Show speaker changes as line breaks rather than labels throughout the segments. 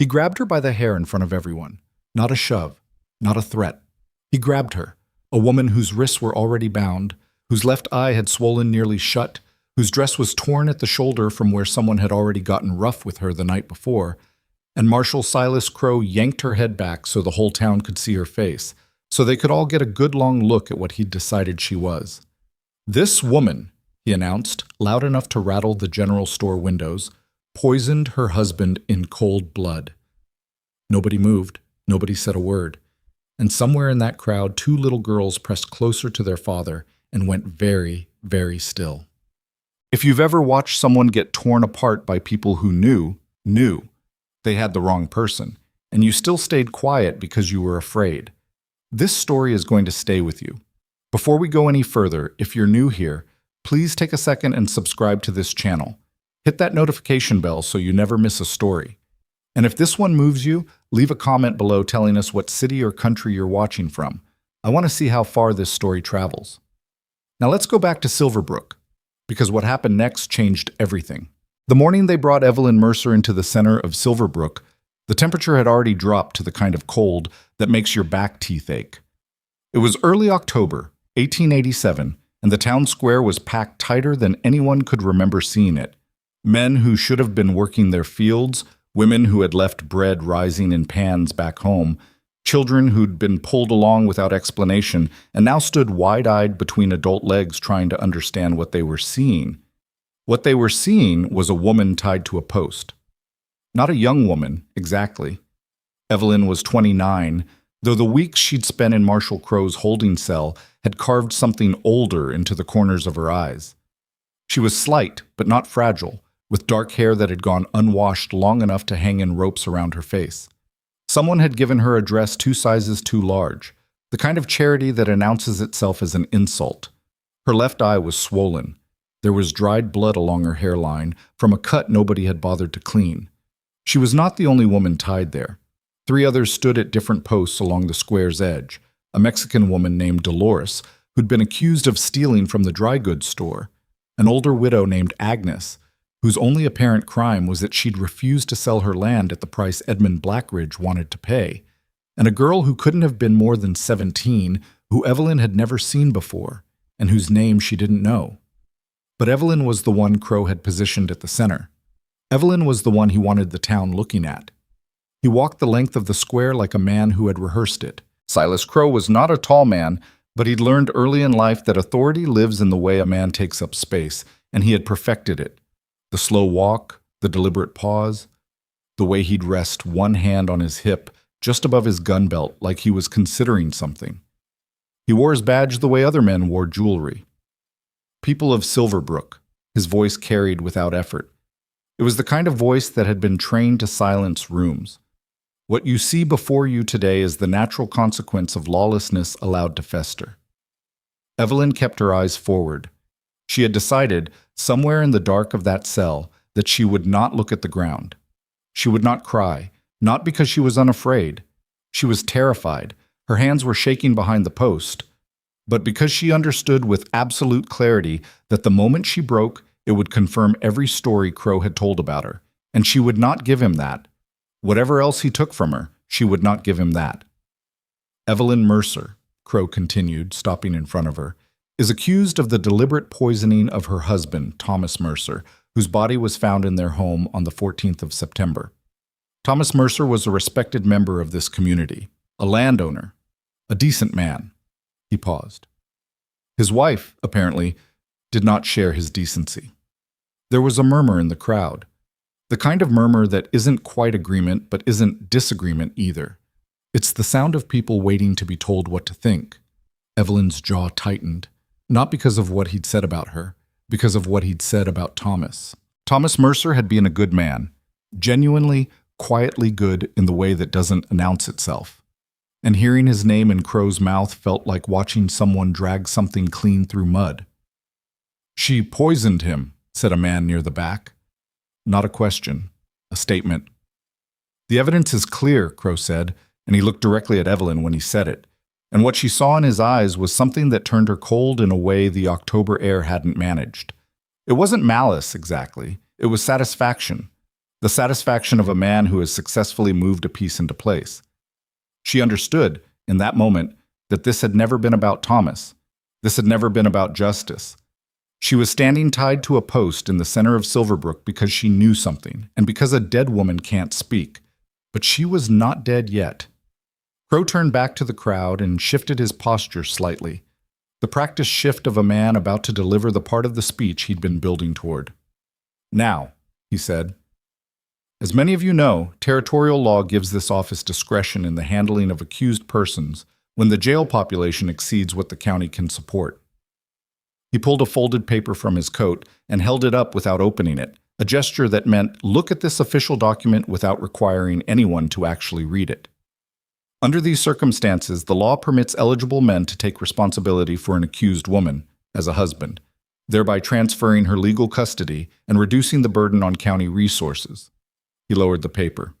He grabbed her by the hair in front of everyone. Not a shove, not a threat. He grabbed her, a woman whose wrists were already bound, whose left eye had swollen nearly shut, whose dress was torn at the shoulder from where someone had already gotten rough with her the night before, and Marshal Silas Crow yanked her head back so the whole town could see her face, so they could all get a good long look at what he'd decided she was. "This woman," he announced, loud enough to rattle the general store windows, "poisoned her husband in cold blood." Nobody moved, nobody said a word, and somewhere in that crowd 2 little girls pressed closer to their father and went very, very still. If you've ever watched someone get torn apart by people who knew they had the wrong person, and you still stayed quiet because you were afraid, this story is going to stay with you. Before we go any further, if you're new here, please take a second and subscribe to this channel. Hit that notification bell so you never miss a story. And if this one moves you, leave a comment below telling us what city or country you're watching from. I want to see how far this story travels. Now let's go back to Silverbrook, because what happened next changed everything. The morning they brought Evelyn Mercer into the center of Silverbrook, the temperature had already dropped to the kind of cold that makes your back teeth ache. It was early October, 1887, and the town square was packed tighter than anyone could remember seeing it. Men who should have been working their fields, women who had left bread rising in pans back home, children who'd been pulled along without explanation and now stood wide-eyed between adult legs trying to understand what they were seeing. What they were seeing was a woman tied to a post. Not a young woman, exactly. Evelyn was 29, though the weeks she'd spent in Marshal Crow's holding cell had carved something older into the corners of her eyes. She was slight, but not fragile, with dark hair that had gone unwashed long enough to hang in ropes around her face. Someone had given her a dress 2 sizes too large, the kind of charity that announces itself as an insult. Her left eye was swollen. There was dried blood along her hairline from a cut nobody had bothered to clean. She was not the only woman tied there. 3 others stood at different posts along the square's edge. A Mexican woman named Dolores, who'd been accused of stealing from the dry goods store. An older widow named Agnes, whose only apparent crime was that she'd refused to sell her land at the price Edmund Blackridge wanted to pay. And a girl who couldn't have been more than 17, who Evelyn had never seen before, and whose name she didn't know. But Evelyn was the one Crow had positioned at the center. Evelyn was the one he wanted the town looking at. He walked the length of the square like a man who had rehearsed it. Silas Crow was not a tall man, but he'd learned early in life that authority lives in the way a man takes up space, and he had perfected it. The slow walk, the deliberate pause, the way he'd rest one hand on his hip just above his gun belt like he was considering something. He wore his badge the way other men wore jewelry. "People of Silverbrook," his voice carried without effort. It was the kind of voice that had been trained to silence rooms. What you see before you today is the natural consequence of lawlessness allowed to fester. Evelyn kept her eyes forward. She had decided, somewhere in the dark of that cell, that she would not look at the ground. She would not cry, not because she was unafraid. She was terrified. Her hands were shaking behind the post. But because she understood with absolute clarity that the moment she broke, it would confirm every story Crow had told about her, and she would not give him that. Whatever else he took from her, she would not give him that. "Evelyn Mercer," Crow continued, stopping in front of her, "is accused of the deliberate poisoning of her husband, Thomas Mercer, whose body was found in their home on the 14th of September. Thomas Mercer was a respected member of this community, a landowner, a decent man." He paused. His wife, apparently, did not share his decency. There was a murmur in the crowd, the kind of murmur that isn't quite agreement but isn't disagreement either. It's the sound of people waiting to be told what to think. Evelyn's jaw tightened, not because of what he'd said about her, because of what he'd said about Thomas. Thomas Mercer had been a good man, genuinely, quietly good in the way that doesn't announce itself. And hearing his name in Crow's mouth felt like watching someone drag something clean through mud. "She poisoned him," said a man near the back. Not a question, a statement. "The evidence is clear," Crow said, and he looked directly at Evelyn when he said it. And what she saw in his eyes was something that turned her cold in a way the October air hadn't managed. It wasn't malice, exactly. It was satisfaction. the satisfaction of a man who has successfully moved a piece into place. She understood, in that moment, that this had never been about Thomas. This had never been about justice. She was standing tied to a post in the center of Silverbrook because she knew something, and because a dead woman can't speak. But she was not dead yet. Crow turned back to the crowd and shifted his posture slightly, the practiced shift of a man about to deliver the part of the speech he'd been building toward. "Now," he said, "as many of you know, territorial law gives this office discretion in the handling of accused persons when the jail population exceeds what the county can support." He pulled a folded paper from his coat and held it up without opening it, a gesture that meant, look at this official document without requiring anyone to actually read it. Under these circumstances, the law permits eligible men to take responsibility for an accused woman as a husband, thereby transferring her legal custody and reducing the burden on county resources. He lowered the paper.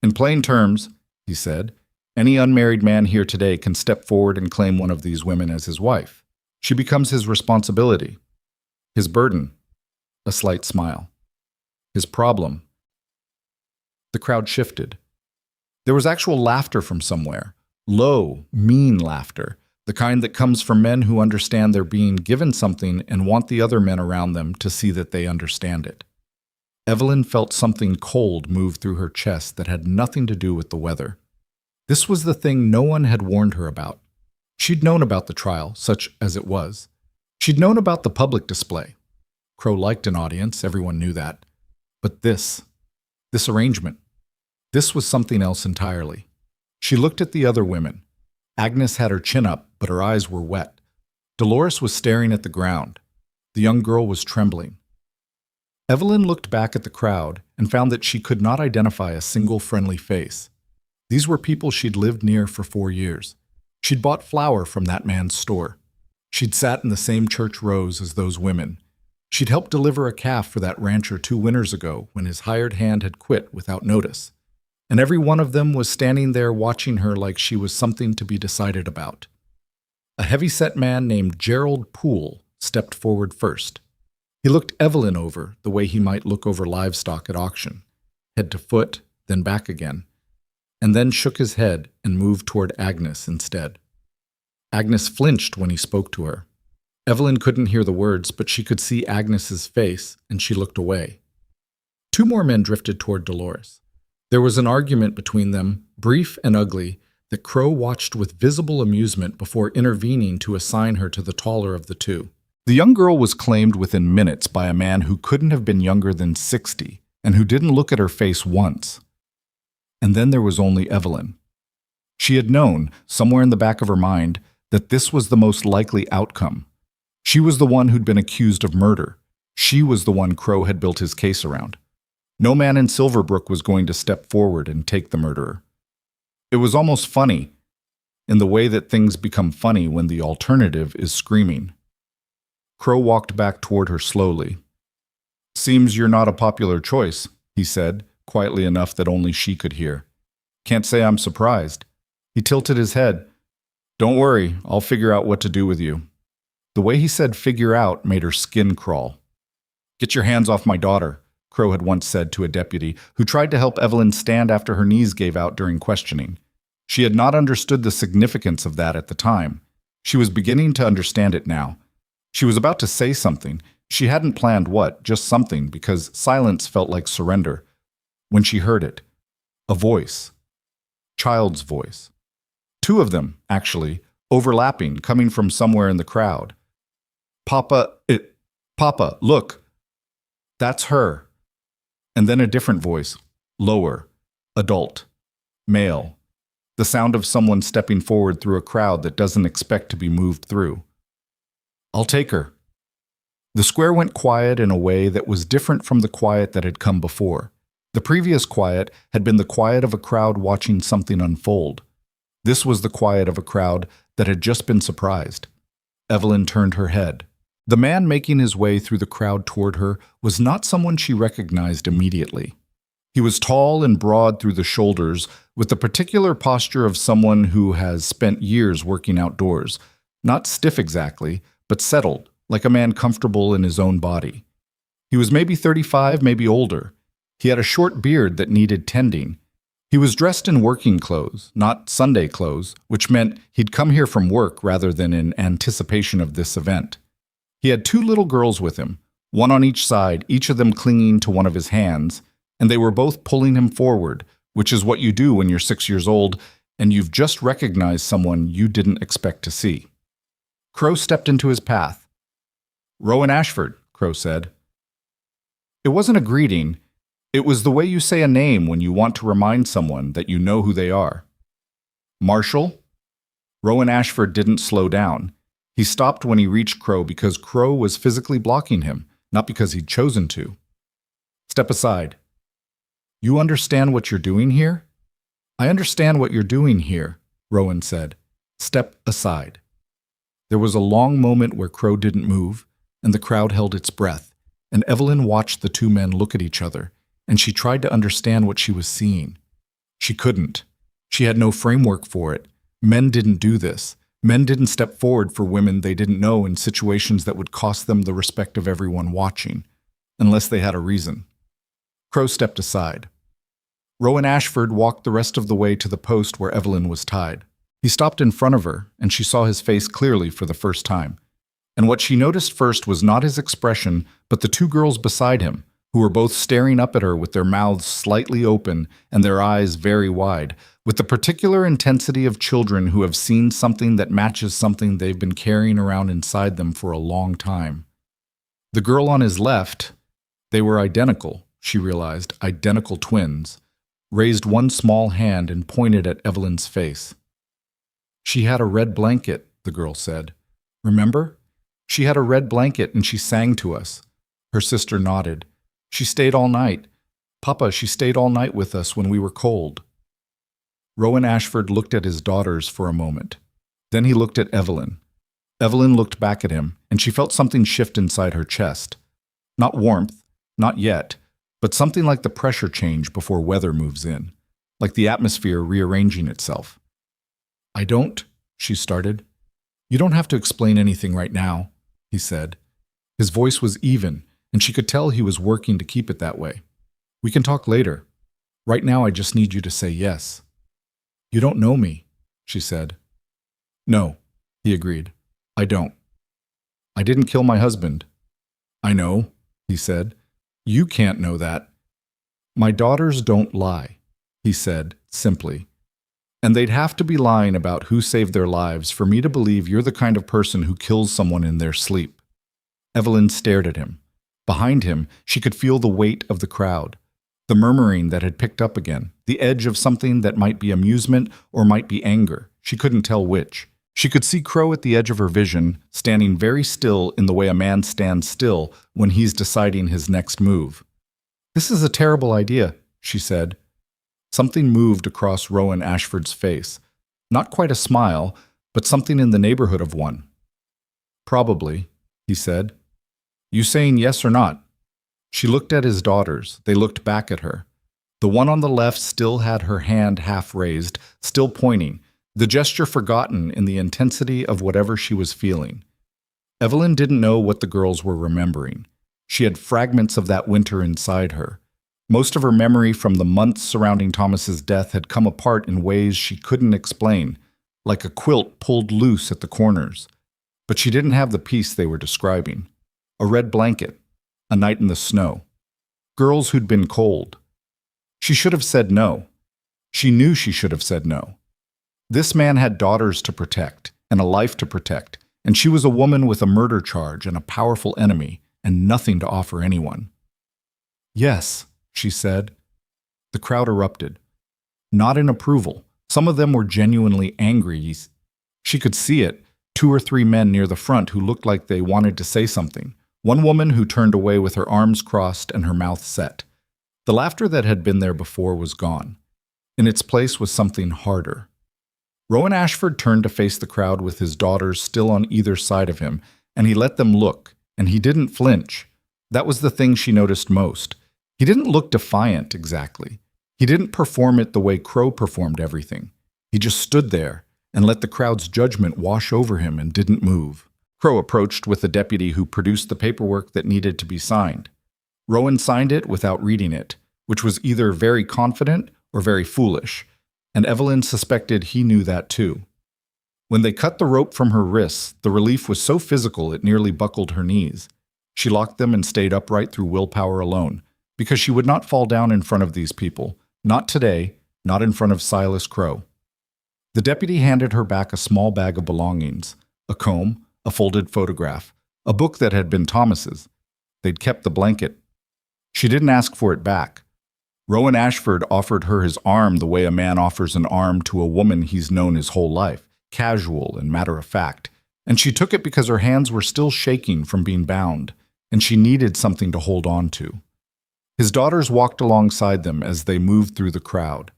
"In plain terms," he said, "any unmarried man here today can step forward and claim one of these women as his wife. She becomes his responsibility, his burden." A slight smile. "His problem." The crowd shifted. There was actual laughter from somewhere. Low, mean laughter, the kind that comes from men who understand they're being given something and want the other men around them to see that they understand it. Evelyn felt something cold move through her chest that had nothing to do with the weather. This was the thing no one had warned her about. She'd known about the trial, such as it was. She'd known about the public display. Crow liked an audience, everyone knew that. But this arrangement, this was something else entirely. She looked at the other women. Agnes had her chin up, but her eyes were wet. Dolores was staring at the ground. The young girl was trembling. Evelyn looked back at the crowd and found that she could not identify a single friendly face. These were people she'd lived near for 4 years. She'd bought flour from that man's store. She'd sat in the same church rows as those women. She'd helped deliver a calf for that rancher 2 winters ago when his hired hand had quit without notice. And every one of them was standing there watching her like she was something to be decided about. A heavy-set man named Gerald Poole stepped forward first. He looked Evelyn over the way he might look over livestock at auction, head to foot, then back again, and then shook his head and moved toward Agnes instead. Agnes flinched when he spoke to her. Evelyn couldn't hear the words, but she could see Agnes's face, and she looked away. 2 more men drifted toward Dolores. There was an argument between them, brief and ugly, that Crow watched with visible amusement before intervening to assign her to the taller of the 2. The young girl was claimed within minutes by a man who couldn't have been younger than 60 and who didn't look at her face once. And then there was only Evelyn. She had known, somewhere in the back of her mind, that this was the most likely outcome. She was the one who'd been accused of murder. She was the one Crow had built his case around. No man in Silverbrook was going to step forward and take the murderer. It was almost funny, in the way that things become funny when the alternative is screaming. Crow walked back toward her slowly. "Seems you're not a popular choice," he said, quietly enough that only she could hear. "Can't say I'm surprised." He tilted his head. "Don't worry, I'll figure out what to do with you." The way he said "figure out" made her skin crawl. "Get your hands off my daughter," Crow had once said to a deputy who tried to help Evelyn stand after her knees gave out during questioning. She had not understood the significance of that at the time. She was beginning to understand it now. She was about to say something. She hadn't planned what, just something, because silence felt like surrender. When she heard it, a voice. Child's voice. 2 of them, actually, overlapping, coming from somewhere in the crowd. Papa, look. That's her." And then a different voice, lower, adult, male. The sound of someone stepping forward through a crowd that doesn't expect to be moved through. "I'll take her." The square went quiet in a way that was different from the quiet that had come before. The previous quiet had been the quiet of a crowd watching something unfold. This was the quiet of a crowd that had just been surprised. Evelyn turned her head. The man making his way through the crowd toward her was not someone she recognized immediately. He was tall and broad through the shoulders, with the particular posture of someone who has spent years working outdoors, not stiff exactly, but settled, like a man comfortable in his own body. He was maybe 35, maybe older. He had a short beard that needed tending. He was dressed in working clothes, not Sunday clothes, which meant he'd come here from work rather than in anticipation of this event. He had two little girls with him, one on each side, each of them clinging to one of his hands, and they were both pulling him forward, which is what you do when you're 6 years old and you've just recognized someone you didn't expect to see. Crow stepped into his path. "Rowan Ashford," Crow said. It wasn't a greeting. It was the way you say a name when you want to remind someone that you know who they are. "Marshall?" Rowan Ashford didn't slow down. He stopped when he reached Crow because Crow was physically blocking him, not because he'd chosen to. "Step aside." "You understand what you're doing here?" "I understand what you're doing here," Rowan said. "Step aside." There was a long moment where Crow didn't move, and the crowd held its breath, and Evelyn watched the two men look at each other, and she tried to understand what she was seeing. She couldn't. She had no framework for it. Men didn't do this. Men didn't step forward for women they didn't know in situations that would cost them the respect of everyone watching, unless they had a reason. Crow stepped aside. Rowan Ashford walked the rest of the way to the post where Evelyn was tied. He stopped in front of her, and she saw his face clearly for the first time. And what she noticed first was not his expression, but the two girls beside him, who were both staring up at her with their mouths slightly open and their eyes very wide, with the particular intensity of children who have seen something that matches something they've been carrying around inside them for a long time. The girl on his left, they were identical, she realized, identical twins, raised one small hand and pointed at Evelyn's face. "She had a red blanket," the girl said. "Remember? She had a red blanket and she sang to us." Her sister nodded. "She stayed all night. Papa, she stayed all night with us when we were cold." Rowan Ashford looked at his daughters for a moment. Then he looked at Evelyn. Evelyn looked back at him, and she felt something shift inside her chest. Not warmth, not yet, but something like the pressure change before weather moves in, like the atmosphere rearranging itself. "I don't," she started. "You don't have to explain anything right now," he said. His voice was even, and she could tell he was working to keep it that way. "We can talk later. Right now I just need you to say yes." "You don't know me," she said. "No," he agreed. "I don't. I didn't kill my husband." "I know," he said. "You can't know that." "My daughters don't lie," he said, simply. "And they'd have to be lying about who saved their lives for me to believe you're the kind of person who kills someone in their sleep." Evelyn stared at him. Behind him, she could feel the weight of the crowd, the murmuring that had picked up again, the edge of something that might be amusement or might be anger. She couldn't tell which. She could see Crow at the edge of her vision, standing very still in the way a man stands still when he's deciding his next move. "This is a terrible idea," she said. Something moved across Rowan Ashford's face. Not quite a smile, but something in the neighborhood of one. "Probably," he said. "You saying yes or not?" She looked at his daughters. They looked back at her. The one on the left still had her hand half raised, still pointing, the gesture forgotten in the intensity of whatever she was feeling. Evelyn didn't know what the girls were remembering. She had fragments of that winter inside her. Most of her memory from the months surrounding Thomas's death had come apart in ways she couldn't explain, like a quilt pulled loose at the corners. But she didn't have the peace they were describing. A red blanket, a night in the snow, girls who'd been cold. She should have said no. She knew she should have said no. This man had daughters to protect and a life to protect, and she was a woman with a murder charge and a powerful enemy and nothing to offer anyone. "Yes," she said. The crowd erupted. Not in approval. Some of them were genuinely angry. She could see it, 2 or 3 men near the front who looked like they wanted to say something. One woman who turned away with her arms crossed and her mouth set. The laughter that had been there before was gone. In its place was something harder. Rowan Ashford turned to face the crowd with his daughters still on either side of him, and he let them look, and he didn't flinch. That was the thing she noticed most. He didn't look defiant, exactly. He didn't perform it the way Crow performed everything. He just stood there and let the crowd's judgment wash over him and didn't move. Crow approached with the deputy who produced the paperwork that needed to be signed. Rowan signed it without reading it, which was either very confident or very foolish, and Evelyn suspected he knew that too. When they cut the rope from her wrists, the relief was so physical it nearly buckled her knees. She locked them and stayed upright through willpower alone, because she would not fall down in front of these people, not today, not in front of Silas Crow. The deputy handed her back a small bag of belongings, a comb, a folded photograph, a book that had been Thomas's. They'd kept the blanket. She didn't ask for it back. Rowan Ashford offered her his arm the way a man offers an arm to a woman he's known his whole life, casual and matter-of-fact, and she took it because her hands were still shaking from being bound, and she needed something to hold on to. His daughters walked alongside them as they moved through the crowd.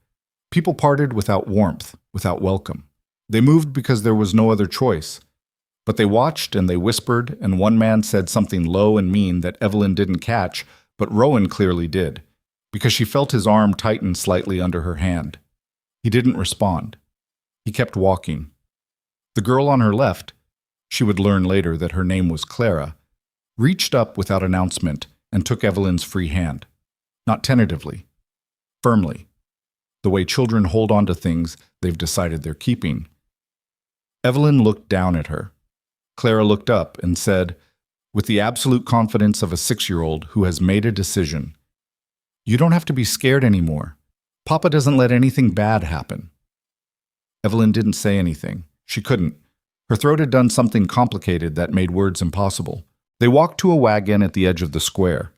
People parted without warmth, without welcome. They moved because there was no other choice. But they watched and they whispered, and one man said something low and mean that Evelyn didn't catch, but Rowan clearly did, because she felt his arm tighten slightly under her hand. He didn't respond. He kept walking. The girl on her left, she would learn later that her name was Clara, reached up without announcement and took Evelyn's free hand. Not tentatively, firmly, the way children hold on to things they've decided they're keeping. Evelyn looked down at her. Clara looked up and said, with the absolute confidence of a 6-year-old who has made a decision, "You don't have to be scared anymore. Papa doesn't let anything bad happen." Evelyn didn't say anything. She couldn't. Her throat had done something complicated that made words impossible. They walked to a wagon at the edge of the square.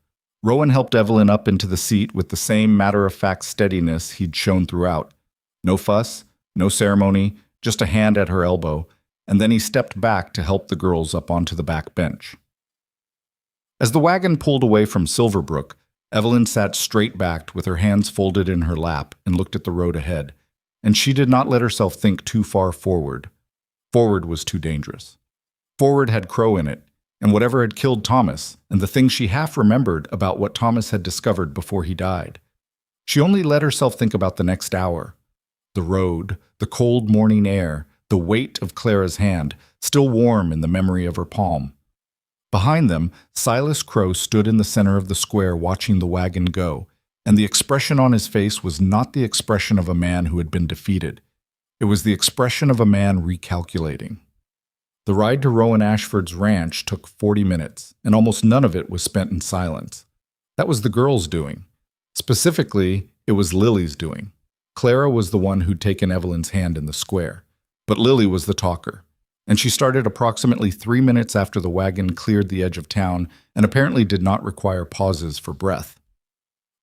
Rowan helped Evelyn up into the seat with the same matter-of-fact steadiness he'd shown throughout. No fuss, no ceremony, just a hand at her elbow, and then he stepped back to help the girls up onto the back bench. As the wagon pulled away from Silverbrook, Evelyn sat straight-backed with her hands folded in her lap and looked at the road ahead, and she did not let herself think too far forward. Forward was too dangerous. Forward had Crow in it, and whatever had killed Thomas, and the things she half remembered about what Thomas had discovered before he died. She only let herself think about the next hour. The road, the cold morning air, the weight of Clara's hand, still warm in the memory of her palm. Behind them, Silas Crow stood in the center of the square watching the wagon go, and the expression on his face was not the expression of a man who had been defeated. It was the expression of a man recalculating. The ride to Rowan Ashford's ranch took 40 minutes, and almost none of it was spent in silence. That was the girls' doing. Specifically, it was Lily's doing. Clara was the one who'd taken Evelyn's hand in the square, but Lily was the talker, and she started approximately 3 minutes after the wagon cleared the edge of town and apparently did not require pauses for breath.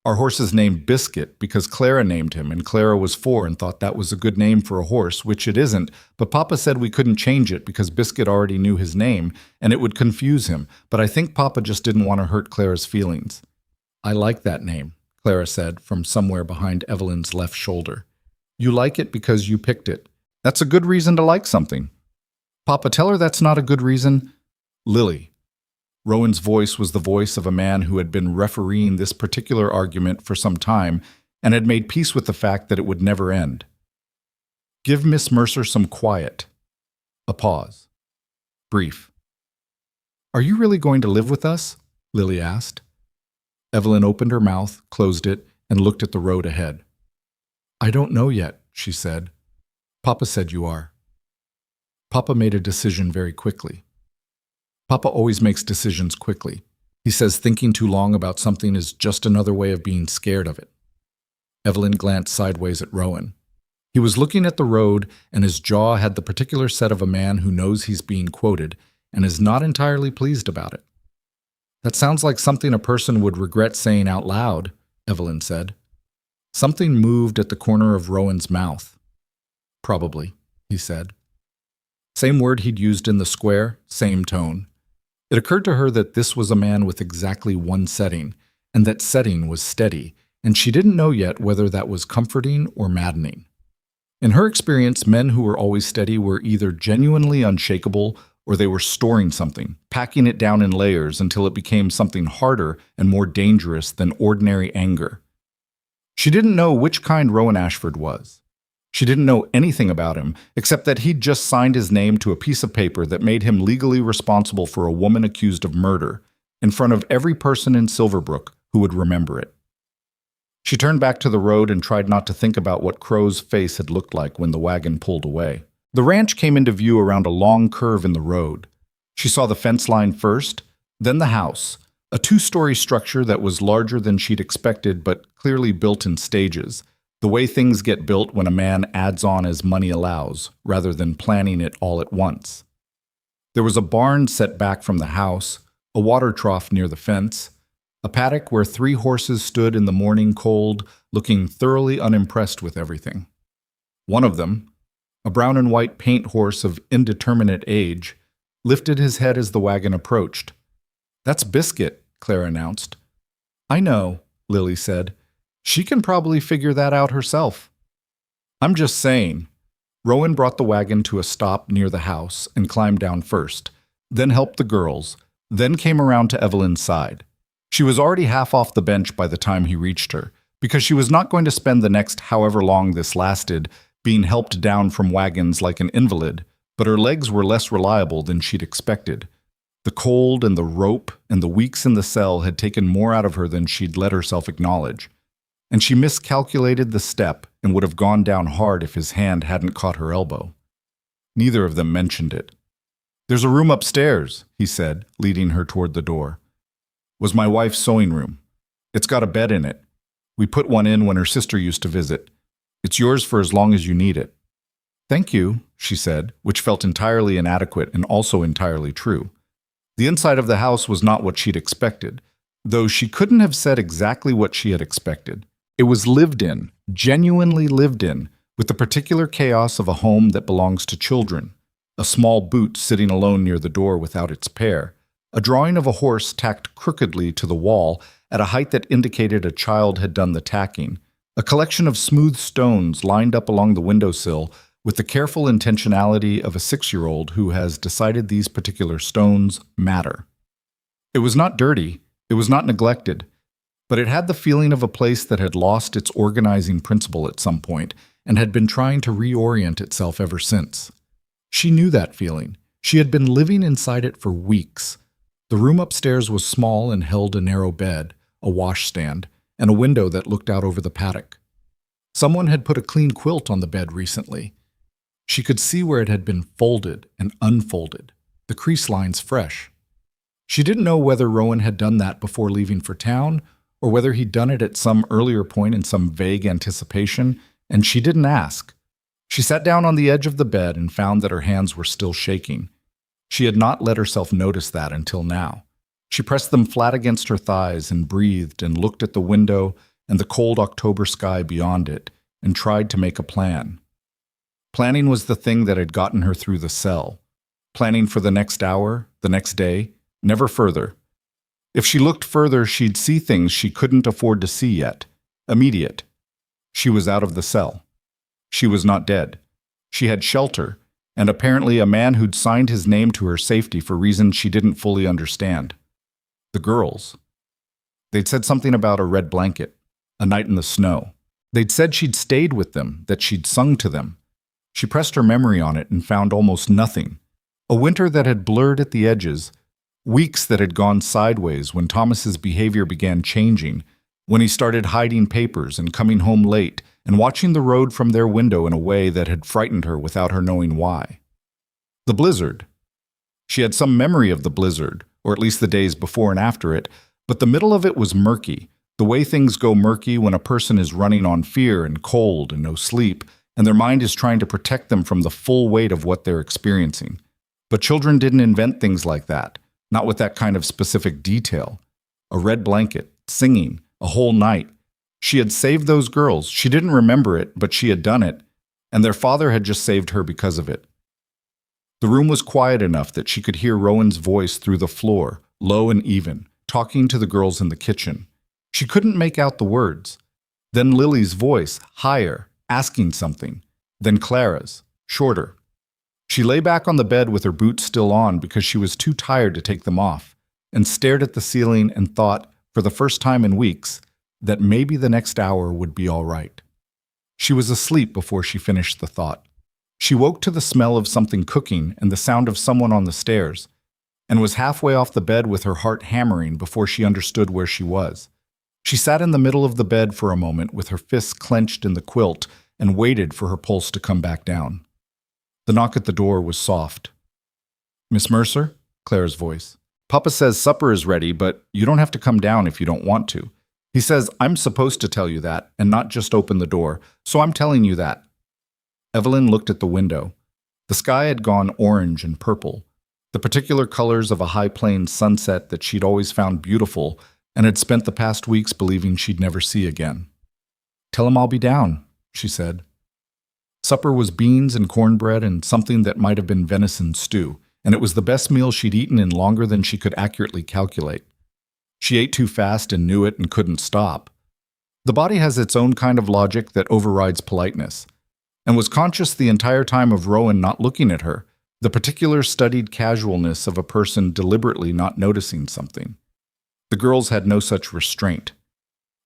"Our horse is named Biscuit because Clara named him, and Clara was 4 and thought that was a good name for a horse, which it isn't, but Papa said we couldn't change it because Biscuit already knew his name, and it would confuse him, but I think Papa just didn't want to hurt Clara's feelings." "I like that name," Clara said from somewhere behind Evelyn's left shoulder. "You like it because you picked it. That's a good reason to like something." "Papa, tell her that's not a good reason." "Lily." Rowan's voice was the voice of a man who had been refereeing this particular argument for some time and had made peace with the fact that it would never end. "Give Miss Mercer some quiet." A pause. Brief. "Are you really going to live with us?" Lily asked. Evelyn opened her mouth, closed it, and looked at the road ahead. "I don't know yet," she said. "Papa said you are." Papa made a decision very quickly. Papa always makes decisions quickly. He says thinking too long about something is just another way of being scared of it. Evelyn glanced sideways at Rowan. He was looking at the road, and his jaw had the particular set of a man who knows he's being quoted and is not entirely pleased about it. "That sounds like something a person would regret saying out loud," Evelyn said. Something moved at the corner of Rowan's mouth. "Probably," he said. Same word he'd used in the square, same tone. It occurred to her that this was a man with exactly one setting, and that setting was steady, and she didn't know yet whether that was comforting or maddening. In her experience, men who were always steady were either genuinely unshakable or they were storing something, packing it down in layers until it became something harder and more dangerous than ordinary anger. She didn't know which kind Rowan Ashford was. She didn't know anything about him, except that he'd just signed his name to a piece of paper that made him legally responsible for a woman accused of murder, in front of every person in Silverbrook who would remember it. She turned back to the road and tried not to think about what Crow's face had looked like when the wagon pulled away. The ranch came into view around a long curve in the road. She saw the fence line first, then the house, a two-story structure that was larger than she'd expected but clearly built in stages, the way things get built when a man adds on as money allows, rather than planning it all at once. There was a barn set back from the house, a water trough near the fence, a paddock where 3 horses stood in the morning cold, looking thoroughly unimpressed with everything. One of them, a brown and white paint horse of indeterminate age, lifted his head as the wagon approached. "That's Biscuit," Claire announced. "I know," Lily said. "She can probably figure that out herself." "I'm just saying." Rowan brought the wagon to a stop near the house and climbed down first, then helped the girls, then came around to Evelyn's side. She was already half off the bench by the time he reached her, because she was not going to spend the next however long this lasted being helped down from wagons like an invalid, but her legs were less reliable than she'd expected. The cold and the rope and the weeks in the cell had taken more out of her than she'd let herself acknowledge, and she miscalculated the step and would have gone down hard if his hand hadn't caught her elbow. Neither of them mentioned it. "There's a room upstairs," he said, leading her toward the door. "Was my wife's sewing room. It's got a bed in it. We put one in when her sister used to visit. It's yours for as long as you need it." "Thank you," she said, which felt entirely inadequate and also entirely true. The inside of the house was not what she'd expected, though she couldn't have said exactly what she had expected. It was lived in, genuinely lived in, with the particular chaos of a home that belongs to children. A small boot sitting alone near the door without its pair. A drawing of a horse tacked crookedly to the wall at a height that indicated a child had done the tacking. A collection of smooth stones lined up along the windowsill with the careful intentionality of a 6-year-old who has decided these particular stones matter. It was not dirty, it was not neglected, but it had the feeling of a place that had lost its organizing principle at some point and had been trying to reorient itself ever since. She knew that feeling. She had been living inside it for weeks. The room upstairs was small and held a narrow bed, a washstand, and a window that looked out over the paddock. Someone had put a clean quilt on the bed recently. She could see where it had been folded and unfolded, the crease lines fresh. She didn't know whether Rowan had done that before leaving for town, or whether he'd done it at some earlier point in some vague anticipation, and she didn't ask. She sat down on the edge of the bed and found that her hands were still shaking. She had not let herself notice that until now. She pressed them flat against her thighs and breathed and looked at the window and the cold October sky beyond it and tried to make a plan. Planning was the thing that had gotten her through the cell. Planning for the next hour, the next day, never further. If she looked further, she'd see things she couldn't afford to see yet. Immediate. She was out of the cell. She was not dead. She had shelter, and apparently a man who'd signed his name to her safety for reasons she didn't fully understand. The girls. They'd said something about a red blanket, a night in the snow. They'd said she'd stayed with them, that she'd sung to them. She pressed her memory on it and found almost nothing. A winter that had blurred at the edges, weeks that had gone sideways when Thomas's behavior began changing, when he started hiding papers and coming home late and watching the road from their window in a way that had frightened her without her knowing why. The blizzard. She had some memory of the blizzard, or at least the days before and after it, but the middle of it was murky, the way things go murky when a person is running on fear and cold and no sleep, and their mind is trying to protect them from the full weight of what they're experiencing. But children didn't invent things like that, not with that kind of specific detail. A red blanket, singing, a whole night. She had saved those girls. She didn't remember it, but she had done it, and their father had just saved her because of it. The room was quiet enough that she could hear Rowan's voice through the floor, low and even, talking to the girls in the kitchen. She couldn't make out the words. Then Lily's voice, higher, asking something. Then Clara's, shorter. She lay back on the bed with her boots still on because she was too tired to take them off, and stared at the ceiling and thought, for the first time in weeks, that maybe the next hour would be all right. She was asleep before she finished the thought. She woke to the smell of something cooking and the sound of someone on the stairs, and was halfway off the bed with her heart hammering before she understood where she was. She sat in the middle of the bed for a moment with her fists clenched in the quilt and waited for her pulse to come back down. The knock at the door was soft. "Miss Mercer?" Clara's voice. "Papa says supper is ready, but you don't have to come down if you don't want to. He says I'm supposed to tell you that and not just open the door, so I'm telling you that." Evelyn looked at the window. The sky had gone orange and purple, the particular colors of a high plains sunset that she'd always found beautiful and had spent the past weeks believing she'd never see again. "Tell him I'll be down," she said. Supper was beans and cornbread and something that might have been venison stew, and it was the best meal she'd eaten in longer than she could accurately calculate. She ate too fast and knew it and couldn't stop. The body has its own kind of logic that overrides politeness, and was conscious the entire time of Rowan not looking at her, the particular studied casualness of a person deliberately not noticing something. The girls had no such restraint.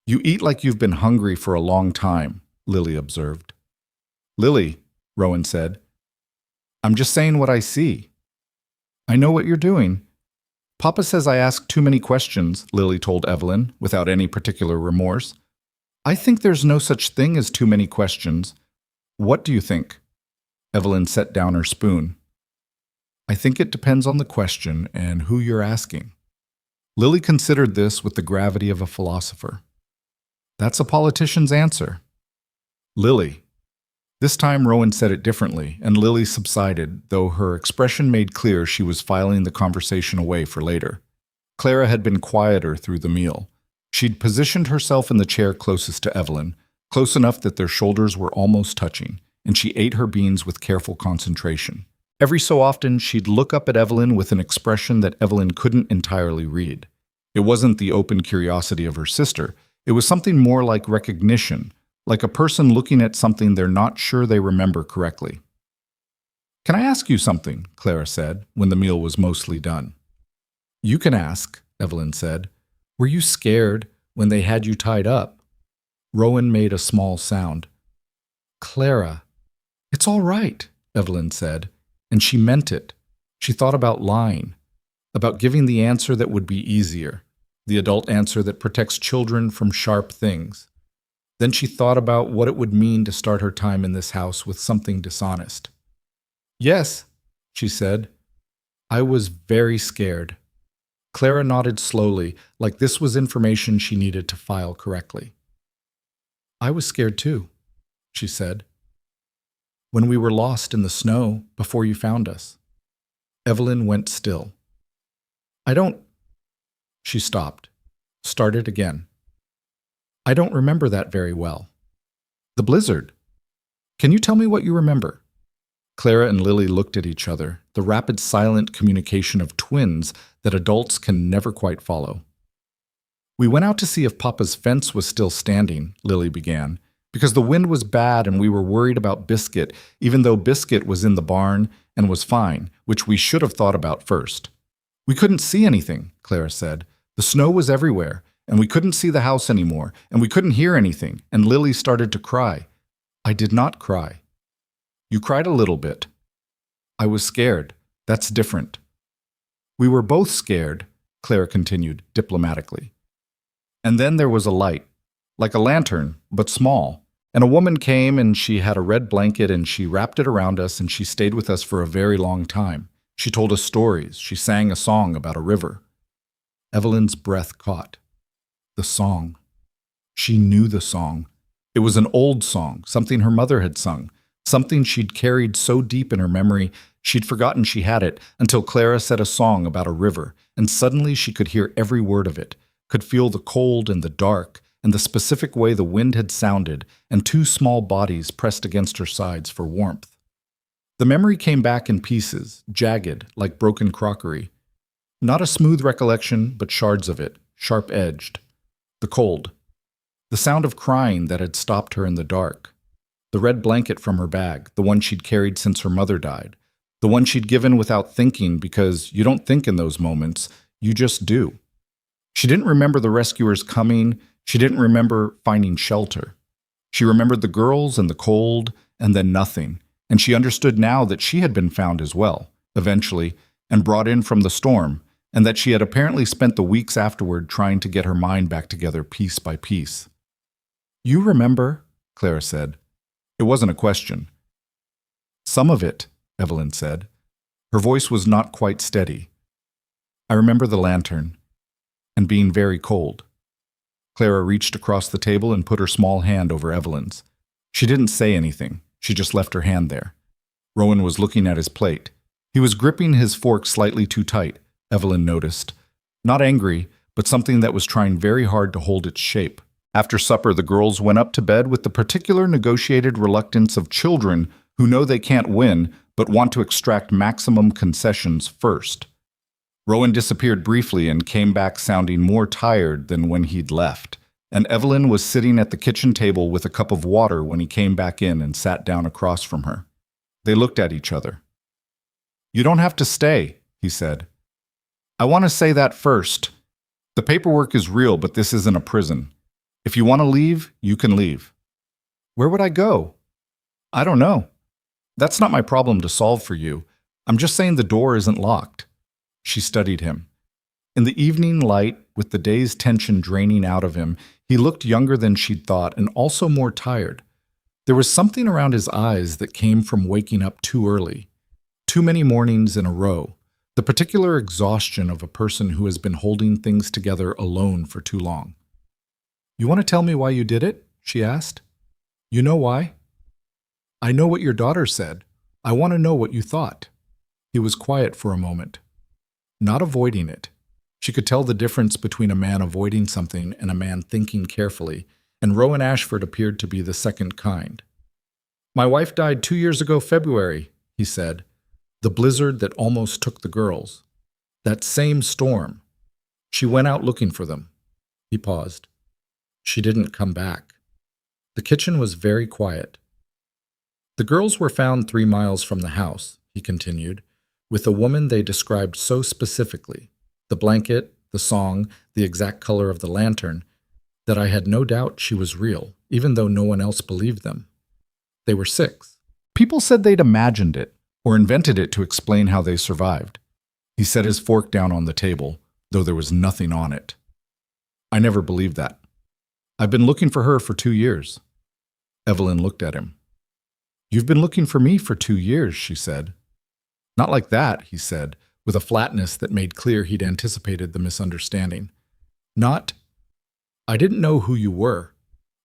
"You eat like you've been hungry for a long time," Lily observed. "Lily," Rowan said, "I'm just saying what I see." "I know what you're doing." "Papa says I ask too many questions," Lily told Evelyn, without any particular remorse. "I think there's no such thing as too many questions." "What do you think?" Evelyn set down her spoon. "I think it depends on the question and who you're asking." Lily considered this with the gravity of a philosopher. "That's a politician's answer." "Lily." This time Rowan said it differently, and Lily subsided, though her expression made clear she was filing the conversation away for later. Clara had been quieter through the meal. She'd positioned herself in the chair closest to Evelyn, close enough that their shoulders were almost touching, and she ate her beans with careful concentration. Every so often, she'd look up at Evelyn with an expression that Evelyn couldn't entirely read. It wasn't the open curiosity of her sister. It was something more like recognition, like a person looking at something they're not sure they remember correctly. "Can I ask you something?" Clara said, when the meal was mostly done. "You can ask," Evelyn said. "Were you scared when they had you tied up?" Rowan made a small sound. "Clara." "It's all right," Evelyn said, and she meant it. She thought about lying, about giving the answer that would be easier, the adult answer that protects children from sharp things. Then she thought about what it would mean to start her time in this house with something dishonest. "Yes," she said. "I was very scared." Clara nodded slowly, like this was information she needed to file correctly. "I was scared too," she said. "When we were lost in the snow before you found us." Evelyn went still. "I don't—" She stopped, started again. "I don't remember that very well." "The blizzard. Can you tell me what you remember?" Clara and Lily looked at each other, the rapid silent communication of twins that adults can never quite follow. "We went out to see if Papa's fence was still standing," Lily began, "because the wind was bad and we were worried about Biscuit, even though Biscuit was in the barn and was fine, which we should have thought about first." "We couldn't see anything," Clara said. "The snow was everywhere, and we couldn't see the house anymore, and we couldn't hear anything, and Lily started to cry." "I did not cry." "You cried a little bit." "I was scared. That's different." "We were both scared," Clara continued diplomatically. "And then there was a light, like a lantern, but small, and a woman came and she had a red blanket and she wrapped it around us and she stayed with us for a very long time. She told us stories. She sang a song about a river." Evelyn's breath caught. The song. She knew the song. It was an old song, something her mother had sung, something she'd carried so deep in her memory she'd forgotten she had it until Clara said a song about a river, and suddenly she could hear every word of it, could feel the cold and the dark, and the specific way the wind had sounded, and two small bodies pressed against her sides for warmth. The memory came back in pieces, jagged, like broken crockery. Not a smooth recollection, but shards of it, sharp-edged. The cold. The sound of crying that had stopped her in the dark. The red blanket from her bag, the one she'd carried since her mother died. The one she'd given without thinking because you don't think in those moments, you just do. She didn't remember the rescuers coming. She didn't remember finding shelter. She remembered the girls and the cold, and then nothing. And she understood now that she had been found as well, eventually, and brought in from the storm, and that she had apparently spent the weeks afterward trying to get her mind back together piece by piece. "You remember?" Clara said. It wasn't a question. "Some of it," Evelyn said. Her voice was not quite steady. "I remember the lantern, and being very cold." Clara reached across the table and put her small hand over Evelyn's. She didn't say anything. She just left her hand there. Rowan was looking at his plate. He was gripping his fork slightly too tight, Evelyn noticed. Not angry, but something that was trying very hard to hold its shape. After supper, the girls went up to bed with the particular negotiated reluctance of children who know they can't win but want to extract maximum concessions first. Rowan disappeared briefly and came back sounding more tired than when he'd left, and Evelyn was sitting at the kitchen table with a cup of water when he came back in and sat down across from her. They looked at each other. "You don't have to stay," he said. "I want to say that first. The paperwork is real, but this isn't a prison. If you want to leave, you can leave." "Where would I go?" "I don't know. That's not my problem to solve for you. I'm just saying the door isn't locked." She studied him. In the evening light, with the day's tension draining out of him, he looked younger than she'd thought and also more tired. There was something around his eyes that came from waking up too early. Too many mornings in a row. The particular exhaustion of a person who has been holding things together alone for too long. "You want to tell me why you did it?" she asked. "You know why?" "I know what your daughter said. I want to know what you thought." He was quiet for a moment. Not avoiding it. She could tell the difference between a man avoiding something and a man thinking carefully, and Rowan Ashford appeared to be the second kind. "My wife died 2 years ago February," he said. "The blizzard that almost took the girls. That same storm. She went out looking for them." He paused. "She didn't come back." The kitchen was very quiet. "The girls were found 3 miles from the house," he continued, "with a woman they described so specifically, the blanket, the song, the exact color of the lantern, that I had no doubt she was real, even though no one else believed them. They were 6. People said they'd imagined it, or invented it to explain how they survived." He set his fork down on the table, though there was nothing on it. "I never believed that. I've been looking for her for 2 years. Evelyn looked at him. "You've been looking for me for 2 years, she said. "Not like that," he said, with a flatness that made clear he'd anticipated the misunderstanding. I didn't know who you were.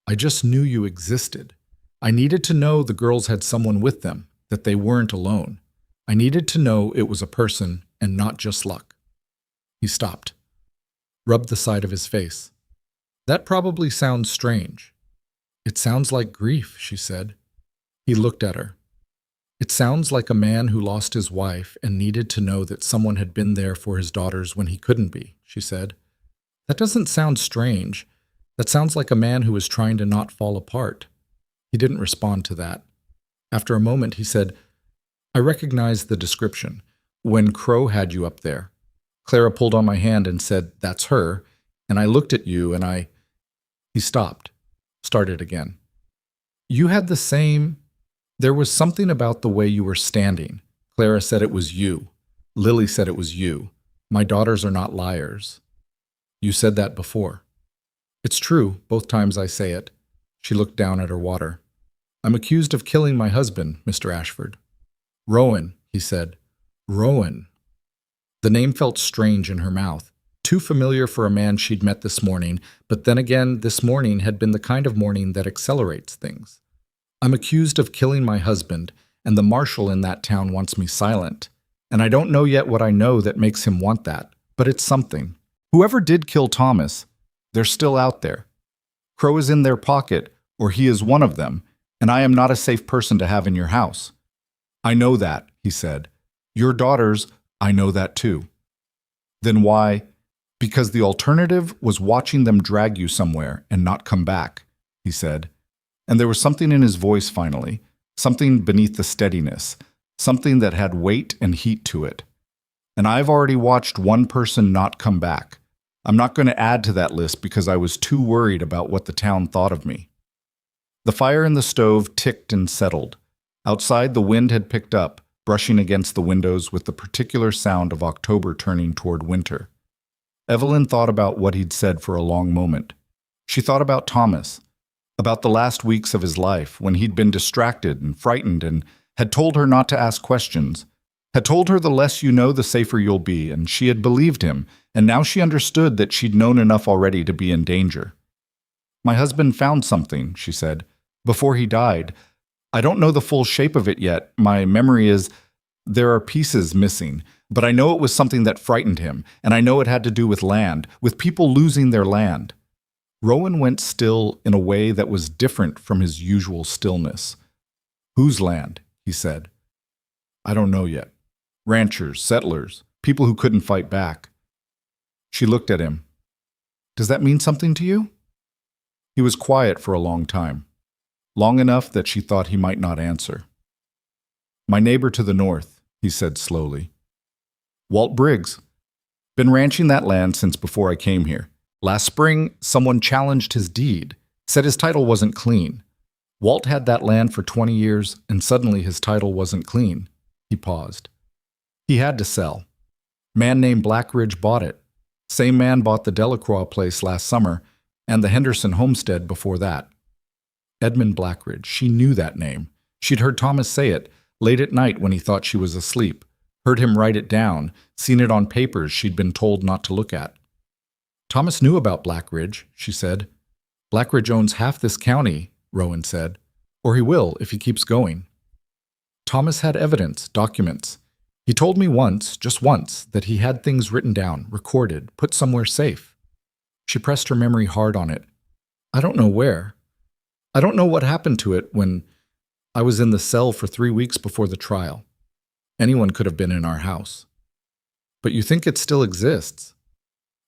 I just knew you existed. I needed to know the girls had someone with them, that they weren't alone. I needed to know it was a person and not just luck." He stopped, rubbed the side of his face. "That probably sounds strange." "It sounds like grief," she said. He looked at her. "It sounds like a man who lost his wife and needed to know that someone had been there for his daughters when he couldn't be," she said. "That doesn't sound strange. That sounds like a man who was trying to not fall apart." He didn't respond to that. After a moment, he said, "I recognize the description. When Crow had you up there, Clara pulled on my hand and said, 'That's her,' and I looked at you and I—" He stopped, started again. "You had the same... There was something about the way you were standing. Clara said it was you. Lily said it was you. My daughters are not liars. You said that before." "It's true, both times I say it." She looked down at her water. "I'm accused of killing my husband, Mr. Ashford." "Rowan," he said. "Rowan." The name felt strange in her mouth, too familiar for a man she'd met this morning, but then again, this morning had been the kind of morning that accelerates things. "I'm accused of killing my husband, and the marshal in that town wants me silent. And I don't know yet what I know that makes him want that, but it's something. Whoever did kill Thomas, they're still out there. Crow is in their pocket, or he is one of them, and I am not a safe person to have in your house." "I know that," he said. "Your daughters, I know that too." "Then why?" "Because the alternative was watching them drag you somewhere and not come back," he said. And there was something in his voice finally, something beneath the steadiness, something that had weight and heat to it. "And I've already watched one person not come back. I'm not going to add to that list because I was too worried about what the town thought of me." The fire in the stove ticked and settled. Outside, the wind had picked up, brushing against the windows with the particular sound of October turning toward winter. Evelyn thought about what he'd said for a long moment. She thought about Thomas, about the last weeks of his life when he'd been distracted and frightened and had told her not to ask questions, had told her the less you know, the safer you'll be, and she had believed him, and now she understood that she'd known enough already to be in danger. "My husband found something," she said, "before he died. I don't know the full shape of it yet. My memory is there are pieces missing, but I know it was something that frightened him, and I know it had to do with land, with people losing their land." Rowan went still in a way that was different from his usual stillness. "Whose land?" he said. "I don't know yet. Ranchers, settlers, people who couldn't fight back." She looked at him. "Does that mean something to you?" He was quiet for a long time, long enough that she thought he might not answer. "My neighbor to the north," he said slowly. "Walt Briggs. Been ranching that land since before I came here. Last spring, someone challenged his deed, said his title wasn't clean. Walt had that land for 20 years, and suddenly his title wasn't clean." He paused. "He had to sell. Man named Blackridge bought it. Same man bought the Delacroix place last summer, and the Henderson homestead before that." Edmund Blackridge. She knew that name. She'd heard Thomas say it, late at night when he thought she was asleep, heard him write it down, seen it on papers she'd been told not to look at. "Thomas knew about Blackridge," she said. "Blackridge owns half this county," Rowan said, "or he will if he keeps going." "Thomas had evidence, documents. He told me once, just once, that he had things written down, recorded, put somewhere safe." She pressed her memory hard on it. "I don't know where. I don't know what happened to it when I was in the cell for 3 weeks before the trial. Anyone could have been in our house." "But you think it still exists?"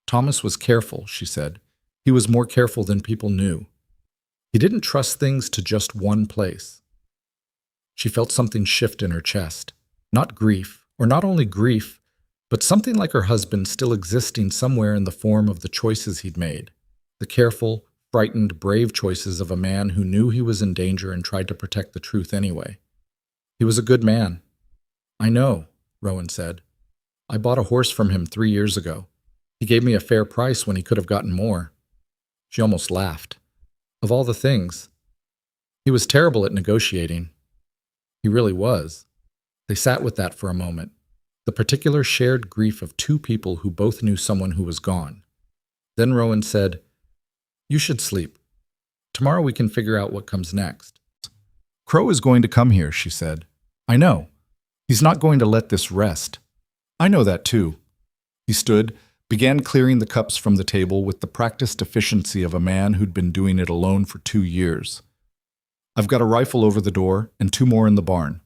"Thomas was careful," she said. "He was more careful than people knew. He didn't trust things to just one place." She felt something shift in her chest. Not grief, or not only grief, but something like her husband still existing somewhere in the form of the choices he'd made. The careful, frightened, brave choices of a man who knew he was in danger and tried to protect the truth anyway. "He was a good man." "I know," Rowan said. "I bought a horse from him 3 years ago. He gave me a fair price when he could have gotten more." She almost laughed. Of all the things. He was terrible at negotiating. He really was. They sat with that for a moment. The particular shared grief of two people who both knew someone who was gone. Then Rowan said, "You should sleep. Tomorrow we can figure out what comes next." "Crow is going to come here," she said. "I know. He's not going to let this rest. I know that too." He stood, began clearing the cups from the table with the practiced efficiency of a man who'd been doing it alone for 2 years. "I've got a rifle over the door and 2 more in the barn.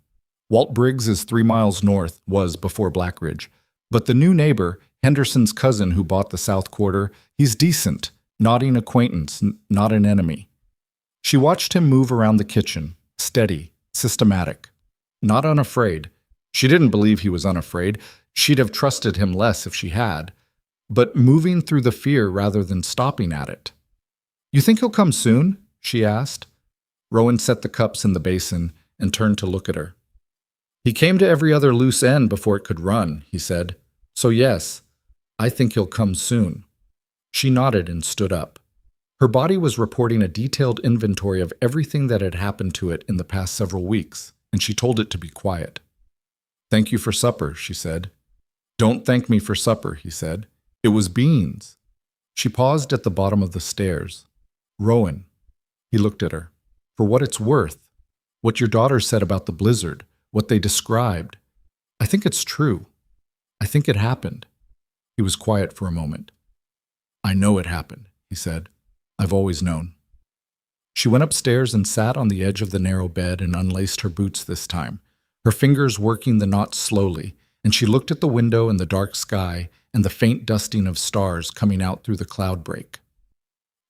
Walt Briggs is 3 miles north, was before Blackridge. But the new neighbor, Henderson's cousin who bought the south quarter, he's decent, nodding acquaintance, not an enemy." She watched him move around the kitchen, steady, systematic, not unafraid. She didn't believe he was unafraid. She'd have trusted him less if she had. But moving through the fear rather than stopping at it. "You think he'll come soon?" she asked. Rowan set the cups in the basin and turned to look at her. "He came to every other loose end before it could run," he said. "So yes, I think he'll come soon." She nodded and stood up. Her body was reporting a detailed inventory of everything that had happened to it in the past several weeks, and she told it to be quiet. "Thank you for supper," she said. "Don't thank me for supper," he said. "It was beans." She paused at the bottom of the stairs. "Rowan," he looked at her, "for what it's worth, what your daughter said about the blizzard, what they described, I think it's true. I think it happened." He was quiet for a moment. "I know it happened," he said. "I've always known." She went upstairs and sat on the edge of the narrow bed and unlaced her boots this time, her fingers working the knots slowly, and she looked at the window and the dark sky and the faint dusting of stars coming out through the cloud break.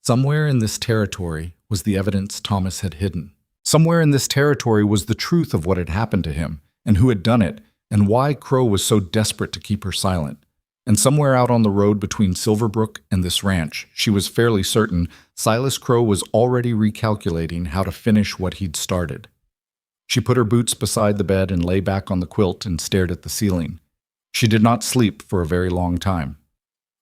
Somewhere in this territory was the evidence Thomas had hidden. Somewhere in this territory was the truth of what had happened to him, and who had done it, and why Crow was so desperate to keep her silent. And somewhere out on the road between Silverbrook and this ranch, she was fairly certain Silas Crow was already recalculating how to finish what he'd started. She put her boots beside the bed and lay back on the quilt and stared at the ceiling. She did not sleep for a very long time.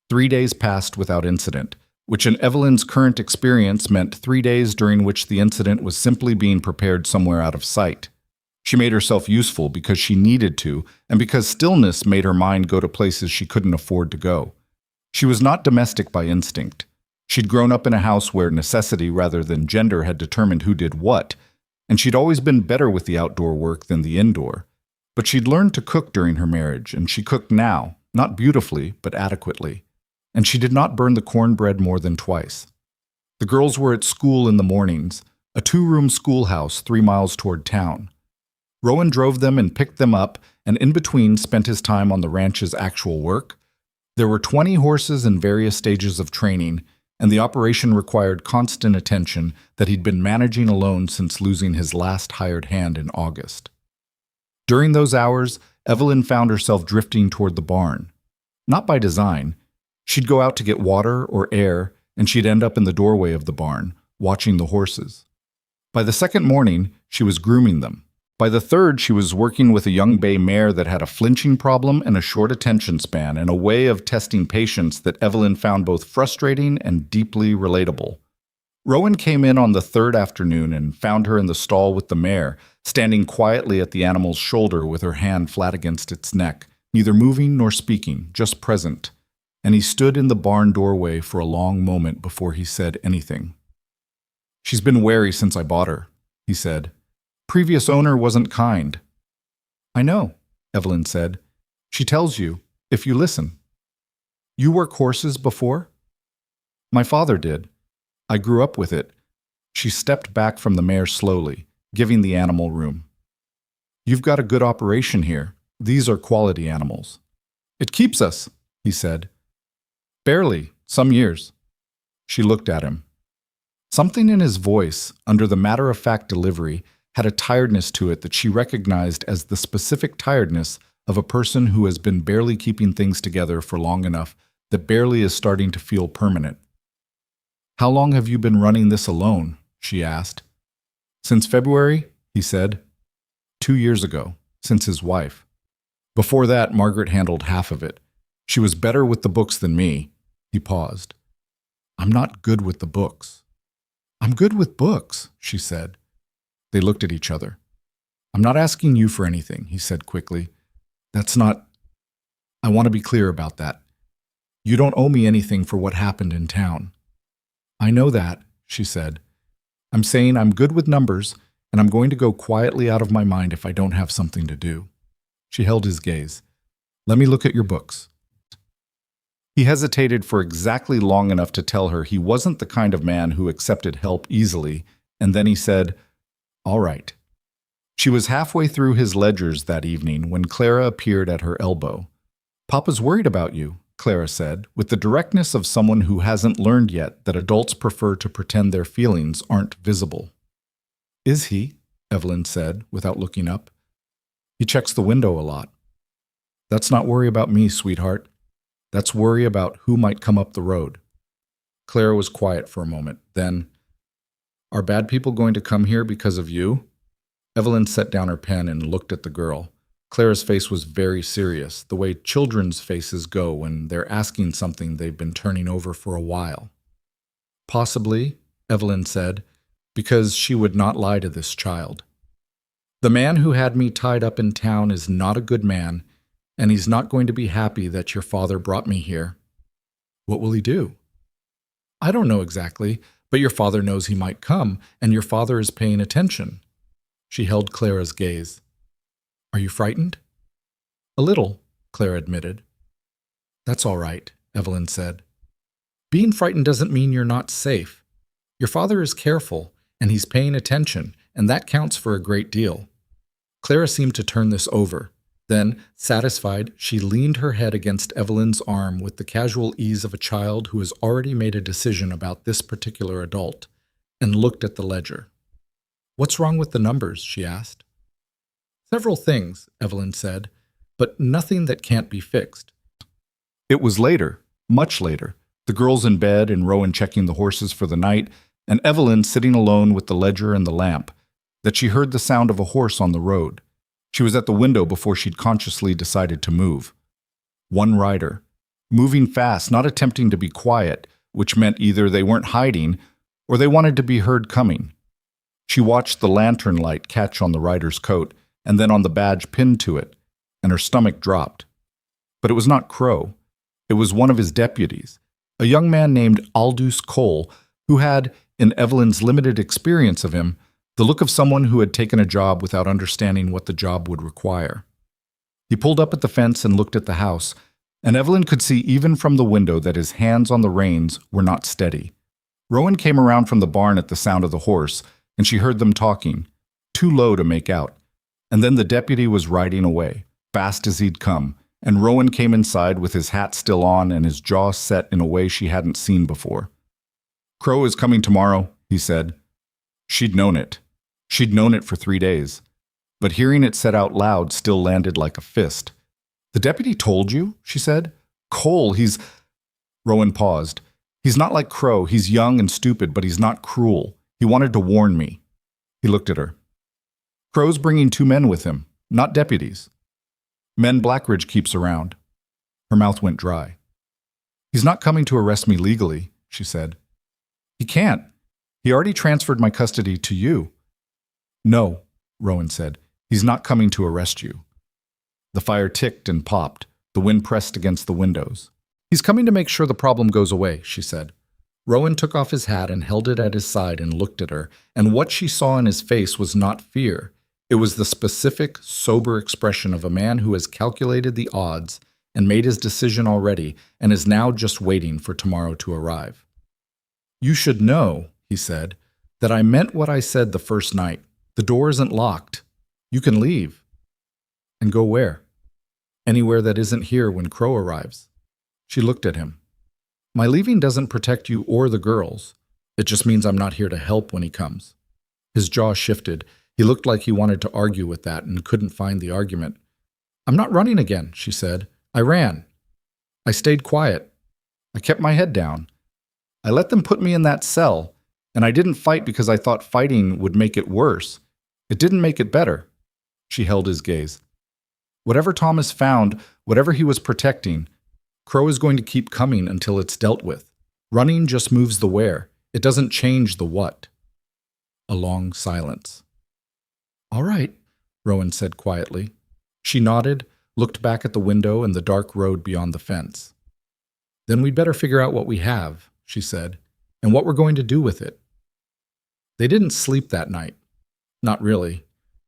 3 days passed without incident, which in Evelyn's current experience meant 3 days during which the incident was simply being prepared somewhere out of sight. She made herself useful because she needed to, and because stillness made her mind go to places she couldn't afford to go. She was not domestic by instinct. She'd grown up in a house where necessity rather than gender had determined who did what, and she'd always been better with the outdoor work than the indoor. But she'd learned to cook during her marriage, and she cooked now, not beautifully, but adequately. And she did not burn the cornbread more than twice. The girls were at school in the mornings, a 2-room schoolhouse 3 miles toward town. Rowan drove them and picked them up, and in between spent his time on the ranch's actual work. There were 20 horses in various stages of training, and the operation required constant attention that he'd been managing alone since losing his last hired hand in August. During those hours, Evelyn found herself drifting toward the barn. Not by design. She'd go out to get water or air, and she'd end up in the doorway of the barn, watching the horses. By the second morning, she was grooming them. By the third, she was working with a young bay mare that had a flinching problem and a short attention span, and a way of testing patience that Evelyn found both frustrating and deeply relatable. Rowan came in on the third afternoon and found her in the stall with the mare, standing quietly at the animal's shoulder with her hand flat against its neck, neither moving nor speaking, just present. And he stood in the barn doorway for a long moment before he said anything. "She's been wary since I bought her," he said. "Previous owner wasn't kind." "I know," Evelyn said. "She tells you, if you listen." "You work horses before?" "My father did. I grew up with it." She stepped back from the mare slowly, giving the animal room. "You've got a good operation here. These are quality animals." "It keeps us," he said. "Barely, some years." She looked at him. Something in his voice, under the matter-of-fact delivery, had a tiredness to it that she recognized as the specific tiredness of a person who has been barely keeping things together for long enough that barely is starting to feel permanent. "How long have you been running this alone?" she asked. "Since February," he said. 2 years ago, since his wife. Before that, Margaret handled half of it. She was better with the books than me. He paused. "I'm not good with the books." "I'm good with books," she said. They looked at each other. "I'm not asking you for anything," he said quickly. "That's not... I want to be clear about that. You don't owe me anything for what happened in town." "I know that," she said. "I'm saying I'm good with numbers, and I'm going to go quietly out of my mind if I don't have something to do." She held his gaze. "Let me look at your books." He hesitated for exactly long enough to tell her he wasn't the kind of man who accepted help easily, and then he said, "All right." She was halfway through his ledgers that evening when Clara appeared at her elbow. "Papa's worried about you," Clara said, with the directness of someone who hasn't learned yet that adults prefer to pretend their feelings aren't visible. "Is he?" Evelyn said, without looking up. "He checks the window a lot." "That's not worry about me, sweetheart. That's worry about who might come up the road." Clara was quiet for a moment. Then, "Are bad people going to come here because of you?" Evelyn set down her pen and looked at the girl. Clara's face was very serious, the way children's faces go when they're asking something they've been turning over for a while. "Possibly," Evelyn said, because she would not lie to this child. "The man who had me tied up in town is not a good man, and he's not going to be happy that your father brought me here." "What will he do?" "I don't know exactly, but your father knows he might come, and your father is paying attention." She held Clara's gaze. "Are you frightened?" "A little," Clara admitted. "That's all right," Evelyn said. "Being frightened doesn't mean you're not safe. Your father is careful, and he's paying attention, and that counts for a great deal." Clara seemed to turn this over. Then, satisfied, she leaned her head against Evelyn's arm with the casual ease of a child who has already made a decision about this particular adult, and looked at the ledger. "What's wrong with the numbers?" she asked. "Several things," Evelyn said, "but nothing that can't be fixed." It was later, much later, the girls in bed and Rowan checking the horses for the night, and Evelyn sitting alone with the ledger and the lamp. that she heard the sound of a horse on the road. She was at the window before she'd consciously decided to move. One rider, moving fast, not attempting to be quiet, which meant either they weren't hiding or they wanted to be heard coming. She watched the lantern light catch on the rider's coat and then on the badge pinned to it, and her stomach dropped. But it was not Crow. It was one of his deputies, a young man named Aldous Cole, who had, in Evelyn's limited experience of him, the look of someone who had taken a job without understanding what the job would require. He pulled up at the fence and looked at the house, and Evelyn could see even from the window that his hands on the reins were not steady. Rowan came around from the barn at the sound of the horse, and she heard them talking, too low to make out. And then the deputy was riding away, fast as he'd come, and Rowan came inside with his hat still on and his jaw set in a way she hadn't seen before. "Crow is coming tomorrow," he said. She'd known it. She'd known it for 3 days. But hearing it said out loud still landed like a fist. "The deputy told you?" she said. "Cole, he's—" Rowan paused. "He's not like Crow. He's young and stupid, but he's not cruel. He wanted to warn me." He looked at her. "Crow's bringing 2 men with him, not deputies. Men Blackridge keeps around." Her mouth went dry. "He's not coming to arrest me legally," she said. "He can't. He already transferred my custody to you." "No," Rowan said. "He's not coming to arrest you." The fire ticked and popped. The wind pressed against the windows. "He's coming to make sure the problem goes away," she said. Rowan took off his hat and held it at his side and looked at her, and what she saw in his face was not fear. It was the specific, sober expression of a man who has calculated the odds and made his decision already and is now just waiting for tomorrow to arrive. "You should know," he said, "that I meant what I said the first night. The door isn't locked. You can leave." "And go where?" "Anywhere that isn't here when Crow arrives." She looked at him. "My leaving doesn't protect you or the girls. It just means I'm not here to help when he comes." His jaw shifted. He looked like he wanted to argue with that and couldn't find the argument. "I'm not running again," she said. "I ran. I stayed quiet. I kept my head down. I let them put me in that cell, and I didn't fight because I thought fighting would make it worse. It didn't make it better." She held his gaze. "Whatever Thomas found, whatever he was protecting, Crow is going to keep coming until it's dealt with. Running just moves the where. It doesn't change the what." A long silence. "All right," Rowan said quietly. She nodded, looked back at the window and the dark road beyond the fence. "Then we'd better figure out what we have," she said, "and what we're going to do with it." They didn't sleep that night. Not really.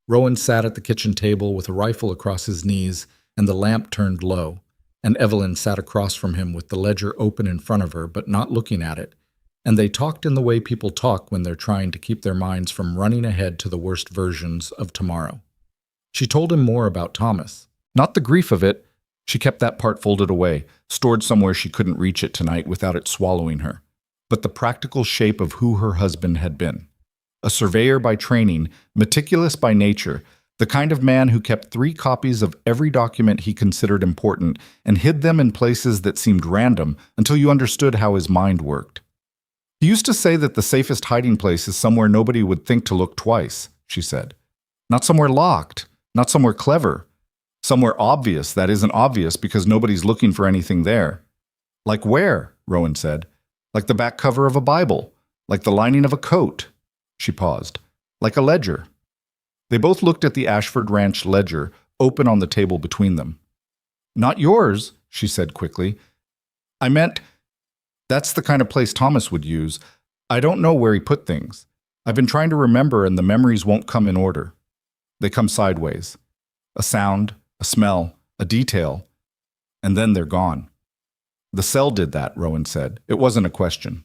Rowan sat at the kitchen table with a rifle across his knees and the lamp turned low, and Evelyn sat across from him with the ledger open in front of her but not looking at it, and they talked in the way people talk when they're trying to keep their minds from running ahead to the worst versions of tomorrow. She told him more about Thomas. Not the grief of it. She kept that part folded away, stored somewhere she couldn't reach it tonight without it swallowing her. But the practical shape of who her husband had been. A surveyor by training, meticulous by nature, the kind of man who kept 3 copies of every document he considered important and hid them in places that seemed random until you understood how his mind worked. "He used to say that the safest hiding place is somewhere nobody would think to look twice," she said. "Not somewhere locked, not somewhere clever. Somewhere obvious that isn't obvious because nobody's looking for anything there." "Like where?" Rowan said. "Like the back cover of a Bible, like the lining of a coat." She paused. "Like a ledger." They both looked at the Ashford Ranch ledger, open on the table between them. "Not yours," she said quickly. "I meant, that's the kind of place Thomas would use. I don't know where he put things. I've been trying to remember and the memories won't come in order. They come sideways. A sound, a smell, a detail, and then they're gone." "The cell did that," Rowan said. It wasn't a question.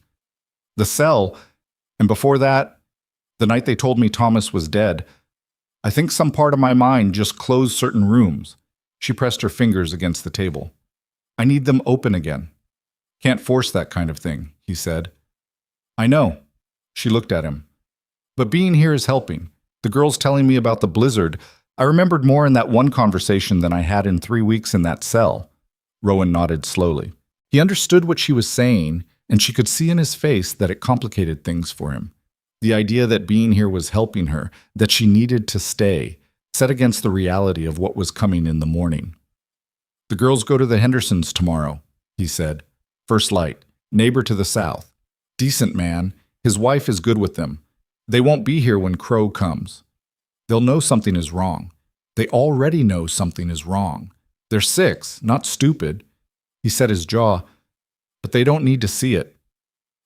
"The cell, and before that, the night they told me Thomas was dead, I think some part of my mind just closed certain rooms." She pressed her fingers against the table. "I need them open again." "Can't force that kind of thing," he said. "I know." She looked at him. "But being here is helping. The girls telling me about the blizzard, I remembered more in that one conversation than I had in 3 weeks in that cell." Rowan nodded slowly. He understood what she was saying, and she could see in his face that it complicated things for him. The idea that being here was helping her, that she needed to stay, set against the reality of what was coming in the morning. "The girls go to the Hendersons tomorrow," he said. "First light, neighbor to the south. Decent man, his wife is good with them. They won't be here when Crow comes. They'll know something is wrong. They already know something is wrong. They're 6, not stupid." He set his jaw, "but they don't need to see it."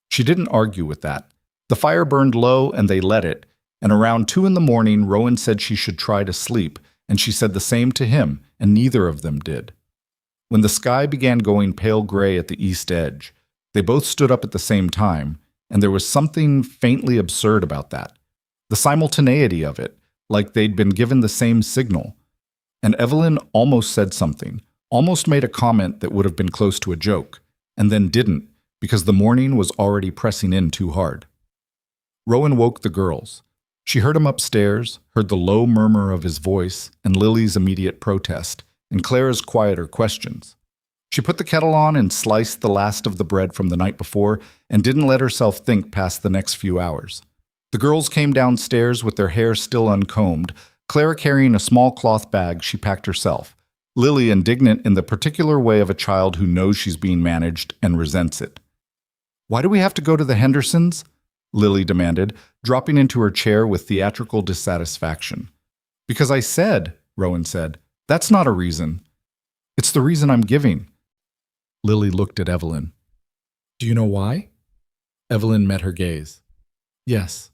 She didn't argue with that. The fire burned low and they let it, and around 2 in the morning Rowan said she should try to sleep, and she said the same to him, and neither of them did. When the sky began going pale gray at the east edge, they both stood up at the same time, and there was something faintly absurd about that. The simultaneity of it, like they'd been given the same signal. And Evelyn almost said something, almost made a comment that would have been close to a joke, and then didn't, because the morning was already pressing in too hard. Rowan woke the girls. She heard him upstairs, heard the low murmur of his voice and Lily's immediate protest, and Clara's quieter questions. She put the kettle on and sliced the last of the bread from the night before and didn't let herself think past the next few hours. The girls came downstairs with their hair still uncombed, Clara carrying a small cloth bag she packed herself, Lily indignant in the particular way of a child who knows she's being managed and resents it. "Why do we have to go to the Hendersons?" Lily demanded, dropping into her chair with theatrical dissatisfaction. "Because I said," Rowan said. "That's not a reason. It's the reason I'm giving." Lily looked at Evelyn. "Do you know why?" Evelyn met her gaze. "Yes."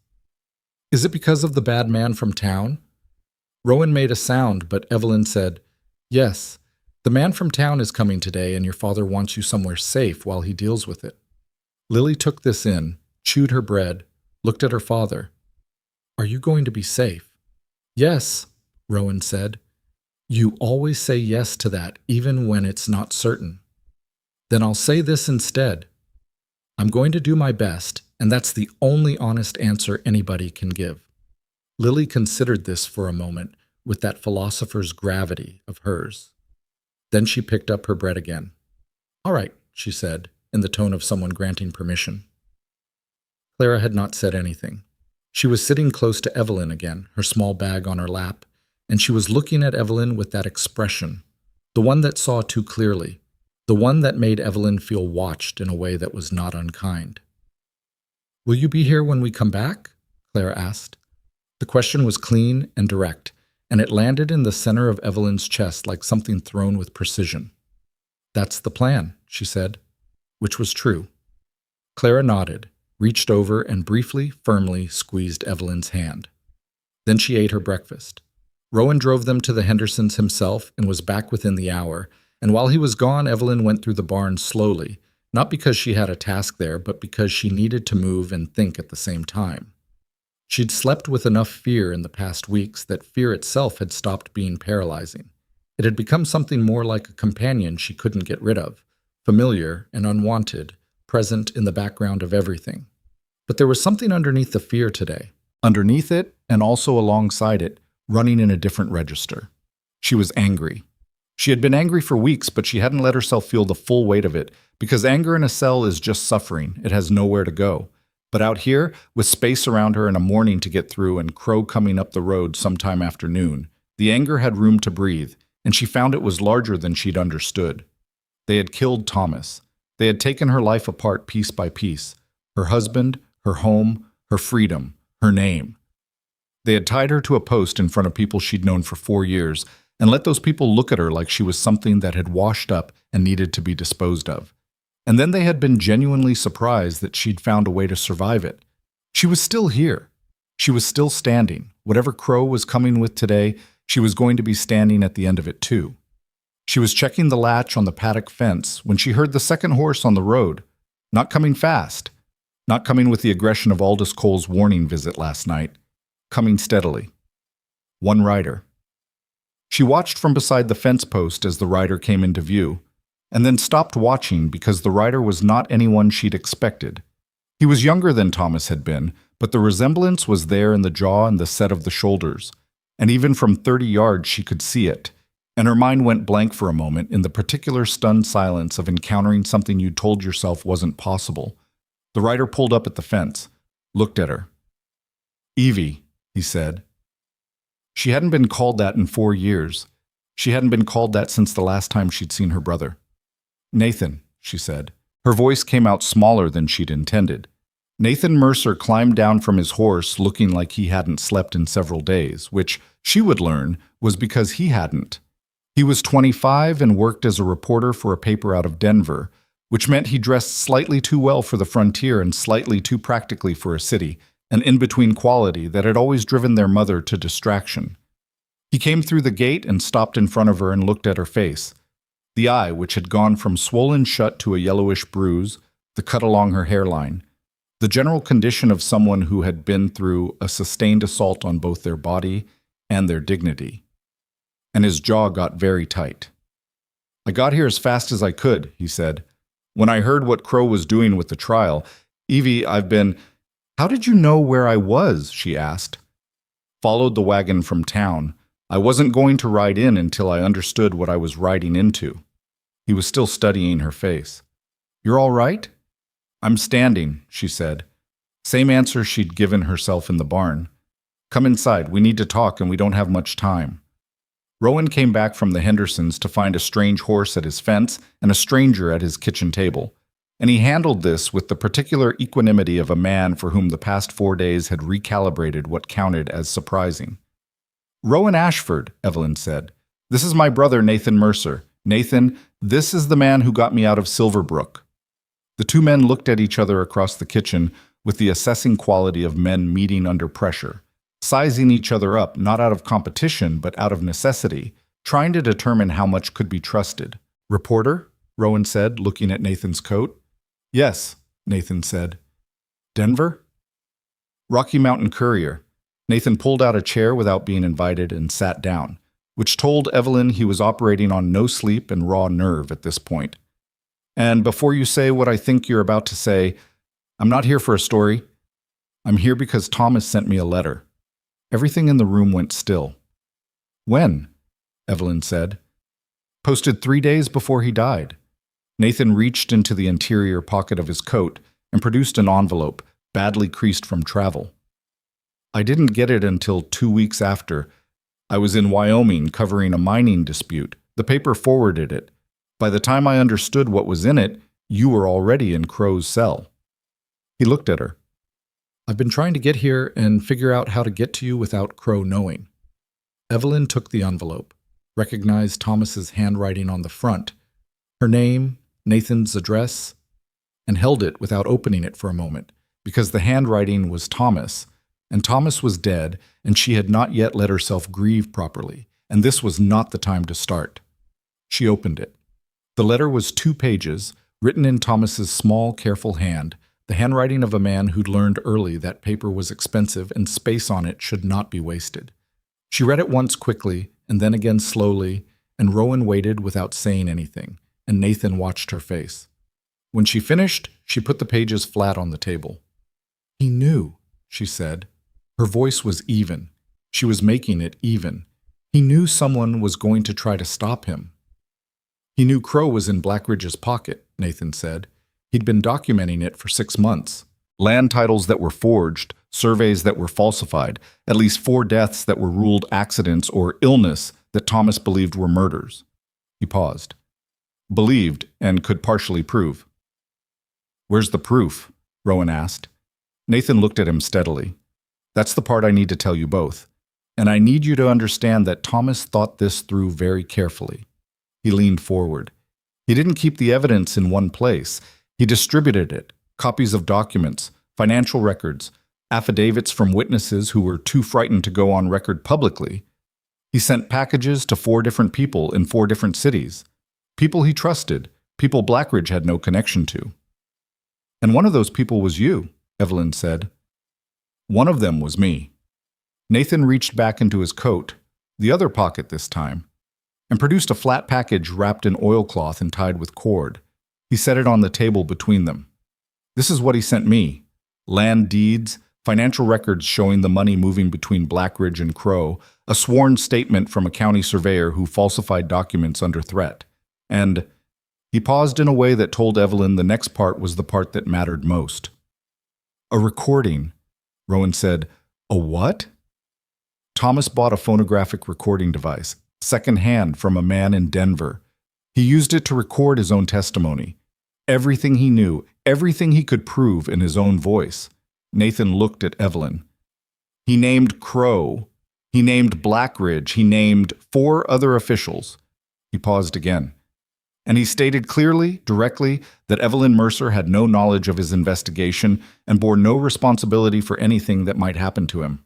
"Is it because of the bad man from town?" Rowan made a sound, but Evelyn said, "Yes. The man from town is coming today, and your father wants you somewhere safe while he deals with it." Lily took this in, chewed her bread, looked at her father. "Are you going to be safe?" "Yes," Rowan said. "You always say yes to that, even when it's not certain." "Then I'll say this instead. I'm going to do my best, and that's the only honest answer anybody can give." Lily considered this for a moment with that philosopher's gravity of hers. Then she picked up her bread again. "All right," she said, in the tone of someone granting permission. Clara had not said anything. She was sitting close to Evelyn again, her small bag on her lap, and she was looking at Evelyn with that expression, the one that saw too clearly, the one that made Evelyn feel watched in a way that was not unkind. "Will you be here when we come back?" Clara asked. The question was clean and direct, and it landed in the center of Evelyn's chest like something thrown with precision. "That's the plan," she said, which was true. Clara nodded, reached over and briefly, firmly squeezed Evelyn's hand. Then she ate her breakfast. Rowan drove them to the Hendersons himself and was back within the hour, and while he was gone, Evelyn went through the barn slowly, not because she had a task there, but because she needed to move and think at the same time. She'd slept with enough fear in the past weeks that fear itself had stopped being paralyzing. It had become something more like a companion she couldn't get rid of, familiar and unwanted, present in the background of everything. But there was something underneath the fear today. Underneath it, and also alongside it, running in a different register. She was angry. She had been angry for weeks, but she hadn't let herself feel the full weight of it, because anger in a cell is just suffering. It has nowhere to go. But out here, with space around her and a morning to get through and Crow coming up the road sometime after noon, the anger had room to breathe, and she found it was larger than she'd understood. They had killed Thomas. They had taken her life apart piece by piece. Her husband, her home, her freedom, her name. They had tied her to a post in front of people she'd known for 4 years and let those people look at her like she was something that had washed up and needed to be disposed of. And then they had been genuinely surprised that she'd found a way to survive it. She was still here. She was still standing. Whatever Crow was coming with today, she was going to be standing at the end of it too. She was checking the latch on the paddock fence when she heard the second horse on the road, not coming fast, not coming with the aggression of Aldous Cole's warning visit last night, coming steadily. One rider. She watched from beside the fence post as the rider came into view, and then stopped watching because the rider was not anyone she'd expected. He was younger than Thomas had been, but the resemblance was there in the jaw and the set of the shoulders, and even from 30 yards she could see it, and her mind went blank for a moment in the particular stunned silence of encountering something you'd told yourself wasn't possible. The rider pulled up at the fence, looked at her. Evie, he said. She hadn't been called that in 4 years. She hadn't been called that since the last time she'd seen her brother. Nathan, she said. Her voice came out smaller than she'd intended. Nathan Mercer climbed down from his horse looking like he hadn't slept in several days, which, she would learn, was because he hadn't. He was 25 and worked as a reporter for a paper out of Denver, which meant he dressed slightly too well for the frontier and slightly too practically for a city, an in-between quality that had always driven their mother to distraction. He came through the gate and stopped in front of her and looked at her face. The eye, which had gone from swollen shut to a yellowish bruise, the cut along her hairline, the general condition of someone who had been through a sustained assault on both their body and their dignity. And his jaw got very tight. "I got here as fast as I could," he said. "When I heard what Crow was doing with the trial, Evie, I've been—" "How did you know where I was?" she asked. "Followed the wagon from town. I wasn't going to ride in until I understood what I was riding into." He was still studying her face. "You're all right?" "I'm standing," she said. Same answer she'd given herself in the barn. "Come inside. We need to talk and we don't have much time." Rowan came back from the Hendersons to find a strange horse at his fence and a stranger at his kitchen table. And he handled this with the particular equanimity of a man for whom the past 4 days had recalibrated what counted as surprising. "Rowan Ashford," Evelyn said. "This is my brother Nathan Mercer. Nathan, this is the man who got me out of Silverbrook." The two men looked at each other across the kitchen with the assessing quality of men meeting under pressure, sizing each other up not out of competition but out of necessity, trying to determine how much could be trusted. "Reporter?" Rowan said, looking at Nathan's coat. "Yes," Nathan said. "Denver?" "Rocky Mountain Courier." Nathan pulled out a chair without being invited and sat down, which told Evelyn he was operating on no sleep and raw nerve at this point. "And before you say what I think you're about to say, I'm not here for a story. I'm here because Thomas sent me a letter." Everything in the room went still. "When?" Evelyn said. "Posted 3 days before he died." Nathan reached into the interior pocket of his coat and produced an envelope, badly creased from travel. "I didn't get it until 2 weeks after. I was in Wyoming covering a mining dispute. The paper forwarded it. By the time I understood what was in it, you were already in Crow's cell." He looked at her. "I've been trying to get here and figure out how to get to you without Crow knowing." Evelyn took the envelope, recognized Thomas's handwriting on the front, her name, Nathan's address, and held it without opening it for a moment, because the handwriting was Thomas, and Thomas was dead, and she had not yet let herself grieve properly, and this was not the time to start. She opened it. The letter was 2 pages, written in Thomas's small, careful hand, the handwriting of a man who'd learned early that paper was expensive and space on it should not be wasted. She read it once quickly, and then again slowly, and Rowan waited without saying anything, and Nathan watched her face. When she finished, she put the pages flat on the table. "He knew," she said. Her voice was even. She was making it even. He knew someone was going to try to stop him. "He knew Crow was in Blackridge's pocket," Nathan said. "He'd been documenting it for 6 months. Land titles that were forged, surveys that were falsified, at least 4 deaths that were ruled accidents or illness that Thomas believed were murders." He paused. "Believed and could partially prove." "Where's the proof?" Rowan asked. Nathan looked at him steadily. "That's the part I need to tell you both. And I need you to understand that Thomas thought this through very carefully." He leaned forward. He didn't keep the evidence in one place. He distributed it, copies of documents, financial records, affidavits from witnesses who were too frightened to go on record publicly. He sent packages to 4 different people in 4 different cities. People he trusted, people Blackridge had no connection to. "And one of those people was you," Evelyn said. "One of them was me." Nathan reached back into his coat, the other pocket this time, and produced a flat package wrapped in oilcloth and tied with cord. He set it on the table between them. "This is what he sent me. Land deeds, financial records showing the money moving between Blackridge and Crow, a sworn statement from a county surveyor who falsified documents under threat. And—" He paused in a way that told Evelyn the next part was the part that mattered most. "A recording," Rowan said, A what? Thomas bought a phonographic recording device, secondhand from a man in Denver. He used it to record his own testimony. Everything he knew, everything he could prove in his own voice. Nathan looked at Evelyn. He named Crow. He named Blackridge. He named 4 other officials. He paused again. And he stated clearly, directly, that Evelyn Mercer had no knowledge of his investigation and bore no responsibility for anything that might happen to him.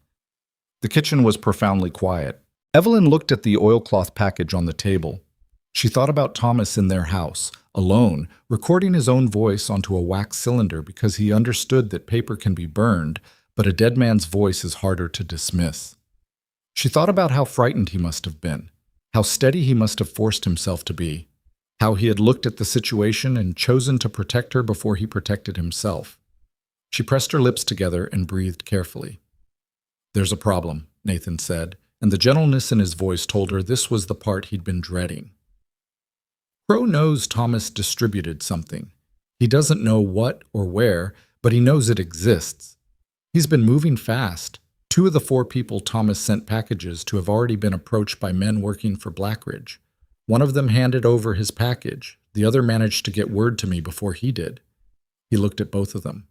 The kitchen was profoundly quiet. Evelyn looked at the oilcloth package on the table. She thought about Thomas in their house, alone, recording his own voice onto a wax cylinder because he understood that paper can be burned, but a dead man's voice is harder to dismiss. She thought about how frightened he must have been, how steady he must have forced himself to be, how he had looked at the situation and chosen to protect her before he protected himself. She pressed her lips together and breathed carefully. "There's a problem," Nathan said, and the gentleness in his voice told her this was the part he'd been dreading. Crow knows Thomas distributed something. He doesn't know what or where, but he knows it exists. He's been moving fast. 2 of the 4 people Thomas sent packages to have already been approached by men working for Blackridge. One of them handed over his package. The other managed to get word to me before he did. He looked at both of them.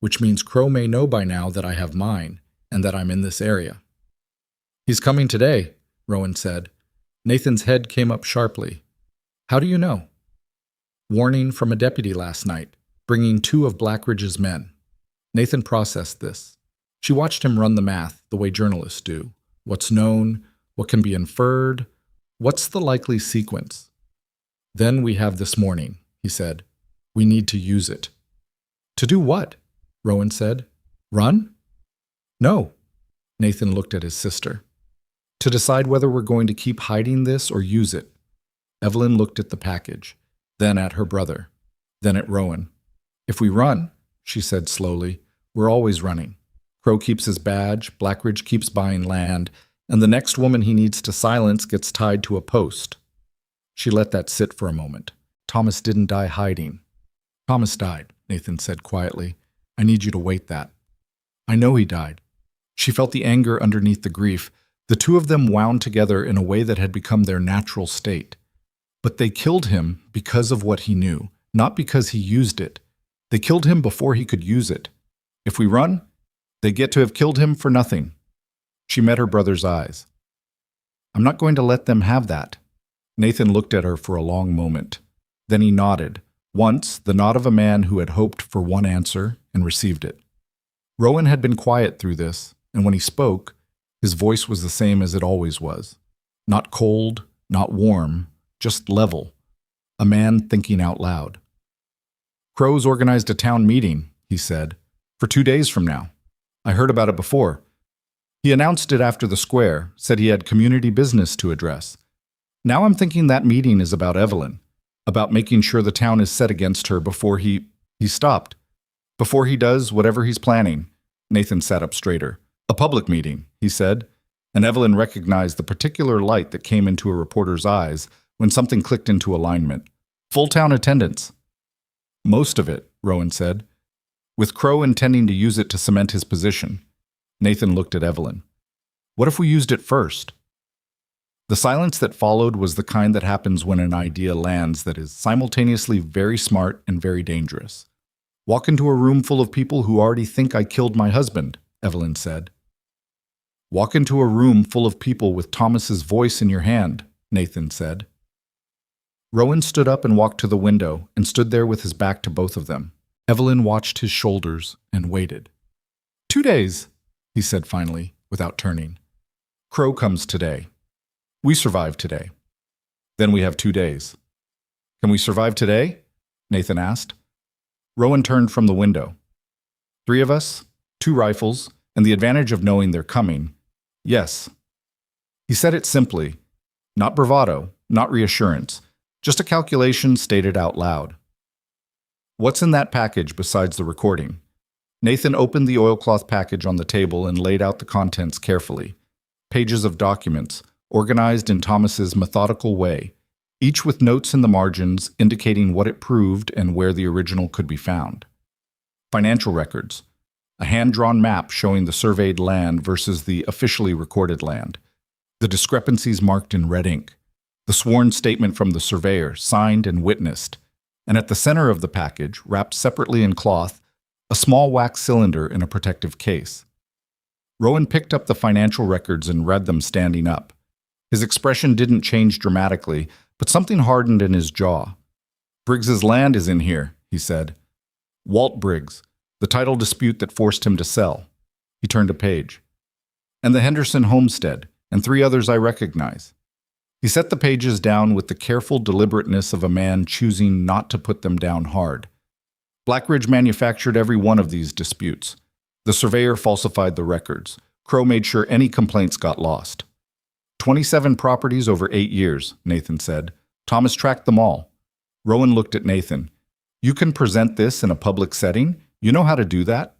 Which means Crow may know by now that I have mine, and that I'm in this area. "He's coming today," Rowan said. Nathan's head came up sharply. "How do you know?" "Warning from a deputy last night, bringing 2 of Blackridge's men." Nathan processed this. She watched him run the math, the way journalists do. What's known, what can be inferred, what's the likely sequence? "Then we have this morning," he said. "We need to use it." "To do what?" Rowan said. "Run?" "No." Nathan looked at his sister. "To decide whether we're going to keep hiding this or use it." Evelyn looked at the package, then at her brother, then at Rowan. "If we run," she said slowly, "we're always running. Crow keeps his badge, Blackridge keeps buying land, and the next woman he needs to silence gets tied to a post." She let that sit for a moment. "Thomas didn't die hiding." "Thomas died," Nathan said quietly. "I need you to wait that." "I know he died." She felt the anger underneath the grief. The 2 of them wound together in a way that had become their natural state. But they killed him because of what he knew, not because he used it. They killed him before he could use it. If we run, they get to have killed him for nothing. She met her brother's eyes. "I'm not going to let them have that." Nathan looked at her for a long moment. Then he nodded, once the nod of a man who had hoped for one answer and received it. Rowan had been quiet through this, and when he spoke, his voice was the same as it always was. Not cold, not warm, just level. A man thinking out loud. "Crow's organized a town meeting," he said, "for 2 days from now. I heard about it before. He announced it after the square, said he had community business to address. Now I'm thinking that meeting is about Evelyn, about making sure the town is set against her before he stopped. Before he does whatever he's planning." Nathan sat up straighter. "A public meeting," he said, and Evelyn recognized the particular light that came into a reporter's eyes when something clicked into alignment. "Full town attendance." "Most of it," Rowan said, with Crow intending to use it to cement his position. Nathan looked at Evelyn. "What if we used it first?" The silence that followed was the kind that happens when an idea lands that is simultaneously very smart and very dangerous. "Walk into a room full of people who already think I killed my husband," Evelyn said. "Walk into a room full of people with Thomas's voice in your hand," Nathan said. Rowan stood up and walked to the window and stood there with his back to both of them. Evelyn watched his shoulders and waited. 2 days, he said finally, without turning. Crow comes today. We survive today. Then we have 2 days. Can we survive today? Nathan asked. Rowan turned from the window. 3 of us, 2 rifles, and the advantage of knowing they're coming. Yes. He said it simply, not bravado, not reassurance, just a calculation stated out loud. What's in that package besides the recording? Nathan opened the oilcloth package on the table and laid out the contents carefully. Pages of documents, organized in Thomas's methodical way, each with notes in the margins indicating what it proved and where the original could be found. Financial records, a hand-drawn map showing the surveyed land versus the officially recorded land. The discrepancies marked in red ink. The sworn statement from the surveyor, signed and witnessed. And at the center of the package, wrapped separately in cloth, a small wax cylinder in a protective case. Rowan picked up the financial records and read them standing up. His expression didn't change dramatically, but something hardened in his jaw. "Briggs's land is in here," he said. "Walt Briggs, the title dispute that forced him to sell." He turned a page. "And the Henderson homestead, and 3 others I recognize." He set the pages down with the careful deliberateness of a man choosing not to put them down hard. Blackridge manufactured every one of these disputes. The surveyor falsified the records. Crow made sure any complaints got lost. 27 properties over 8 years, Nathan said. Thomas tracked them all. Rowan looked at Nathan. "You can present this in a public setting? You know how to do that?"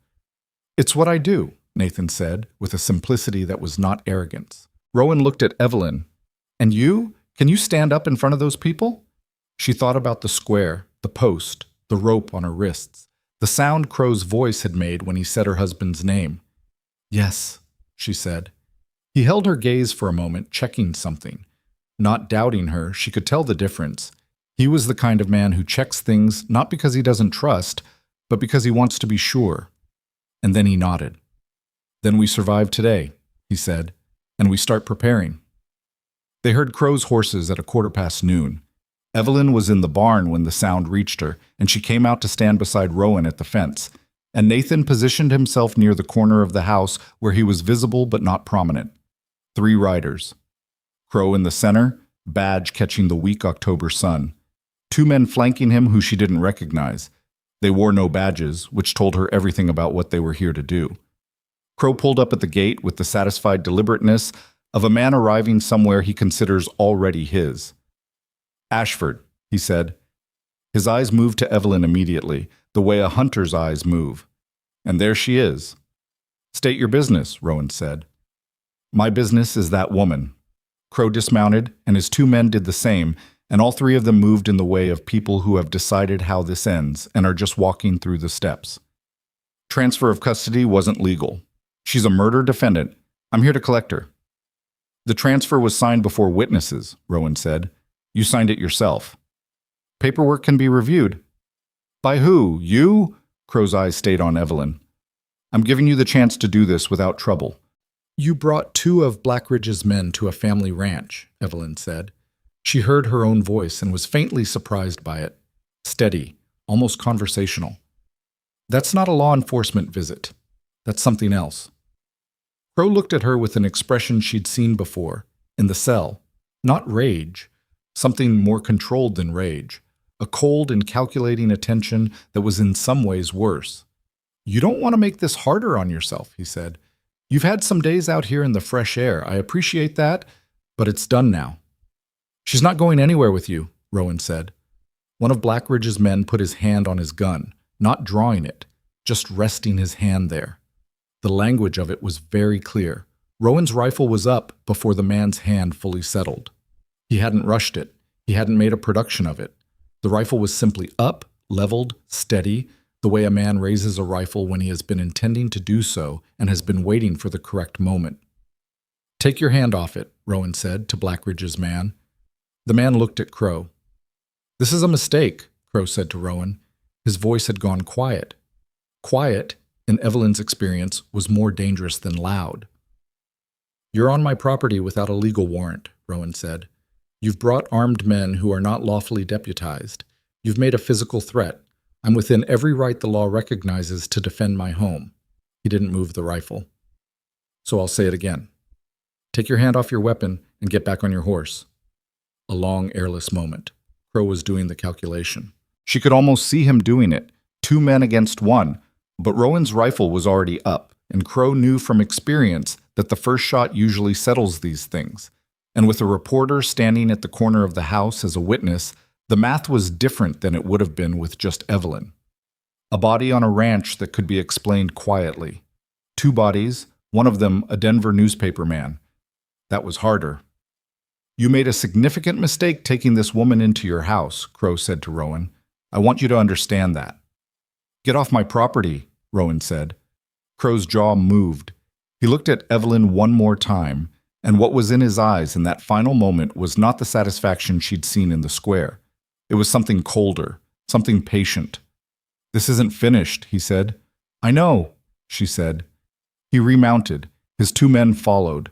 "It's what I do," Nathan said, with a simplicity that was not arrogance. Rowan looked at Evelyn. "And you? Can you stand up in front of those people?" She thought about the square, the post, the rope on her wrists, the sound Crow's voice had made when he said her husband's name. "Yes," she said. He held her gaze for a moment, checking something. Not doubting her, she could tell the difference. He was the kind of man who checks things not because he doesn't trust, but because he wants to be sure. And then he nodded. "Then we survive today," he said, "and we start preparing." They heard Crow's horses at noon. Evelyn was in the barn when the sound reached her, and she came out to stand beside Rowan at the fence, and Nathan positioned himself near the corner of the house where he was visible but not prominent. 3 riders. Crow in the center, badge catching the weak October sun. 2 men flanking him who she didn't recognize. They wore no badges, which told her everything about what they were here to do. Crow pulled up at the gate with the satisfied deliberateness of a man arriving somewhere he considers already his. "Ashford," he said. His eyes moved to Evelyn immediately, the way a hunter's eyes move. "And there she is." "State your business," Rowan said. "My business is that woman." Crow dismounted, and his 2 men did the same, and all 3 of them moved in the way of people who have decided how this ends and are just walking through the steps. "Transfer of custody wasn't legal. She's a murder defendant. I'm here to collect her." "The transfer was signed before witnesses," Rowan said. "You signed it yourself." "Paperwork can be reviewed." "By who? You?" Crow's eyes stayed on Evelyn. "I'm giving you the chance to do this without trouble." "You brought 2 of Blackridge's men to a family ranch," Evelyn said. She heard her own voice and was faintly surprised by it. Steady, almost conversational. "That's not a law enforcement visit. That's something else." Crow looked at her with an expression she'd seen before, in the cell. Not rage, something more controlled than rage. A cold and calculating attention that was in some ways worse. "You don't want to make this harder on yourself," he said. "You've had some days out here in the fresh air. I appreciate that, but it's done now." "She's not going anywhere with you," Rowan said. One of Blackridge's men put his hand on his gun, not drawing it, just resting his hand there. The language of it was very clear. Rowan's rifle was up before the man's hand fully settled. He hadn't rushed it. He hadn't made a production of it. The rifle was simply up, leveled, steady, the way a man raises a rifle when he has been intending to do so and has been waiting for the correct moment. "Take your hand off it," Rowan said to Blackridge's man. The man looked at Crow. "This is a mistake," Crow said to Rowan. His voice had gone quiet. Quiet, in Evelyn's experience, was more dangerous than loud. "You're on my property without a legal warrant," Rowan said. "You've brought armed men who are not lawfully deputized. You've made a physical threat. I'm within every right the law recognizes to defend my home." He didn't move the rifle. "So I'll say it again. Take your hand off your weapon and get back on your horse." A long, airless moment. Crow was doing the calculation. She could almost see him doing it. 2 men against 1. But Rowan's rifle was already up, and Crow knew from experience that the first shot usually settles these things. And with a reporter standing at the corner of the house as a witness, the math was different than it would have been with just Evelyn. A body on a ranch that could be explained quietly. 2 bodies, one of them a Denver newspaper man. That was harder. "You made a significant mistake taking this woman into your house," Crow said to Rowan. "I want you to understand that." "Get off my property," Rowan said. Crow's jaw moved. He looked at Evelyn one more time, and what was in his eyes in that final moment was not the satisfaction she'd seen in the square. It was something colder, something patient. "This isn't finished," he said. "I know," she said. He remounted. His two men followed.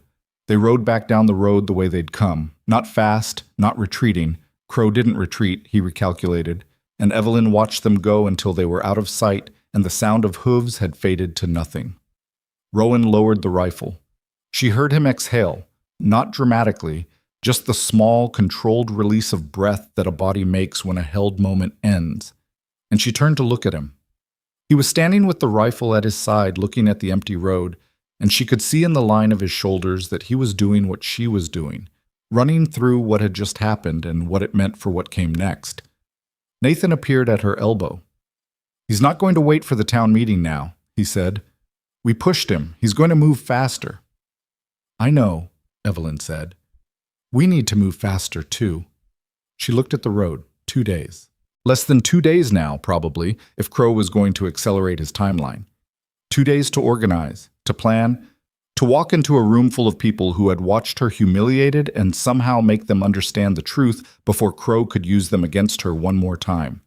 They rode back down the road the way they'd come, not fast, not retreating. Crow didn't retreat, he recalculated, and Evelyn watched them go until they were out of sight and the sound of hooves had faded to nothing. Rowan lowered the rifle. She heard him exhale, not dramatically, just the small, controlled release of breath that a body makes when a held moment ends, and she turned to look at him. He was standing with the rifle at his side looking at the empty road, and she could see in the line of his shoulders that he was doing what she was doing, running through what had just happened and what it meant for what came next. Nathan appeared at her elbow. "He's not going to wait for the town meeting now," he said. "We pushed him. He's going to move faster." "I know," Evelyn said. "We need to move faster, too." She looked at the road. 2 days. Less than 2 days now, probably, if Crow was going to accelerate his timeline. 2 days to organize, to plan, to walk into a room full of people who had watched her humiliated and somehow make them understand the truth before Crow could use them against her one more time.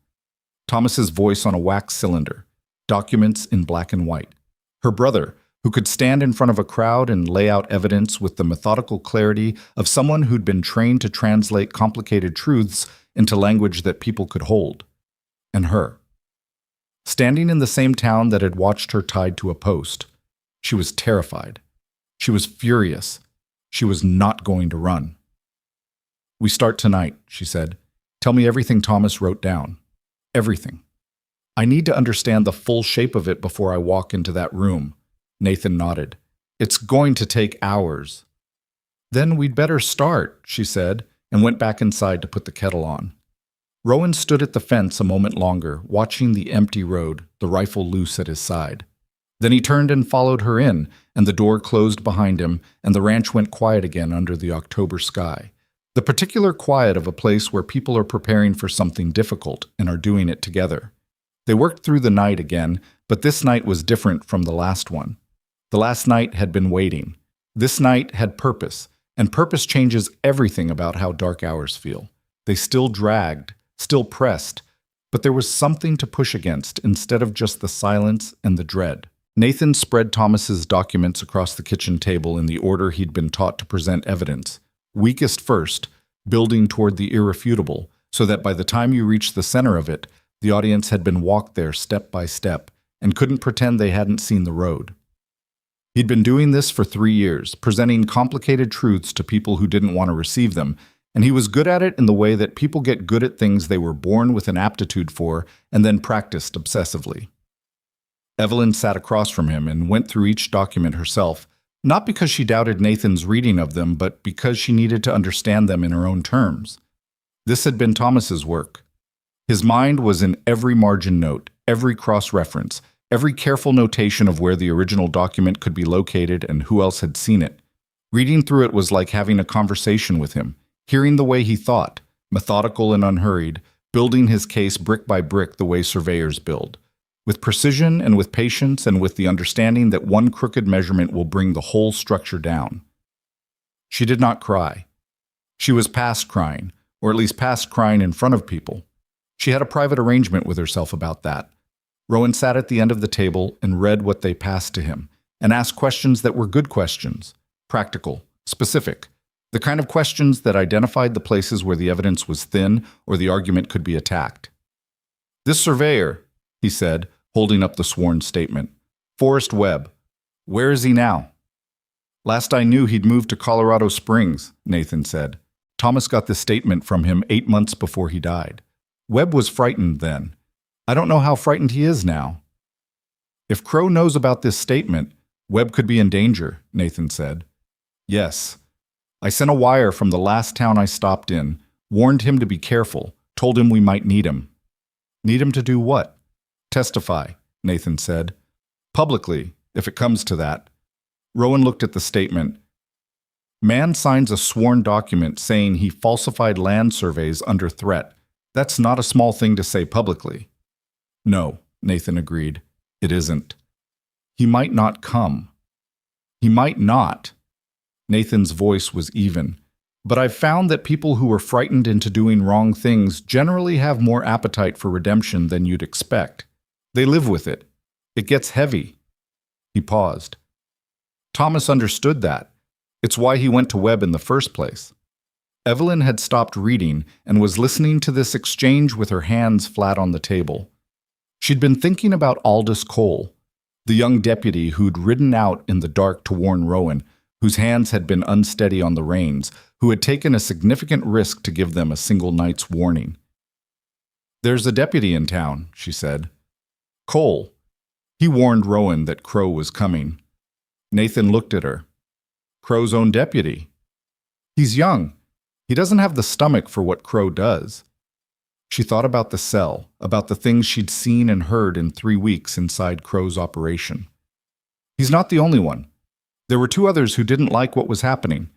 Thomas's voice on a wax cylinder, documents in black and white. Her brother, who could stand in front of a crowd and lay out evidence with the methodical clarity of someone who'd been trained to translate complicated truths into language that people could hold. And her. Standing in the same town that had watched her tied to a post. She was terrified. She was furious. She was not going to run. "We start tonight," she said. "Tell me everything Thomas wrote down. Everything. I need to understand the full shape of it before I walk into that room." Nathan nodded. "It's going to take hours." "Then we'd better start," she said, and went back inside to put the kettle on. Rowan stood at the fence a moment longer, watching the empty road, the rifle loose at his side. Then he turned and followed her in, and the door closed behind him, and the ranch went quiet again under the October sky. The particular quiet of a place where people are preparing for something difficult and are doing it together. They worked through the night again, but this night was different from the last one. The last night had been waiting. This night had purpose, and purpose changes everything about how dark hours feel. They still dragged, still pressed, but there was something to push against instead of just the silence and the dread. Nathan spread Thomas's documents across the kitchen table in the order he'd been taught to present evidence. Weakest first, building toward the irrefutable, so that by the time you reached the center of it, the audience had been walked there step by step and couldn't pretend they hadn't seen the road. He'd been doing this for 3 years, presenting complicated truths to people who didn't want to receive them, and he was good at it in the way that people get good at things they were born with an aptitude for and then practiced obsessively. Evelyn sat across from him and went through each document herself, not because she doubted Nathan's reading of them, but because she needed to understand them in her own terms. This had been Thomas's work. His mind was in every margin note, every cross-reference, every careful notation of where the original document could be located and who else had seen it. Reading through it was like having a conversation with him, hearing the way he thought, methodical and unhurried, building his case brick by brick the way surveyors build. With precision and with patience and with the understanding that one crooked measurement will bring the whole structure down. She did not cry. She was past crying, or at least past crying in front of people. She had a private arrangement with herself about that. Rowan sat at the end of the table and read what they passed to him, and asked questions that were good questions, practical, specific, the kind of questions that identified the places where the evidence was thin or the argument could be attacked. "This surveyor," he said, holding up the sworn statement. "Forrest Webb. Where is he now?" "Last I knew, he'd moved to Colorado Springs," Nathan said. "Thomas got this statement from him 8 months before he died. Webb was frightened then. I don't know how frightened he is now." "If Crow knows about this statement, Webb could be in danger," Nathan said. "Yes. I sent a wire from the last town I stopped in, warned him to be careful, told him we might need him." "Need him to do what?" "Testify," Nathan said. "Publicly, if it comes to that." Rowan looked at the statement. "Man signs a sworn document saying he falsified land surveys under threat. That's not a small thing to say publicly." "No," Nathan agreed. "It isn't." He might not come. He might not. Nathan's voice was even. But I've found that people who are frightened into doing wrong things generally have more appetite for redemption than you'd expect. They live with it. It gets heavy. He paused. Thomas understood that. It's why he went to Webb in the first place. Evelyn had stopped reading and was listening to this exchange with her hands flat on the table. She'd been thinking about Aldous Cole, the young deputy who'd ridden out in the dark to warn Rowan, whose hands had been unsteady on the reins, who had taken a significant risk to give them a single night's warning. "There's a deputy in town," she said. "Cole. He warned Rowan that Crow was coming." Nathan looked at her. "Crow's own deputy. He's young. He doesn't have the stomach for what Crow does." She thought about the cell, about the things she'd seen and heard in 3 weeks inside Crow's operation. He's not the only one. There were 2 others who didn't like what was happening.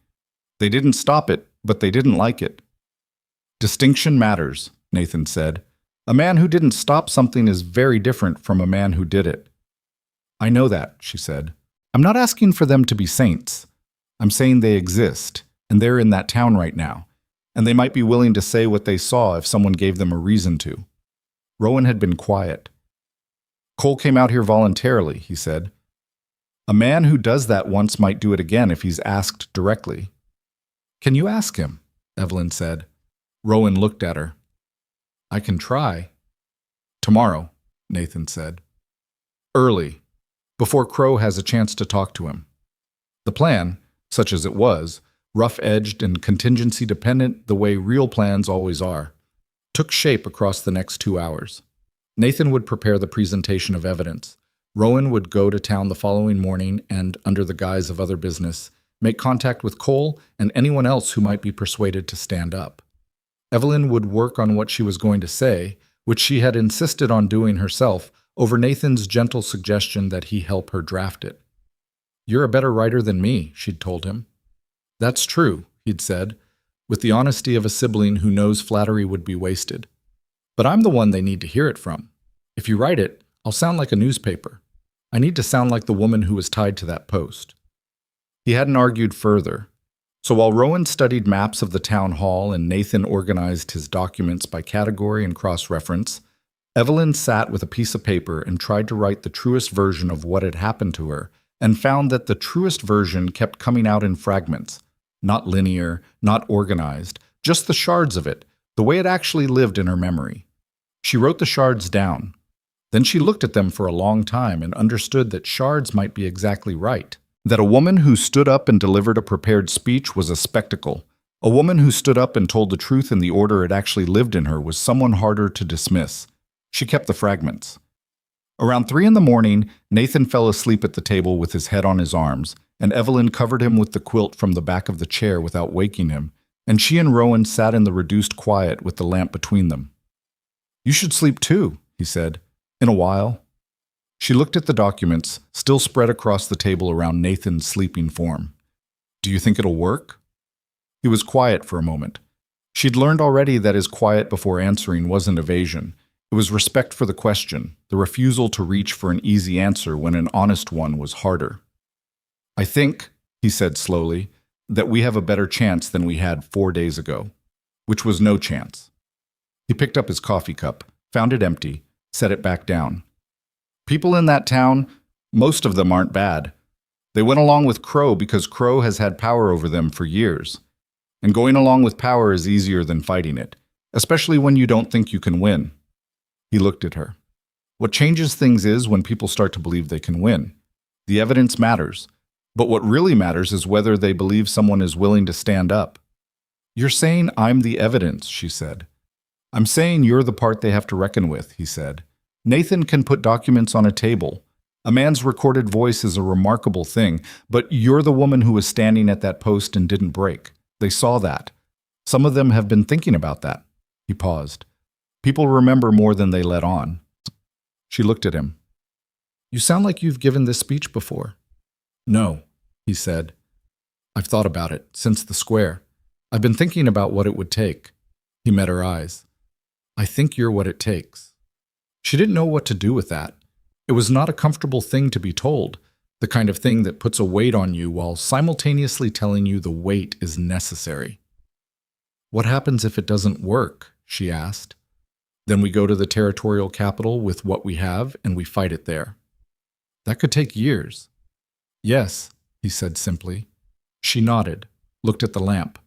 They didn't stop it, but they didn't like it. "Distinction matters," Nathan said. "A man who didn't stop something is very different from a man who did it." "I know that," she said. "I'm not asking for them to be saints. I'm saying they exist, and they're in that town right now, and they might be willing to say what they saw if someone gave them a reason to." Rowan had been quiet. "Cole came out here voluntarily," he said. "A man who does that once might do it again if he's asked directly." "Can you ask him?" Evelyn said. Rowan looked at her. "I can try." "Tomorrow," Nathan said. "Early, before Crow has a chance to talk to him." The plan, such as it was, rough-edged and contingency-dependent the way real plans always are, took shape across the next 2 hours. Nathan would prepare the presentation of evidence. Rowan would go to town the following morning and, under the guise of other business, make contact with Cole and anyone else who might be persuaded to stand up. Evelyn would work on what she was going to say, which she had insisted on doing herself, over Nathan's gentle suggestion that he help her draft it. "You're a better writer than me," she'd told him. "That's true," he'd said, with the honesty of a sibling who knows flattery would be wasted. "But I'm the one they need to hear it from. If you write it, I'll sound like a newspaper. I need to sound like the woman who was tied to that post." He hadn't argued further. So while Rowan studied maps of the town hall and Nathan organized his documents by category and cross-reference, Evelyn sat with a piece of paper and tried to write the truest version of what had happened to her, and found that the truest version kept coming out in fragments. Not linear, not organized, just the shards of it, the way it actually lived in her memory. She wrote the shards down. Then she looked at them for a long time and understood that shards might be exactly right. That a woman who stood up and delivered a prepared speech was a spectacle. A woman who stood up and told the truth in the order it actually lived in her was someone harder to dismiss. She kept the fragments. Around 3 in the morning, Nathan fell asleep at the table with his head on his arms, and Evelyn covered him with the quilt from the back of the chair without waking him, and she and Rowan sat in the reduced quiet with the lamp between them. "You should sleep too," he said. "In a while." She looked at the documents, still spread across the table around Nathan's sleeping form. "Do you think it'll work?" He was quiet for a moment. She'd learned already that his quiet before answering wasn't evasion. It was respect for the question, the refusal to reach for an easy answer when an honest one was harder. "I think," he said slowly, "that we have a better chance than we had 4 days ago," which was no chance. He picked up his coffee cup, found it empty, set it back down. "People in that town, most of them aren't bad. They went along with Crow because Crow has had power over them for years. And going along with power is easier than fighting it, especially when you don't think you can win." He looked at her. "What changes things is when people start to believe they can win. The evidence matters, but what really matters is whether they believe someone is willing to stand up." "You're saying I'm the evidence," she said. "I'm saying you're the part they have to reckon with," he said. "Nathan can put documents on a table. A man's recorded voice is a remarkable thing, but you're the woman who was standing at that post and didn't break. They saw that. Some of them have been thinking about that." He paused. "People remember more than they let on." She looked at him. "You sound like you've given this speech before." "No," he said. "I've thought about it, since the square. I've been thinking about what it would take." He met her eyes. "I think you're what it takes." She didn't know what to do with that. It was not a comfortable thing to be told, the kind of thing that puts a weight on you while simultaneously telling you the weight is necessary. "What happens if it doesn't work?" she asked. "Then we go to the territorial capital with what we have and we fight it there." "That could take years." "Yes," he said simply. She nodded, looked at the lamp.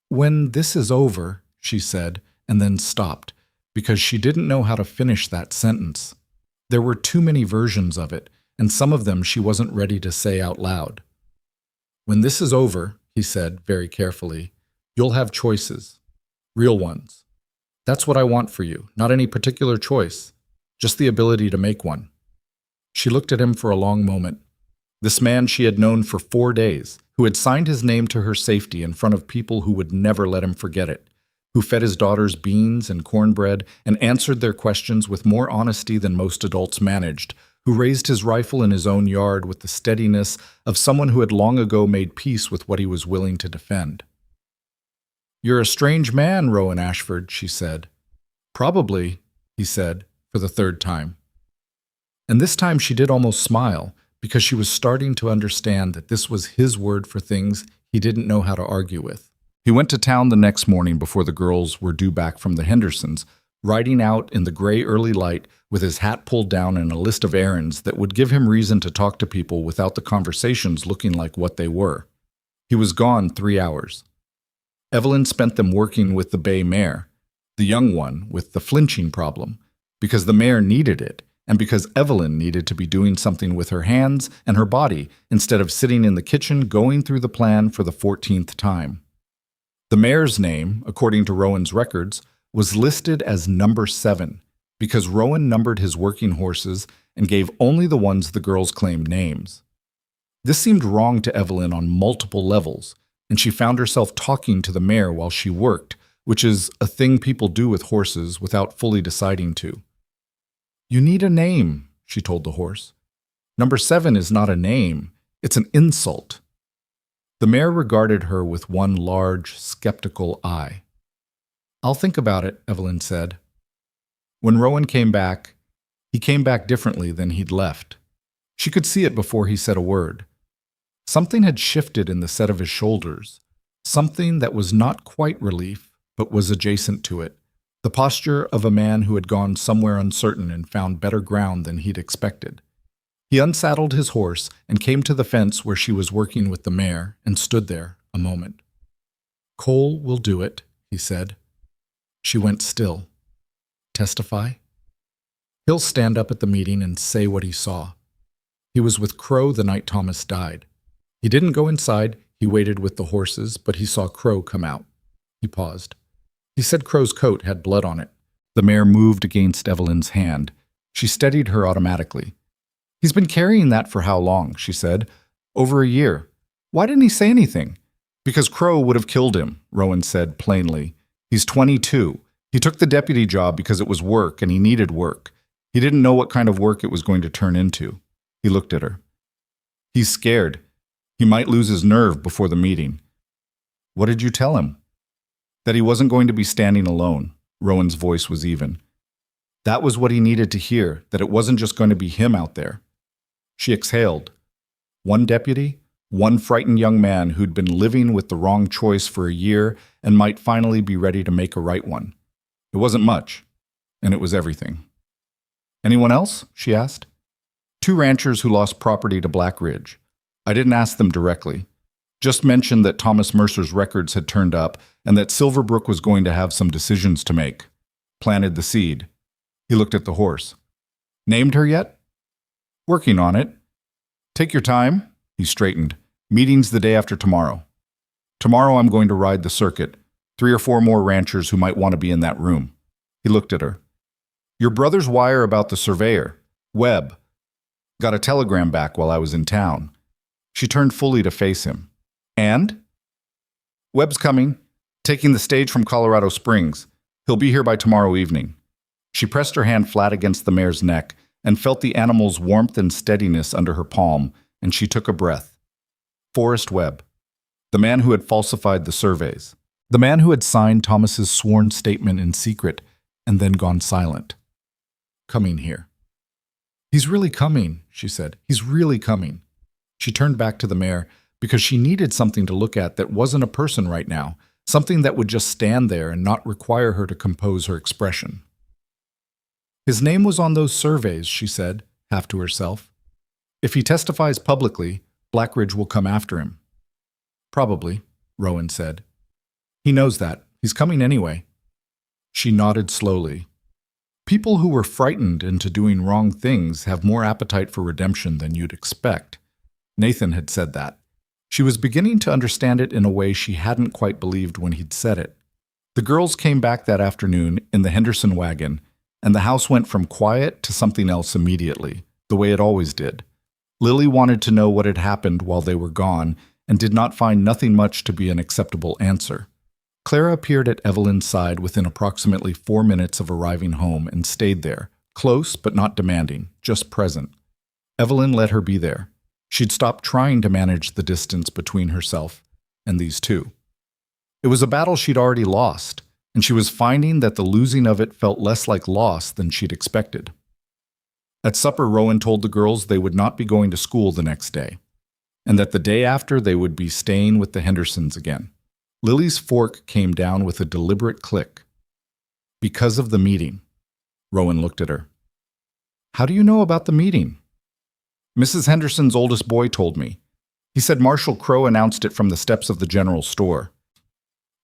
"When this is over," she said, and then stopped, because she didn't know how to finish that sentence. There were too many versions of it, and some of them she wasn't ready to say out loud. "When this is over," he said very carefully, "you'll have choices. Real ones. That's what I want for you, not any particular choice, just the ability to make one." She looked at him for a long moment. This man she had known for 4 days, who had signed his name to her safety in front of people who would never let him forget it, who fed his daughters beans and cornbread and answered their questions with more honesty than most adults managed, who raised his rifle in his own yard with the steadiness of someone who had long ago made peace with what he was willing to defend. "You're a strange man, Rowan Ashford," she said. "Probably," he said, for the 3rd time. And this time she did almost smile, because she was starting to understand that this was his word for things he didn't know how to argue with. He went to town the next morning before the girls were due back from the Hendersons, riding out in the gray early light with his hat pulled down and a list of errands that would give him reason to talk to people without the conversations looking like what they were. He was gone 3 hours. Evelyn spent them working with the bay mare, the young one with the flinching problem, because the mare needed it, and because Evelyn needed to be doing something with her hands and her body instead of sitting in the kitchen going through the plan for the 14th time. The mare's name, according to Rowan's records, was listed as number 7, because Rowan numbered his working horses and gave only the ones the girls claimed names. This seemed wrong to Evelyn on multiple levels, and she found herself talking to the mare while she worked, which is a thing people do with horses without fully deciding to. "You need a name," she told the horse. "Number 7 is not a name, it's an insult." The mare regarded her with one large, skeptical eye. "I'll think about it," Evelyn said. When Rowan came back, he came back differently than he'd left. She could see it before he said a word. Something had shifted in the set of his shoulders, something that was not quite relief, but was adjacent to it. The posture of a man who had gone somewhere uncertain and found better ground than he'd expected. He unsaddled his horse and came to the fence where she was working with the mare and stood there a moment. "Cole will do it," he said. She went still. "Testify?" "He'll stand up at the meeting and say what he saw. He was with Crow the night Thomas died. He didn't go inside, he waited with the horses, but he saw Crow come out." He paused. He said Crow's coat had blood on it. The mare moved against Evelyn's hand. She steadied her automatically. "He's been carrying that for how long?" she said. "Over a year. Why didn't he say anything?" "Because Crow would have killed him," Rowan said plainly. "He's 22. He took the deputy job because it was work and he needed work. He didn't know what kind of work it was going to turn into." He looked at her. "He's scared. He might lose his nerve before the meeting." "What did you tell him?" "That he wasn't going to be standing alone." Rowan's voice was even. That was what he needed to hear, that it wasn't just going to be him out there. She exhaled. One deputy, one frightened young man who'd been living with the wrong choice for a year and might finally be ready to make a right one. It wasn't much, and it was everything. "Anyone else?" she asked. "2 ranchers who lost property to Black Ridge. I didn't ask them directly. Just mentioned that Thomas Mercer's records had turned up and that Silverbrook was going to have some decisions to make. Planted the seed." He looked at the horse. "Named her yet?" "Working on it." "Take your time." He straightened. "Meeting's the day after tomorrow. Tomorrow I'm going to ride the circuit. 3 or 4 more ranchers who might want to be in that room." He looked at her. "Your brother's wire about the surveyor, Webb. Got a telegram back while I was in town." She turned fully to face him. "And?" "Webb's coming. Taking the stage from Colorado Springs. He'll be here by tomorrow evening." She pressed her hand flat against the mare's neck and felt the animal's warmth and steadiness under her palm, and she took a breath. Forrest Webb. The man who had falsified the surveys. The man who had signed Thomas's sworn statement in secret and then gone silent. Coming here. He's really coming, she said. He's really coming. She turned back to the mare because she needed something to look at that wasn't a person right now, something that would just stand there and not require her to compose her expression. His name was on those surveys, she said, half to herself. If he testifies publicly, Blackridge will come after him. Probably, Rowan said. He knows that. He's coming anyway. She nodded slowly. People who were frightened into doing wrong things have more appetite for redemption than you'd expect. Nathan had said that. She was beginning to understand it in a way she hadn't quite believed when he'd said it. The girls came back that afternoon in the Henderson wagon, and the house went from quiet to something else immediately, the way it always did. Lily wanted to know what had happened while they were gone, and did not find nothing much to be an acceptable answer. Clara appeared at Evelyn's side within approximately 4 minutes of arriving home and stayed there, close but not demanding, just present. Evelyn let her be there. She'd stopped trying to manage the distance between herself and these two. It was a battle she'd already lost, and she was finding that the losing of it felt less like loss than she'd expected. At supper, Rowan told the girls they would not be going to school the next day, and that the day after they would be staying with the Hendersons again. Lily's fork came down with a deliberate click. Because of the meeting. Rowan looked at her. How do you know about the meeting? Mrs. Henderson's oldest boy told me. He said Marshall Crowe announced it from the steps of the general store.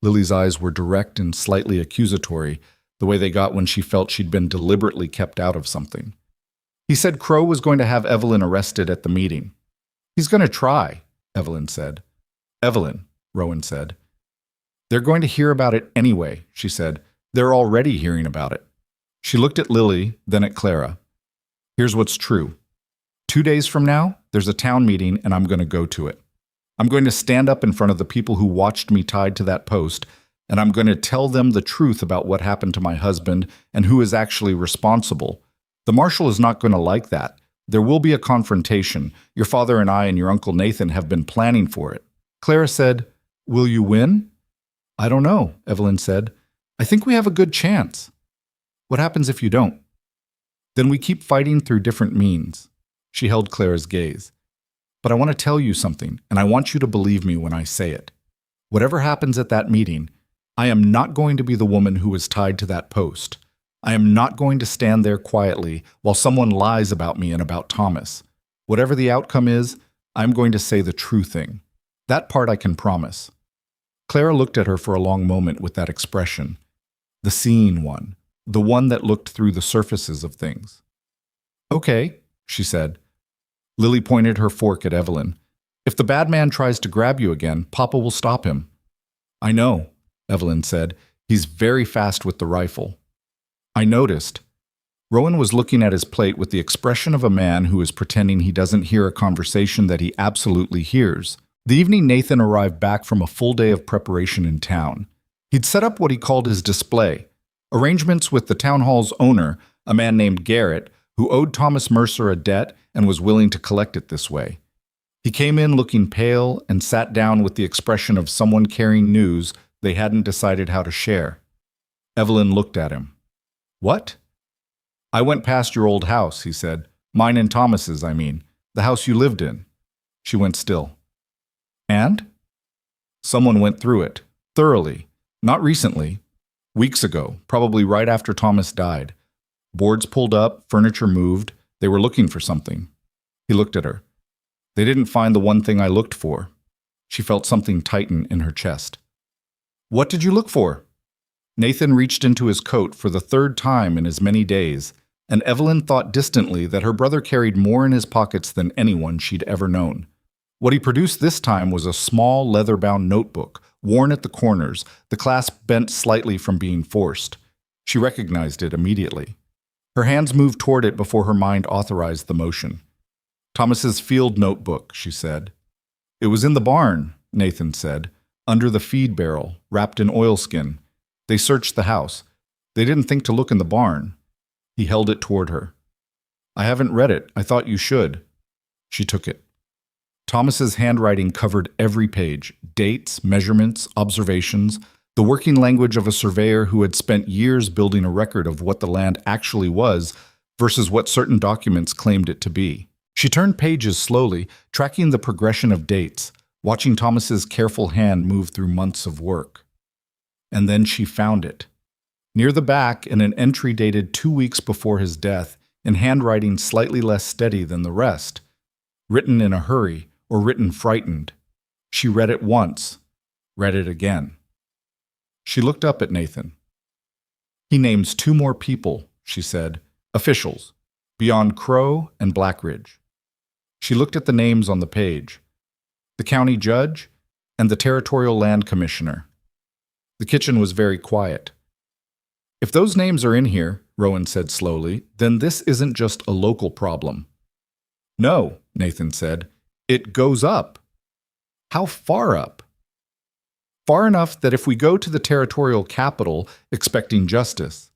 Lily's eyes were direct and slightly accusatory, the way they got when she felt she'd been deliberately kept out of something. He said Crowe was going to have Evelyn arrested at the meeting. He's going to try, Evelyn said. Evelyn, Rowan said. They're going to hear about it anyway, she said. They're already hearing about it. She looked at Lily, then at Clara. Here's what's true. 2 days from now, there's a town meeting and I'm going to go to it. I'm going to stand up in front of the people who watched me tied to that post, and I'm going to tell them the truth about what happened to my husband and who is actually responsible. The marshal is not going to like that. There will be a confrontation. Your father and I and your Uncle Nathan have been planning for it. Clara said, Will you win? I don't know, Evelyn said. I think we have a good chance. What happens if you don't? Then we keep fighting through different means. She held Clara's gaze. But I want to tell you something, and I want you to believe me when I say it. Whatever happens at that meeting, I am not going to be the woman who is tied to that post. I am not going to stand there quietly while someone lies about me and about Thomas. Whatever the outcome is, I'm going to say the true thing. That part I can promise. Clara looked at her for a long moment with that expression. The seeing one. The one that looked through the surfaces of things. Okay, she said. Lily pointed her fork at Evelyn. If the bad man tries to grab you again, Papa will stop him. I know, Evelyn said. He's very fast with the rifle. I noticed. Rowan was looking at his plate with the expression of a man who is pretending he doesn't hear a conversation that he absolutely hears. The evening Nathan arrived back from a full day of preparation in town. He'd set up what he called his display, arrangements with the town hall's owner, a man named Garrett, who owed Thomas Mercer a debt and was willing to collect it this way. He came in looking pale and sat down with the expression of someone carrying news they hadn't decided how to share. Evelyn looked at him. What? I went past your old house, he said. Mine and Thomas's, I mean. The house you lived in. She went still. And? Someone went through it. Thoroughly. Not recently. Weeks ago, probably right after Thomas died. Boards pulled up, furniture moved. They were looking for something. He looked at her. They didn't find the one thing I looked for. She felt something tighten in her chest. What did you look for? Nathan reached into his coat for the third time in as many days, and Evelyn thought distantly that her brother carried more in his pockets than anyone she'd ever known. What he produced this time was a small leather-bound notebook, worn at the corners, the clasp bent slightly from being forced. She recognized it immediately. Her hands moved toward it before her mind authorized the motion. Thomas's field notebook, she said. It was in the barn, Nathan said, under the feed barrel, wrapped in oilskin. They searched the house. They didn't think to look in the barn. He held it toward her. I haven't read it. I thought you should. She took it. Thomas's handwriting covered every page, dates, measurements, observations, the working language of a surveyor who had spent years building a record of what the land actually was, versus what certain documents claimed it to be. She turned pages slowly, tracking the progression of dates, watching Thomas's careful hand move through months of work. And then she found it. Near the back, in an entry dated 2 weeks before his death, in handwriting slightly less steady than the rest, written in a hurry or written frightened. She read it once, read it again. She looked up at Nathan. "He names 2 more people," she said, "officials, beyond Crow and Blackridge." She looked at the names on the page. The county judge and the territorial land commissioner. The kitchen was very quiet. "If those names are in here," Rowan said slowly, "then this isn't just a local problem." "No," Nathan said. "It goes up." "How far up?" "Far enough that if we go to the territorial capital expecting justice,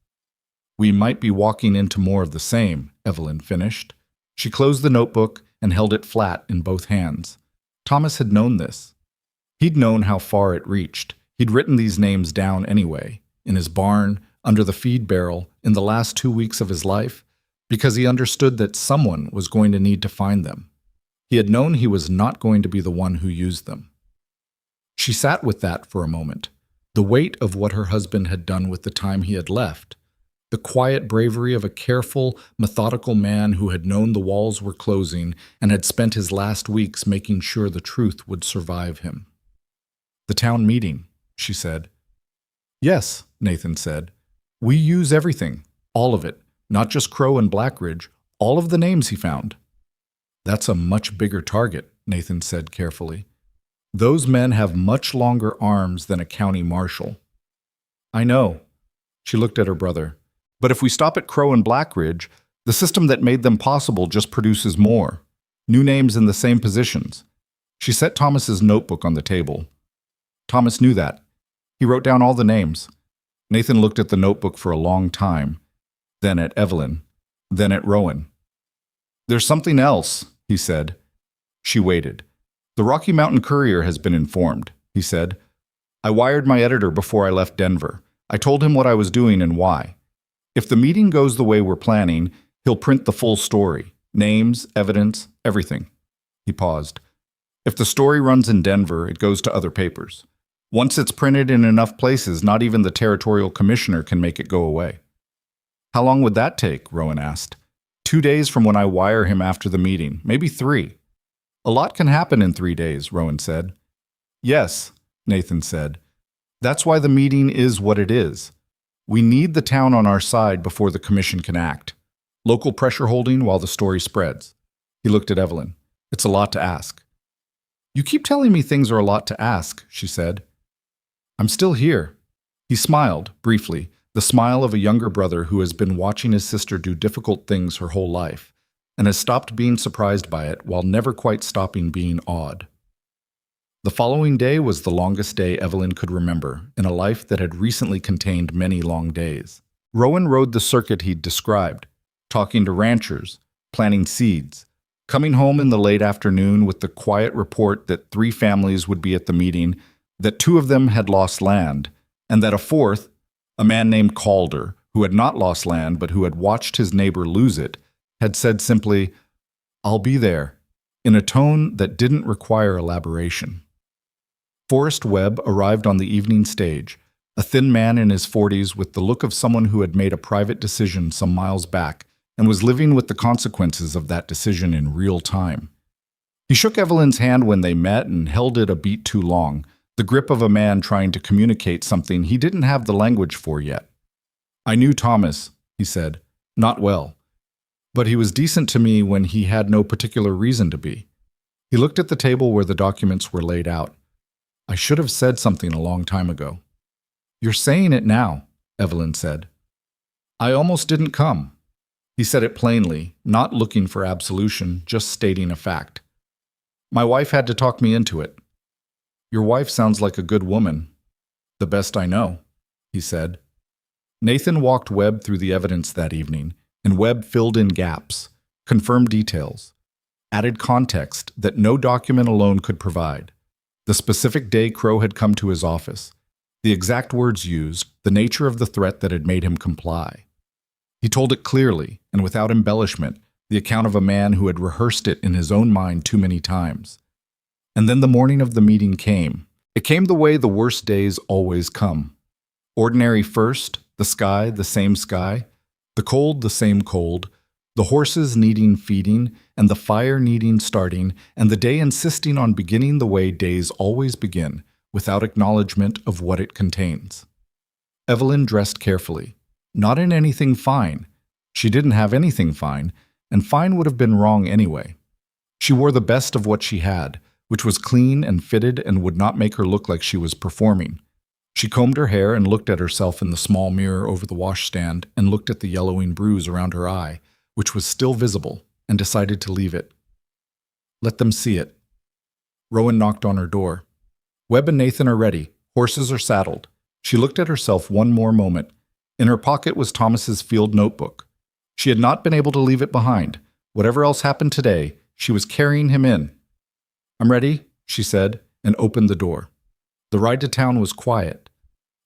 we might be walking into more of the same," Evelyn finished. She closed the notebook and held it flat in both hands. Thomas had known this. He'd known how far it reached. He'd written these names down anyway, in his barn, under the feed barrel, in the last 2 weeks of his life, because he understood that someone was going to need to find them. He had known he was not going to be the one who used them. She sat with that for a moment, the weight of what her husband had done with the time he had left, the quiet bravery of a careful, methodical man who had known the walls were closing and had spent his last weeks making sure the truth would survive him. "The town meeting," she said. "Yes," Nathan said. "We use everything, all of it, not just Crow and Blackridge, all of the names he found." "That's a much bigger target," Nathan said carefully. "Those men have much longer arms than a county marshal." "I know." She looked at her brother. "But if we stop at Crow and Blackridge, the system that made them possible just produces more. New names in the same positions." She set Thomas's notebook on the table. Thomas knew that. He wrote down all the names. Nathan looked at the notebook for a long time, then at Evelyn, then at Rowan. "There's something else," he said. She waited. "The Rocky Mountain Courier has been informed," he said. "I wired my editor before I left Denver. I told him what I was doing and why. If the meeting goes the way we're planning, he'll print the full story. Names, evidence, everything." He paused. "If the story runs in Denver, it goes to other papers. Once it's printed in enough places, not even the territorial commissioner can make it go away." "How long would that take?" Rowan asked. 2 days from when I wire him after the meeting, maybe 3. "A lot can happen in 3 days," Rowan said. "Yes," Nathan said. "That's why the meeting is what it is. We need the town on our side before the commission can act. Local pressure holding while the story spreads." He looked at Evelyn. "It's a lot to ask." "You keep telling me things are a lot to ask," she said. "I'm still here." He smiled, briefly, the smile of a younger brother who has been watching his sister do difficult things her whole life, and has stopped being surprised by it while never quite stopping being awed. The following day was the longest day Evelyn could remember in a life that had recently contained many long days. Rowan rode the circuit he'd described, talking to ranchers, planting seeds, coming home in the late afternoon with the quiet report that 3 families would be at the meeting, that 2 of them had lost land, and that a 4th, a man named Calder, who had not lost land but who had watched his neighbor lose it, had said simply, "I'll be there," in a tone that didn't require elaboration. Forrest Webb arrived on the evening stage, a thin man in his 40s with the look of someone who had made a private decision some miles back and was living with the consequences of that decision in real time. He shook Evelyn's hand when they met and held it a beat too long, the grip of a man trying to communicate something he didn't have the language for yet. "I knew Thomas," he said, "not well. But he was decent to me when he had no particular reason to be." He looked at the table where the documents were laid out. "I should have said something a long time ago." "You're saying it now," Evelyn said. "I almost didn't come." He said it plainly, not looking for absolution, just stating a fact. "My wife had to talk me into it." "Your wife sounds like a good woman." "The best I know," he said. Nathan walked Webb through the evidence that evening, and Webb filled in gaps, confirmed details, added context that no document alone could provide. The specific day Crow had come to his office, the exact words used, the nature of the threat that had made him comply. He told it clearly and without embellishment, the account of a man who had rehearsed it in his own mind too many times. And then the morning of the meeting came. It came the way the worst days always come. Ordinary first, the sky the same sky, the cold the same cold, the horses needing feeding, and the fire needing starting, and the day insisting on beginning the way days always begin, without acknowledgement of what it contains. Evelyn dressed carefully, not in anything fine. She didn't have anything fine, and fine would have been wrong anyway. She wore the best of what she had, which was clean and fitted and would not make her look like she was performing. She combed her hair and looked at herself in the small mirror over the washstand and looked at the yellowing bruise around her eye, which was still visible, and decided to leave it. Let them see it. Rowan knocked on her door. Webb and Nathan are ready. Horses are saddled. She looked at herself one more moment. In her pocket was Thomas's field notebook. She had not been able to leave it behind. Whatever else happened today, she was carrying him in. I'm ready, she said, and opened the door. The ride to town was quiet.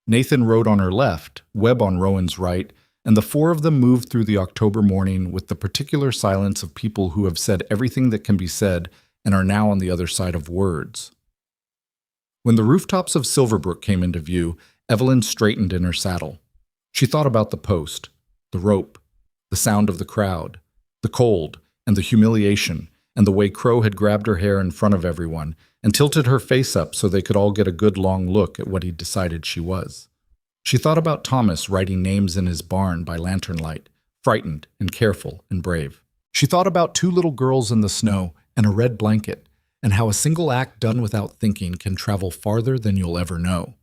Nathan rode on her left, Webb on Rowan's right, and the four of them moved through the October morning with the particular silence of people who have said everything that can be said and are now on the other side of words. When the rooftops of Silverbrook came into view, Evelyn straightened in her saddle. She thought about the post, the rope, the sound of the crowd, the cold, and the humiliation, and the way Crow had grabbed her hair in front of everyone and tilted her face up so they could all get a good long look at what he'd decided she was. She thought about Thomas writing names in his barn by lantern light, frightened and careful and brave. She thought about two little girls in the snow and a red blanket, and how a single act done without thinking can travel farther than you'll ever know.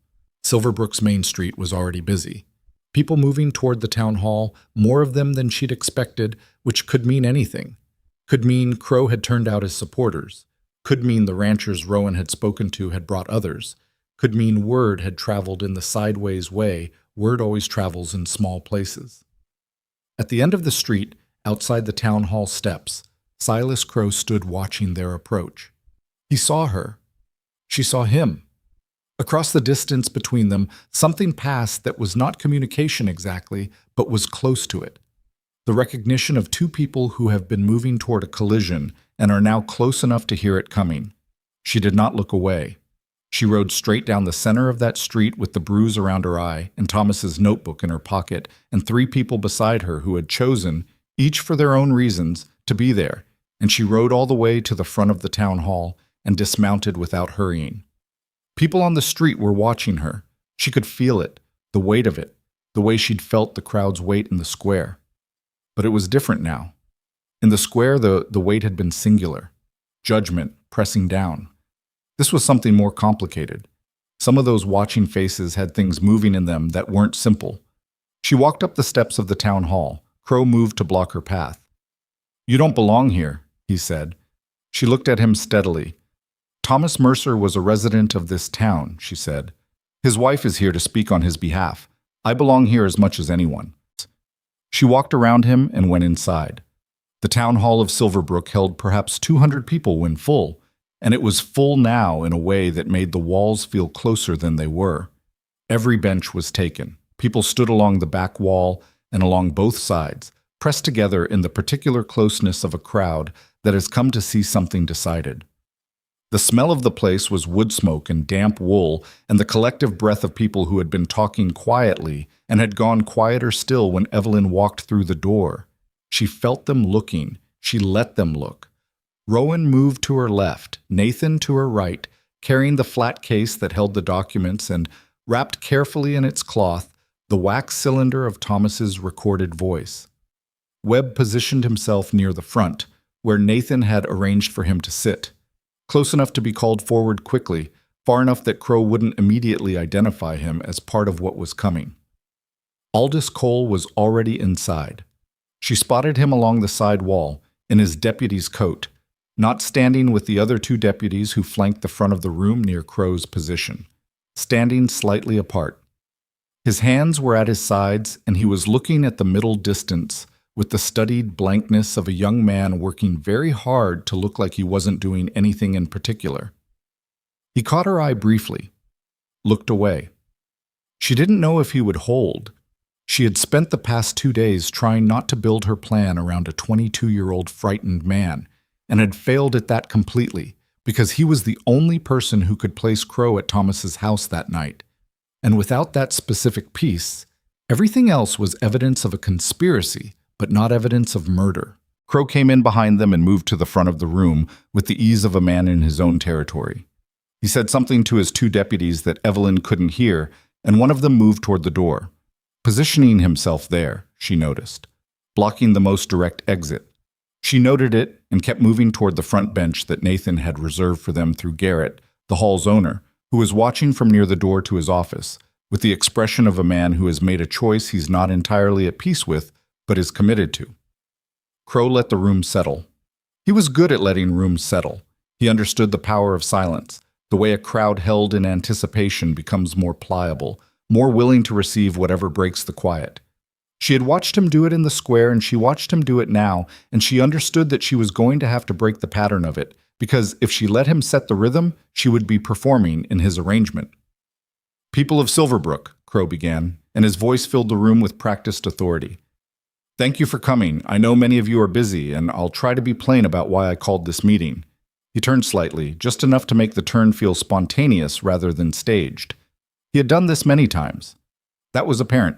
Silverbrook's Main Street was already busy. People moving toward the town hall, more of them than she'd expected, which could mean anything. Could mean Crow had turned out his supporters. Could mean the ranchers Rowan had spoken to had brought others. Could mean word had traveled in the sideways way word always travels in small places. At the end of the street, outside the town hall steps, Silas Crow stood watching their approach. He saw her. She saw him. Across the distance between them, something passed that was not communication exactly, but was close to it. The recognition of two people who have been moving toward a collision and are now close enough to hear it coming. She did not look away. She rode straight down the center of that street with the bruise around her eye and Thomas's notebook in her pocket and three people beside her who had chosen, each for their own reasons, to be there, and she rode all the way to the front of the town hall and dismounted without hurrying. People on the street were watching her. She could feel it, the weight of it, the way she'd felt the crowd's weight in the square. But it was different now. In the square, the weight had been singular. Judgment pressing down. This was something more complicated. Some of those watching faces had things moving in them that weren't simple. She walked up the steps of the town hall. Crow moved to block her path. "You don't belong here," he said. She looked at him steadily. "Thomas Mercer was a resident of this town," she said. "His wife is here to speak on his behalf. I belong here as much as anyone." She walked around him and went inside. The town hall of Silverbrook held perhaps 200 people when full, and it was full now in a way that made the walls feel closer than they were. Every bench was taken. People stood along the back wall and along both sides, pressed together in the particular closeness of a crowd that has come to see something decided. The smell of the place was wood smoke and damp wool and the collective breath of people who had been talking quietly and had gone quieter still when Evelyn walked through the door. She felt them looking. She let them look. Rowan moved to her left, Nathan to her right, carrying the flat case that held the documents and, wrapped carefully in its cloth, the wax cylinder of Thomas's recorded voice. Webb positioned himself near the front, where Nathan had arranged for him to sit. Close enough to be called forward quickly, far enough that Crow wouldn't immediately identify him as part of what was coming. Aldous Cole was already inside. She spotted him along the side wall, in his deputy's coat, not standing with the other two deputies who flanked the front of the room near Crow's position, standing slightly apart. His hands were at his sides, and he was looking at the middle distance with the studied blankness of a young man working very hard to look like he wasn't doing anything in particular. He caught her eye briefly, looked away. She didn't know if he would hold. She had spent the past 2 days trying not to build her plan around a 22-year-old frightened man, and had failed at that completely, because he was the only person who could place Crow at Thomas's house that night. And without that specific piece, everything else was evidence of a conspiracy, but not evidence of murder. Crow came in behind them and moved to the front of the room with the ease of a man in his own territory. He said something to his 2 deputies that Evelyn couldn't hear, and one of them moved toward the door. Positioning himself there, she noticed, blocking the most direct exit. She noted it and kept moving toward the front bench that Nathan had reserved for them through Garrett, the hall's owner, who was watching from near the door to his office, with the expression of a man who has made a choice he's not entirely at peace with, but is committed to. Crow let the room settle. He was good at letting rooms settle. He understood the power of silence, the way a crowd held in anticipation becomes more pliable, more willing to receive whatever breaks the quiet. She had watched him do it in the square, and she watched him do it now, and she understood that she was going to have to break the pattern of it, because if she let him set the rhythm, she would be performing in his arrangement. "People of Silverbrook," Crow began, and his voice filled the room with practiced authority. "Thank you for coming. I know many of you are busy, and I'll try to be plain about why I called this meeting." He turned slightly, just enough to make the turn feel spontaneous rather than staged. He had done this many times. That was apparent.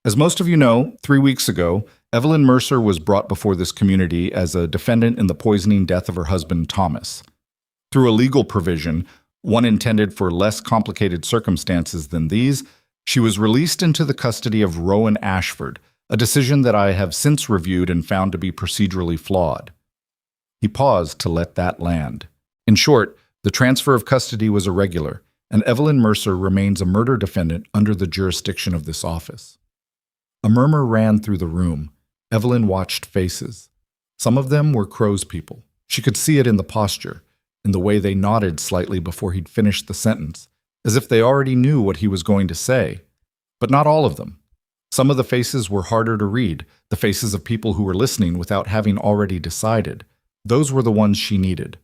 As most of you know, 3 weeks ago, Evelyn Mercer was brought before this community as a defendant in the poisoning death of her husband, Thomas. Through a legal provision, one intended for less complicated circumstances than these, she was released into the custody of Rowan Ashford, a decision that I have since reviewed and found to be procedurally flawed. He paused to let that land. In short, the transfer of custody was irregular, and Evelyn Mercer remains a murder defendant under the jurisdiction of this office. A murmur ran through the room. Evelyn watched faces. Some of them were Crow's people. She could see it in the posture, in the way they nodded slightly before he'd finished the sentence, as if they already knew what he was going to say. But not all of them. Some of the faces were harder to read, the faces of people who were listening without having already decided. Those were the ones she needed.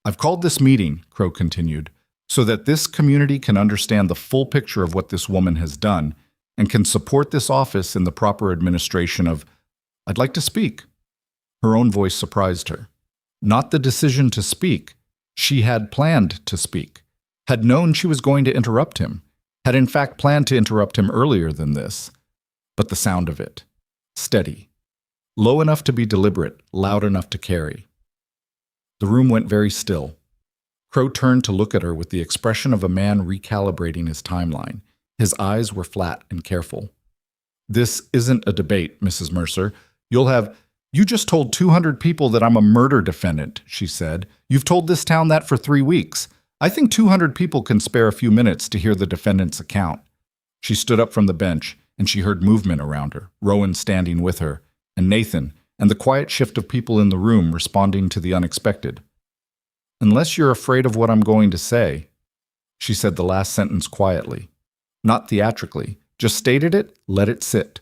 "I've called this meeting," Crow continued, "so that this community can understand the full picture of what this woman has done and can support this office in the proper administration of, I'd like to speak." Her own voice surprised her. Not the decision to speak. She had planned to speak, had known she was going to interrupt him, had in fact planned to interrupt him earlier than this. But the sound of it. Steady. Low enough to be deliberate, loud enough to carry. The room went very still. Crow turned to look at her with the expression of a man recalibrating his timeline. His eyes were flat and careful. "This isn't a debate, Mrs. Mercer. You just told 200 people that I'm a murder defendant," she said. "You've told this town that for 3 weeks. I think 200 people can spare a few minutes to hear the defendant's account." She stood up from the bench, and she heard movement around her, Rowan standing with her, and Nathan, and the quiet shift of people in the room responding to the unexpected. "Unless you're afraid of what I'm going to say," she said the last sentence quietly. Not theatrically, just stated it, let it sit.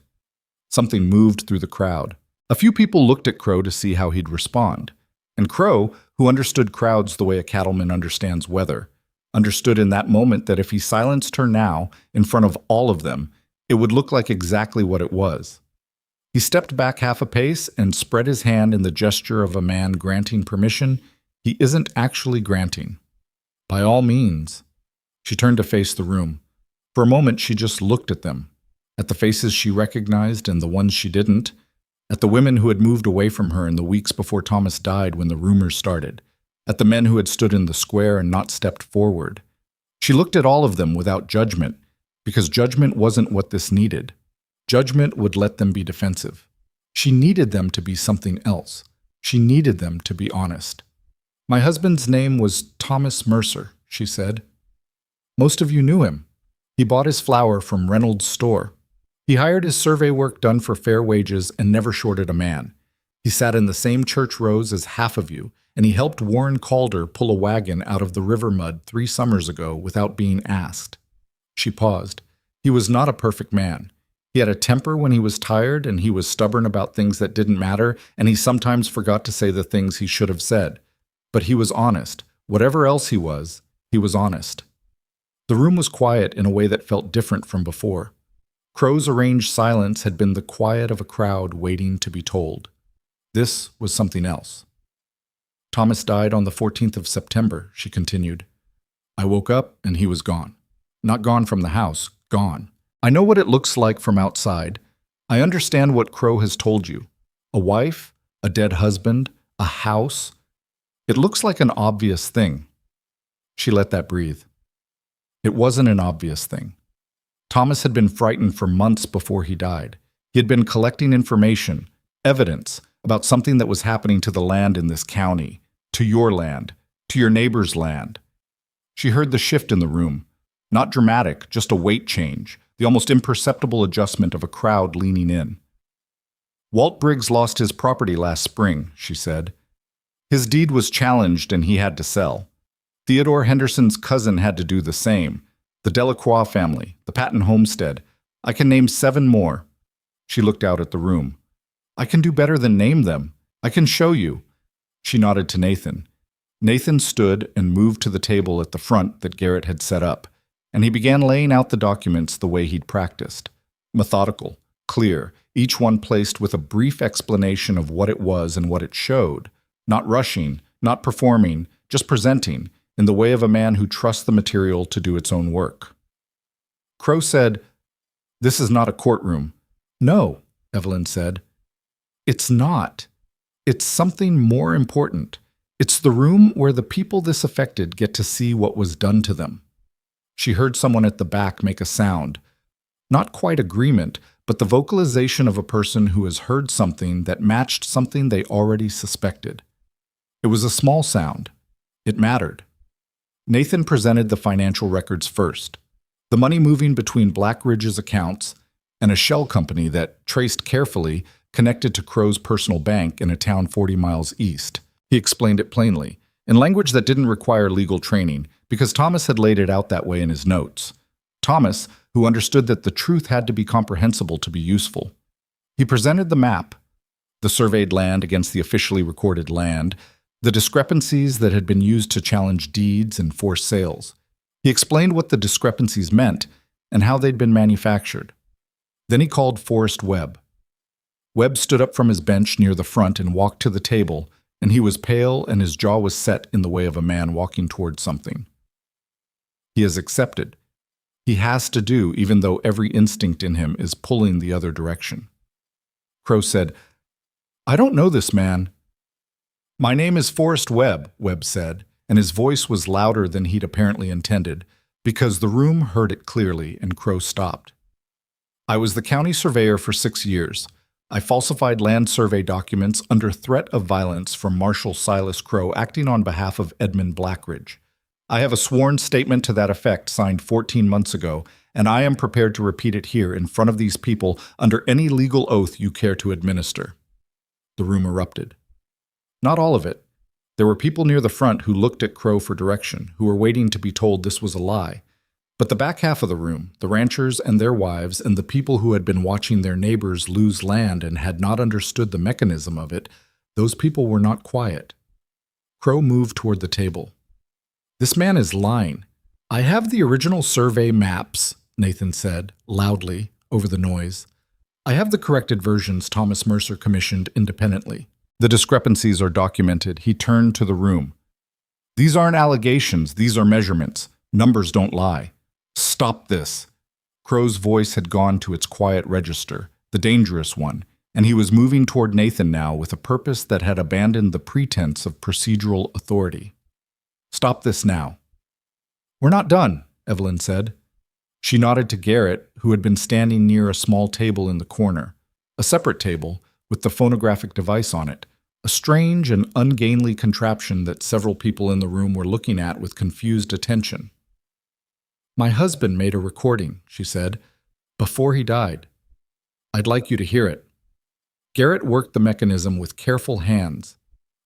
Something moved through the crowd. A few people looked at Crow to see how he'd respond. And Crow, who understood crowds the way a cattleman understands weather, understood in that moment that if he silenced her now, in front of all of them, it would look like exactly what it was. He stepped back half a pace and spread his hand in the gesture of a man granting permission he isn't actually granting. "By all means." She turned to face the room. For a moment, she just looked at them, at the faces she recognized and the ones she didn't, at the women who had moved away from her in the weeks before Thomas died when the rumors started, at the men who had stood in the square and not stepped forward. She looked at all of them without judgment, because judgment wasn't what this needed. Judgment would let them be defensive. She needed them to be something else. She needed them to be honest. "My husband's name was Thomas Mercer," she said. "Most of you knew him. He bought his flour from Reynolds' store. He hired his survey work done for fair wages and never shorted a man. He sat in the same church rows as half of you, and he helped Warren Calder pull a wagon out of the river mud 3 summers ago without being asked." She paused. He was not a perfect man. He had a temper when he was tired, and he was stubborn about things that didn't matter, and he sometimes forgot to say the things he should have said. But he was honest. Whatever else he was honest. The room was quiet in a way that felt different from before. Crow's arranged silence had been the quiet of a crowd waiting to be told. This was something else. Thomas died on the 14th of September, she continued. I woke up and he was gone. Not gone from the house, gone. I know what it looks like from outside. I understand what Crow has told you. A wife, a dead husband, a house. It looks like an obvious thing. She let that breathe. It wasn't an obvious thing. Thomas had been frightened for months before he died. He had been collecting information, evidence, about something that was happening to the land in this county, to your land, to your neighbor's land. She heard the shift in the room. Not dramatic, just a weight change, the almost imperceptible adjustment of a crowd leaning in. Walt Briggs lost his property last spring, she said. His deed was challenged and he had to sell. Theodore Henderson's cousin had to do the same. The Delacroix family, the Patton homestead. I can name 7 more. She looked out at the room. I can do better than name them. I can show you. She nodded to Nathan. Nathan stood and moved to the table at the front that Garrett had set up, and he began laying out the documents the way he'd practiced. Methodical, clear, each one placed with a brief explanation of what it was and what it showed. Not rushing, not performing, just presenting, in the way of a man who trusts the material to do its own work. Crow said, This is not a courtroom. No, Evelyn said. It's not. It's something more important. It's the room where the people this affected get to see what was done to them. She heard someone at the back make a sound. Not quite agreement, but the vocalization of a person who has heard something that matched something they already suspected. It was a small sound. It mattered. Nathan presented the financial records first. The money moving between Black Ridge's accounts and a shell company that, traced carefully, connected to Crow's personal bank in a town 40 miles east. He explained it plainly, in language that didn't require legal training, because Thomas had laid it out that way in his notes. Thomas, who understood that the truth had to be comprehensible to be useful. He presented the map, the surveyed land against the officially recorded land, the discrepancies that had been used to challenge deeds and force sales. He explained what the discrepancies meant and how they'd been manufactured. Then he called Forrest Webb. Webb stood up from his bench near the front and walked to the table, and he was pale and his jaw was set in the way of a man walking toward something. He has accepted. He has to do, even though every instinct in him is pulling the other direction. Crow said, I don't know this man. My name is Forrest Webb, Webb said, and his voice was louder than he'd apparently intended, because the room heard it clearly and Crow stopped. I was the county surveyor for 6 years. I falsified land survey documents under threat of violence from Marshal Silas Crow acting on behalf of Edmund Blackridge. I have a sworn statement to that effect signed 14 months ago, and I am prepared to repeat it here in front of these people under any legal oath you care to administer. The room erupted. Not all of it. There were people near the front who looked at Crow for direction, who were waiting to be told this was a lie. But the back half of the room, the ranchers and their wives and the people who had been watching their neighbors lose land and had not understood the mechanism of it, those people were not quiet. Crow moved toward the table. This man is lying. I have the original survey maps, Nathan said, loudly, over the noise. I have the corrected versions Thomas Mercer commissioned independently. The discrepancies are documented. He turned to the room. These aren't allegations, these are measurements. Numbers don't lie. Stop this. Crow's voice had gone to its quiet register, the dangerous one, and he was moving toward Nathan now with a purpose that had abandoned the pretense of procedural authority. Stop this now. We're not done, Evelyn said. She nodded to Garrett, who had been standing near a small table in the corner, a separate table with the phonographic device on it, a strange and ungainly contraption that several people in the room were looking at with confused attention. My husband made a recording, she said, before he died. I'd like you to hear it. Garrett worked the mechanism with careful hands.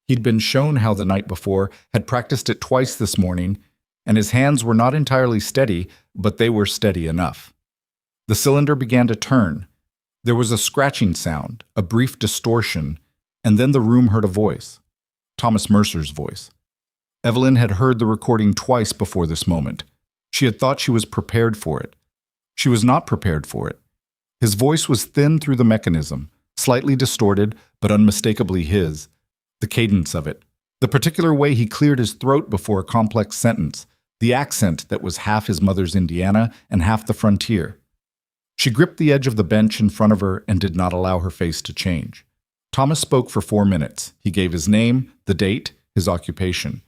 He'd been shown how the night before, had practiced it twice this morning, and his hands were not entirely steady, but they were steady enough. The cylinder began to turn. There was a scratching sound, a brief distortion, and then the room heard a voice. Thomas Mercer's voice. Evelyn had heard the recording twice before this moment. She had thought she was prepared for it. She was not prepared for it. His voice was thin through the mechanism, slightly distorted, but unmistakably his. The cadence of it, the particular way he cleared his throat before a complex sentence, the accent that was half his mother's Indiana and half the frontier. She gripped the edge of the bench in front of her and did not allow her face to change. Thomas spoke for 4 minutes. He gave his name, the date, his occupation.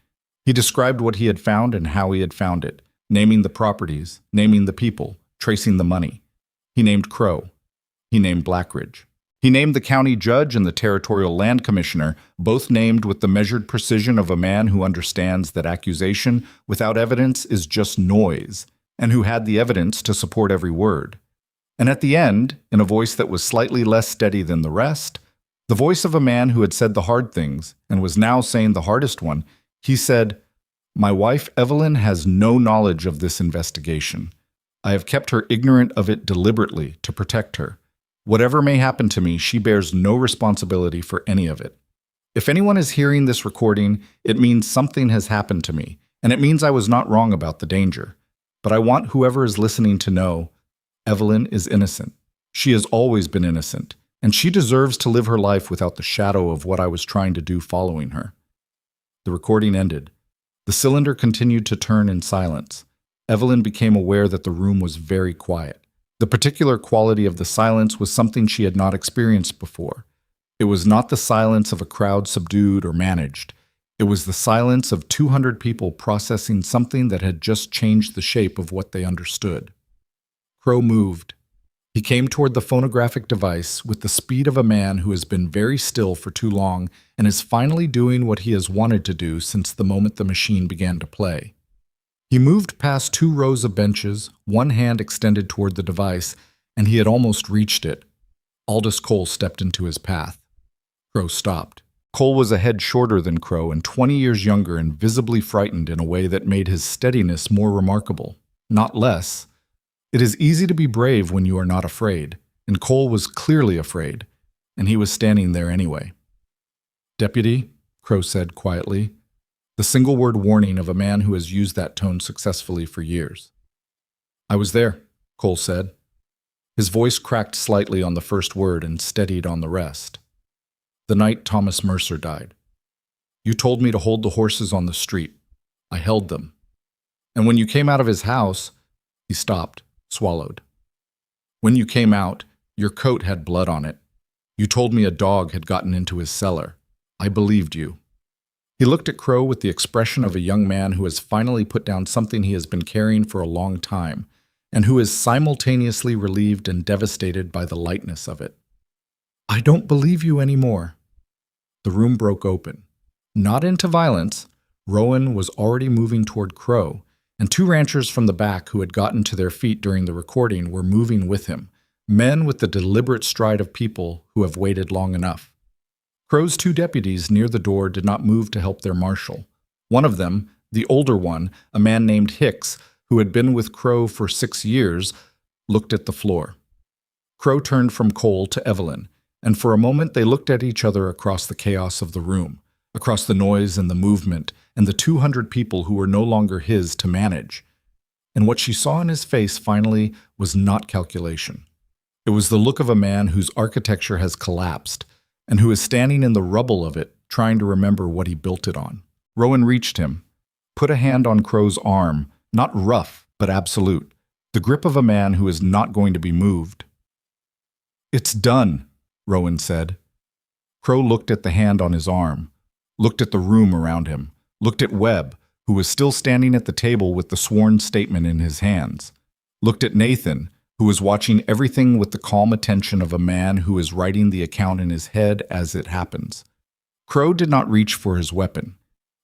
He described what he had found and how he had found it, naming the properties, naming the people, tracing the money. He named Crow. He named Blackridge. He named the county judge and the territorial land commissioner, both named with the measured precision of a man who understands that accusation without evidence is just noise, and who had the evidence to support every word. And at the end, in a voice that was slightly less steady than the rest, the voice of a man who had said the hard things and was now saying the hardest one, he said, "My wife Evelyn has no knowledge of this investigation. I have kept her ignorant of it deliberately to protect her. Whatever may happen to me, she bears no responsibility for any of it. If anyone is hearing this recording, it means something has happened to me, and it means I was not wrong about the danger. But I want whoever is listening to know, Evelyn is innocent. She has always been innocent, and she deserves to live her life without the shadow of what I was trying to do following her." The recording ended. The cylinder continued to turn in silence. Evelyn became aware that the room was very quiet. The particular quality of the silence was something she had not experienced before. It was not the silence of a crowd subdued or managed. It was the silence of 200 people processing something that had just changed the shape of what they understood. Crow moved. He came toward the phonographic device with the speed of a man who has been very still for too long and is finally doing what he has wanted to do since the moment the machine began to play. He moved past 2 rows of benches, one hand extended toward the device, and he had almost reached it. Aldous Cole stepped into his path. Crow stopped. Cole was a head shorter than Crow and 20 years younger and visibly frightened in a way that made his steadiness more remarkable, not less. It is easy to be brave when you are not afraid, and Cole was clearly afraid, and he was standing there anyway. "Deputy," Crow said quietly, the single-word warning of a man who has used that tone successfully for years. "I was there," Cole said. His voice cracked slightly on the first word and steadied on the rest. "The night Thomas Mercer died. You told me to hold the horses on the street. I held them. And when you came out of his house," he stopped, swallowed. "When you came out, your coat had blood on it. You told me a dog had gotten into his cellar. I believed you." He looked at Crow with the expression of a young man who has finally put down something he has been carrying for a long time, and who is simultaneously relieved and devastated by the lightness of it. "I don't believe you anymore." The room broke open. Not into violence. Rowan was already moving toward Crow, and 2 ranchers from the back who had gotten to their feet during the recording were moving with him, men with the deliberate stride of people who have waited long enough. Crow's 2 deputies near the door did not move to help their marshal. One of them, the older one, a man named Hicks, who had been with Crow for 6 years, looked at the floor. Crow turned from Cole to Evelyn, and for a moment they looked at each other across the chaos of the room, across the noise and the movement, and the 200 people who were no longer his to manage. And what she saw in his face finally was not calculation. It was the look of a man whose architecture has collapsed, and who is standing in the rubble of it, trying to remember what he built it on. Rowan reached him, put a hand on Crow's arm, not rough, but absolute, the grip of a man who is not going to be moved. "It's done," Rowan said. Crow looked at the hand on his arm, looked at the room around him, looked at Webb, who was still standing at the table with the sworn statement in his hands, looked at Nathan, who was watching everything with the calm attention of a man who is writing the account in his head as it happens. Crow did not reach for his weapon.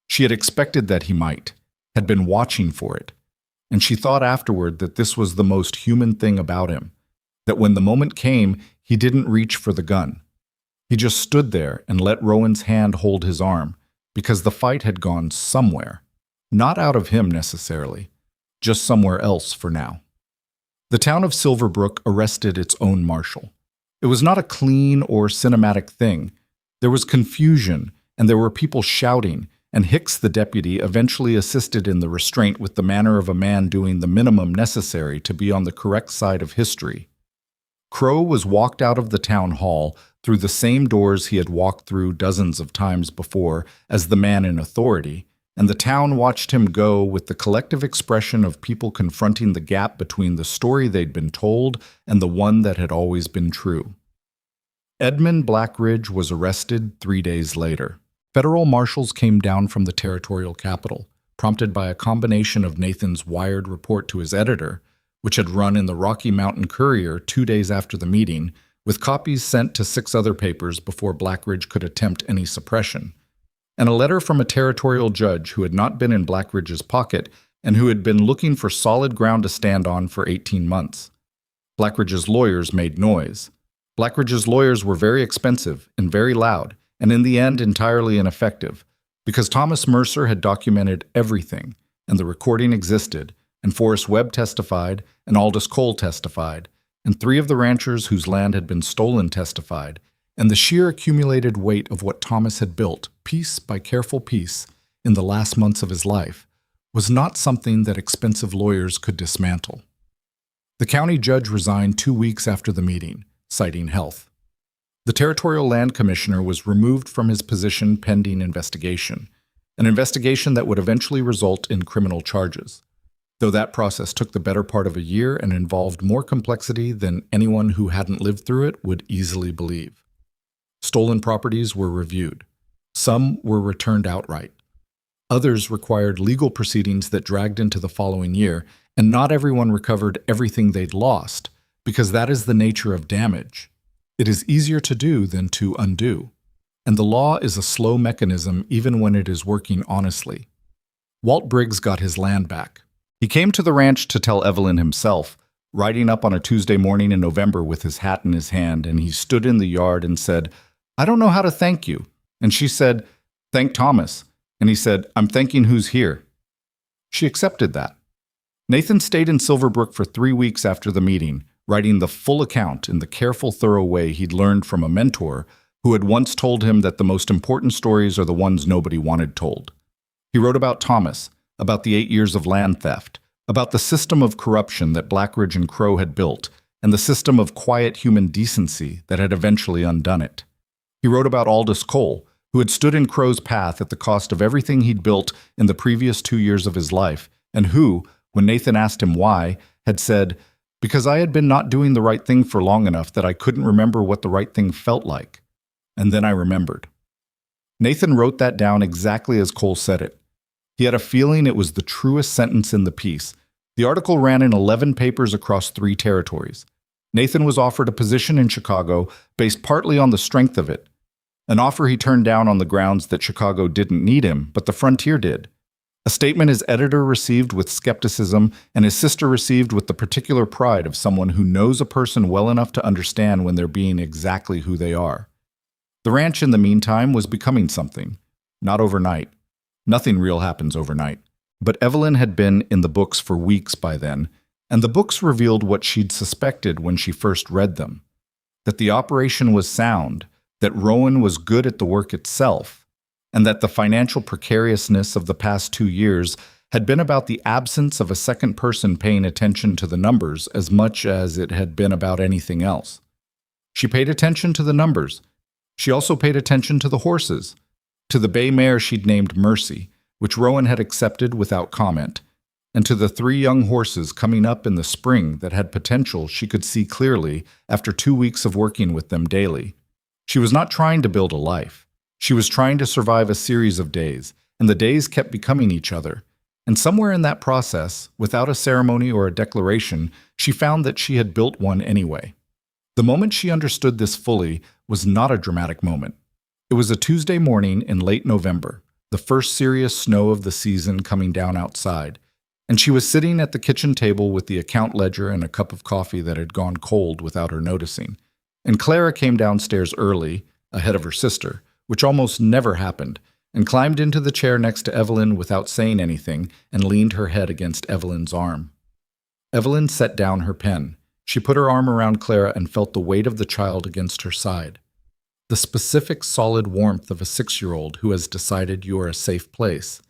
She had expected that he might, had been watching for it, and she thought afterward that this was the most human thing about him, that when the moment came, he didn't reach for the gun. He just stood there and let Rowan's hand hold his arm, because the fight had gone somewhere, not out of him necessarily, just somewhere else for now. The town of Silverbrook arrested its own marshal. It was not a clean or cinematic thing. There was confusion, and there were people shouting, and Hicks, the deputy, eventually assisted in the restraint with the manner of a man doing the minimum necessary to be on the correct side of history. Crow was walked out of the town hall through the same doors he had walked through dozens of times before as the man in authority, and the town watched him go with the collective expression of people confronting the gap between the story they'd been told and the one that had always been true. Edmund Blackridge was arrested 3 days later. Federal marshals came down from the territorial capital, prompted by a combination of Nathan's wired report to his editor, which had run in the Rocky Mountain Courier 2 days after the meeting, with copies sent to 6 other papers before Blackridge could attempt any suppression, and a letter from a territorial judge who had not been in Blackridge's pocket and who had been looking for solid ground to stand on for 18 months. Blackridge's lawyers made noise. Blackridge's lawyers were very expensive and very loud, and in the end entirely ineffective, because Thomas Mercer had documented everything, and the recording existed, and Forrest Webb testified, and Aldous Cole testified, and 3 of the ranchers whose land had been stolen testified, and the sheer accumulated weight of what Thomas had built, piece by careful piece, in the last months of his life, was not something that expensive lawyers could dismantle. The county judge resigned 2 weeks after the meeting, citing health. The territorial land commissioner was removed from his position pending investigation, an investigation that would eventually result in criminal charges, though that process took the better part of a year and involved more complexity than anyone who hadn't lived through it would easily believe. Stolen properties were reviewed. Some were returned outright. Others required legal proceedings that dragged into the following year, and not everyone recovered everything they'd lost, because that is the nature of damage. It is easier to do than to undo, and the law is a slow mechanism even when it is working honestly. Walt Briggs got his land back. He came to the ranch to tell Evelyn himself, riding up on a Tuesday morning in November with his hat in his hand, and he stood in the yard and said, "I don't know how to thank you." And she said, "Thank Thomas." And he said, "I'm thanking who's here." She accepted that. Nathan stayed in Silverbrook for 3 weeks after the meeting, writing the full account in the careful, thorough way he'd learned from a mentor who had once told him that the most important stories are the ones nobody wanted told. He wrote about Thomas, about the 8 years of land theft, about the system of corruption that Blackridge and Crow had built, and the system of quiet human decency that had eventually undone it. He wrote about Aldous Cole, who had stood in Crow's path at the cost of everything he'd built in the previous 2 years of his life, and who, when Nathan asked him why, had said, "Because I had been not doing the right thing for long enough that I couldn't remember what the right thing felt like. And then I remembered." Nathan wrote that down exactly as Cole said it. He had a feeling it was the truest sentence in the piece. The article ran in 11 papers across 3 territories. Nathan was offered a position in Chicago based partly on the strength of it, an offer he turned down on the grounds that Chicago didn't need him, but the frontier did. A statement his editor received with skepticism and his sister received with the particular pride of someone who knows a person well enough to understand when they're being exactly who they are. The ranch, in the meantime, was becoming something. Not overnight. Nothing real happens overnight. But Evelyn had been in the books for weeks by then, and the books revealed what she'd suspected when she first read them. That the operation was sound, that Rowan was good at the work itself, and that the financial precariousness of the past 2 years had been about the absence of a second person paying attention to the numbers as much as it had been about anything else. She paid attention to the numbers. She also paid attention to the horses, to the bay mare she'd named Mercy, which Rowan had accepted without comment, and to the 3 young horses coming up in the spring that had potential she could see clearly after 2 weeks of working with them daily. She was not trying to build a life. She was trying to survive a series of days, and the days kept becoming each other. And somewhere in that process, without a ceremony or a declaration, she found that she had built one anyway. The moment she understood this fully was not a dramatic moment. It was a Tuesday morning in late November, the first serious snow of the season coming down outside, and she was sitting at the kitchen table with the account ledger and a cup of coffee that had gone cold without her noticing. And Clara came downstairs early, ahead of her sister, which almost never happened, and climbed into the chair next to Evelyn without saying anything and leaned her head against Evelyn's arm. Evelyn set down her pen. She put her arm around Clara and felt the weight of the child against her side. The specific, solid warmth of a 6-year-old who has decided you are a safe place.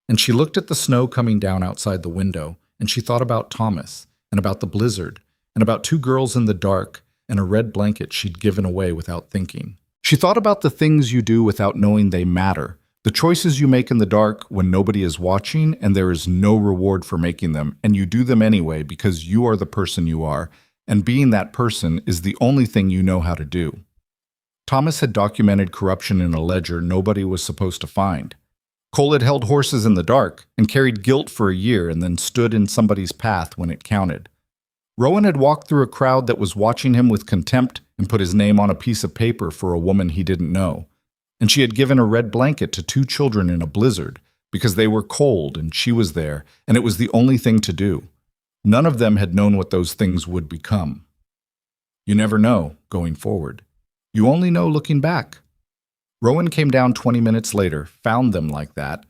And she looked at the snow coming down outside the window, and she thought about Thomas, and about the blizzard, and about 2 girls in the dark, and a red blanket she'd given away without thinking. She thought about the things you do without knowing they matter, the choices you make in the dark when nobody is watching and there is no reward for making them, and you do them anyway because you are the person you are, and being that person is the only thing you know how to do. Thomas had documented corruption in a ledger nobody was supposed to find. Cole had held horses in the dark and carried guilt for a year and then stood in somebody's path when it counted. Rowan had walked through a crowd that was watching him with contempt and put his name on a piece of paper for a woman he didn't know. And she had given a red blanket to 2 children in a blizzard because they were cold and she was there, and it was the only thing to do. None of them had known what those things would become. You never know going forward. You only know looking back. Rowan came down 20 minutes later, found them like that,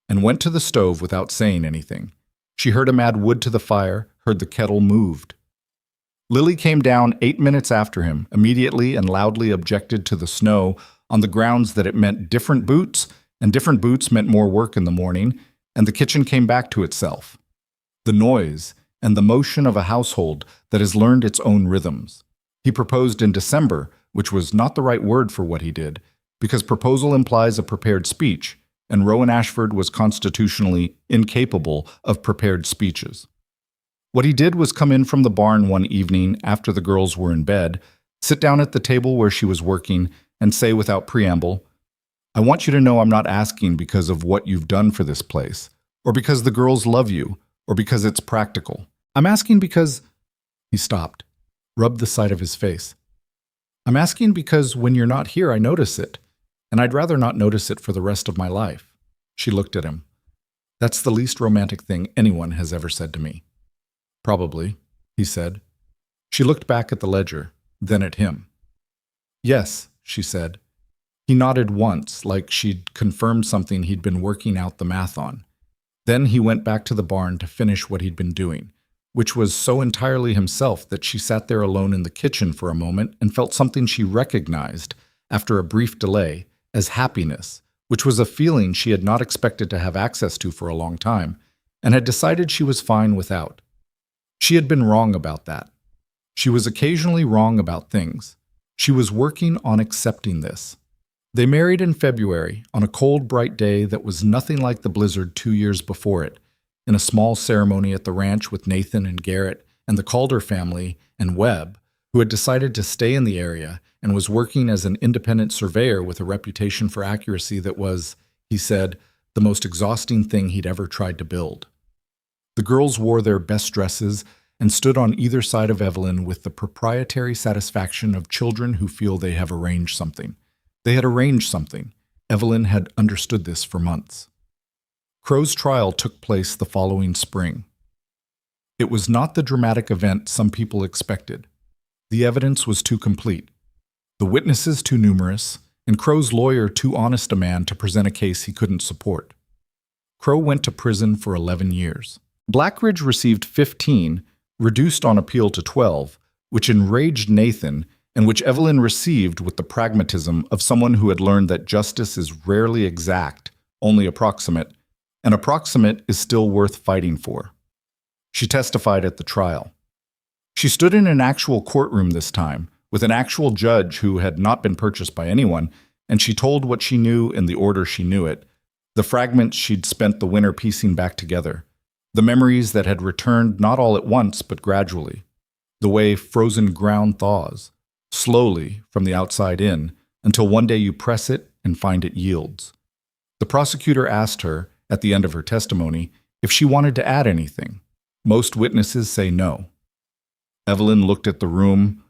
and went to the stove without saying anything. She heard him add wood to the fire, heard the kettle moved. Lily came down 8 minutes after him, immediately and loudly objected to the snow on the grounds that it meant different boots, and different boots meant more work in the morning, and the kitchen came back to itself. The noise and the motion of a household that has learned its own rhythms. He proposed in December, which was not the right word for what he did, because proposal implies a prepared speech, and Rowan Ashford was constitutionally incapable of prepared speeches. What he did was come in from the barn one evening after the girls were in bed, sit down at the table where she was working, and say without preamble, "I want you to know I'm not asking because of what you've done for this place, or because the girls love you, or because it's practical. I'm asking because—" He stopped, rubbed the side of his face. "I'm asking because when you're not here I notice it, and I'd rather not notice it for the rest of my life." She looked at him. "That's the least romantic thing anyone has ever said to me." "Probably," he said. She looked back at the ledger, then at him. "Yes," she said. He nodded once, like she'd confirmed something he'd been working out the math on. Then he went back to the barn to finish what he'd been doing, which was so entirely himself that she sat there alone in the kitchen for a moment and felt something she recognized, after a brief delay, as happiness, which was a feeling she had not expected to have access to for a long time, and had decided she was fine without. She had been wrong about that. She was occasionally wrong about things. She was working on accepting this. They married in February, on a cold, bright day that was nothing like the blizzard 2 years before it, in a small ceremony at the ranch with Nathan and Garrett and the Calder family and Webb, who had decided to stay in the area and was working as an independent surveyor with a reputation for accuracy that was, he said, the most exhausting thing he'd ever tried to build. The girls wore their best dresses and stood on either side of Evelyn with the proprietary satisfaction of children who feel they have arranged something. They had arranged something. Evelyn had understood this for months. Crow's trial took place the following spring. It was not the dramatic event some people expected. The evidence was too complete, the witnesses too numerous, and Crow's lawyer too honest a man to present a case he couldn't support. Crow went to prison for 11 years. Blackridge received 15, reduced on appeal to 12, which enraged Nathan and which Evelyn received with the pragmatism of someone who had learned that justice is rarely exact, only approximate, and approximate is still worth fighting for. She testified at the trial. She stood in an actual courtroom this time, with an actual judge who had not been purchased by anyone, and she told what she knew in the order she knew it, the fragments she'd spent the winter piecing back together, the memories that had returned not all at once but gradually, the way frozen ground thaws, slowly from the outside in, until one day you press it and find it yields. The prosecutor asked her, at the end of her testimony, if she wanted to add anything. Most witnesses say no. Evelyn looked at the room,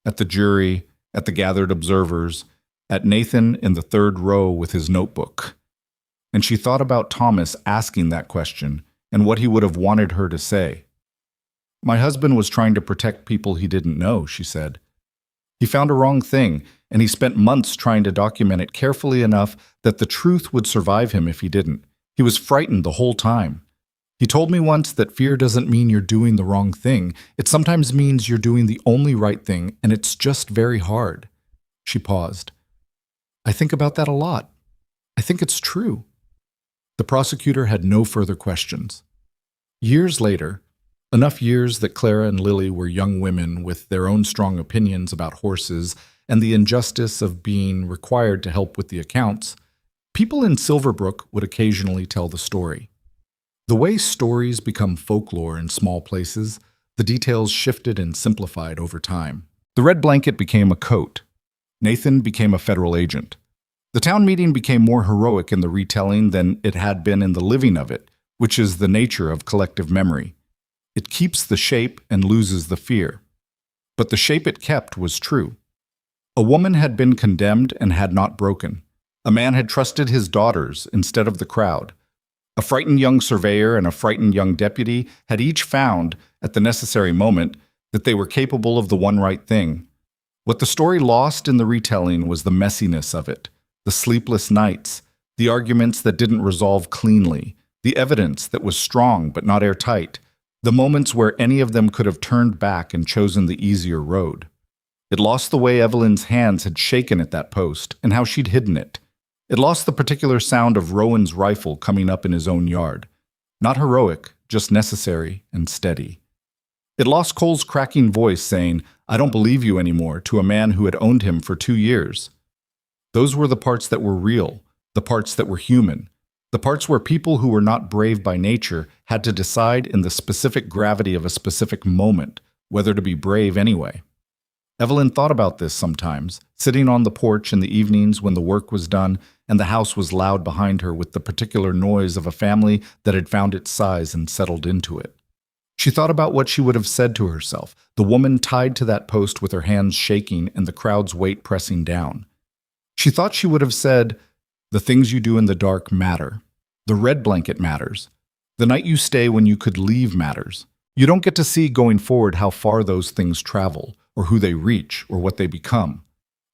at the jury, at the gathered observers, at Nathan in the third row with his notebook. And she thought about Thomas asking that question and what he would have wanted her to say. "My husband was trying to protect people he didn't know," she said. "He found a wrong thing, and he spent months trying to document it carefully enough that the truth would survive him if he didn't. He was frightened the whole time. He told me once that fear doesn't mean you're doing the wrong thing. It sometimes means you're doing the only right thing, and it's just very hard." She paused. "I think about that a lot. I think it's true." The prosecutor had no further questions. Years later, Enough years that Clara and Lily were young women with their own strong opinions about horses and the injustice of being required to help with the accounts. People in Silverbrook would occasionally tell the story. The way stories become folklore in small places, the details shifted and simplified over time. The red blanket became a coat. Nathan became a federal agent. The town meeting became more heroic in the retelling than it had been in the living of it, which is the nature of collective memory. It keeps the shape and loses the fear. But the shape it kept was true. A woman had been condemned and had not broken. A man had trusted his daughters instead of the crowd. A frightened young surveyor and a frightened young deputy had each found, at the necessary moment, that they were capable of the one right thing. What the story lost in the retelling was the messiness of it, the sleepless nights, the arguments that didn't resolve cleanly, the evidence that was strong but not airtight, the moments where any of them could have turned back and chosen the easier road. It lost the way Evelyn's hands had shaken at that post and how she'd hidden it. It lost the particular sound of Rowan's rifle coming up in his own yard. Not heroic, just necessary and steady. It lost Cole's cracking voice saying, "I don't believe you anymore," to a man who had owned him for 2 years. Those were the parts that were real, the parts that were human, the parts where people who were not brave by nature had to decide in the specific gravity of a specific moment whether to be brave anyway. Evelyn thought about this sometimes, sitting on the porch in the evenings when the work was done and the house was loud behind her with the particular noise of a family that had found its size and settled into it. She thought about what she would have said to herself, the woman tied to that post with her hands shaking and the crowd's weight pressing down. She thought she would have said, "The things you do in the dark matter. The red blanket matters. The night you stay when you could leave matters. You don't get to see going forward how far those things travel, or who they reach, or what they become.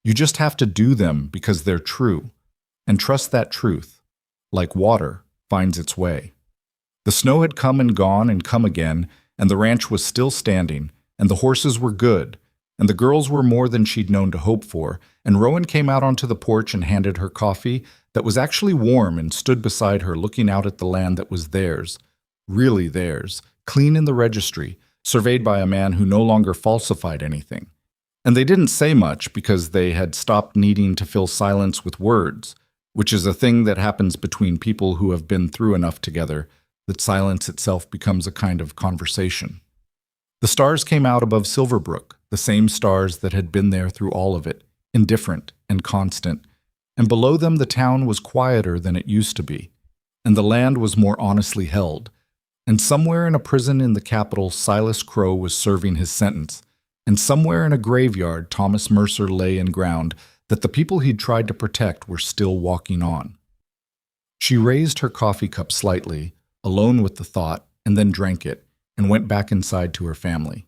You just have to do them because they're true, and trust that truth, like water, finds its way." The snow had come and gone and come again, and the ranch was still standing, and the horses were good, and the girls were more than she'd known to hope for, and Rowan came out onto the porch and handed her coffee that was actually warm and stood beside her looking out at the land that was theirs, really theirs, clean in the registry, surveyed by a man who no longer falsified anything. And they didn't say much because they had stopped needing to fill silence with words, which is a thing that happens between people who have been through enough together that silence itself becomes a kind of conversation. The stars came out above Silverbrook, the same stars that had been there through all of it, indifferent and constant, and below them the town was quieter than it used to be, and the land was more honestly held. And somewhere in a prison in the capital, Silas Crow was serving his sentence, and somewhere in a graveyard, Thomas Mercer lay in ground that the people he'd tried to protect were still walking on. She raised her coffee cup slightly, alone with the thought, and then drank it, and went back inside to her family.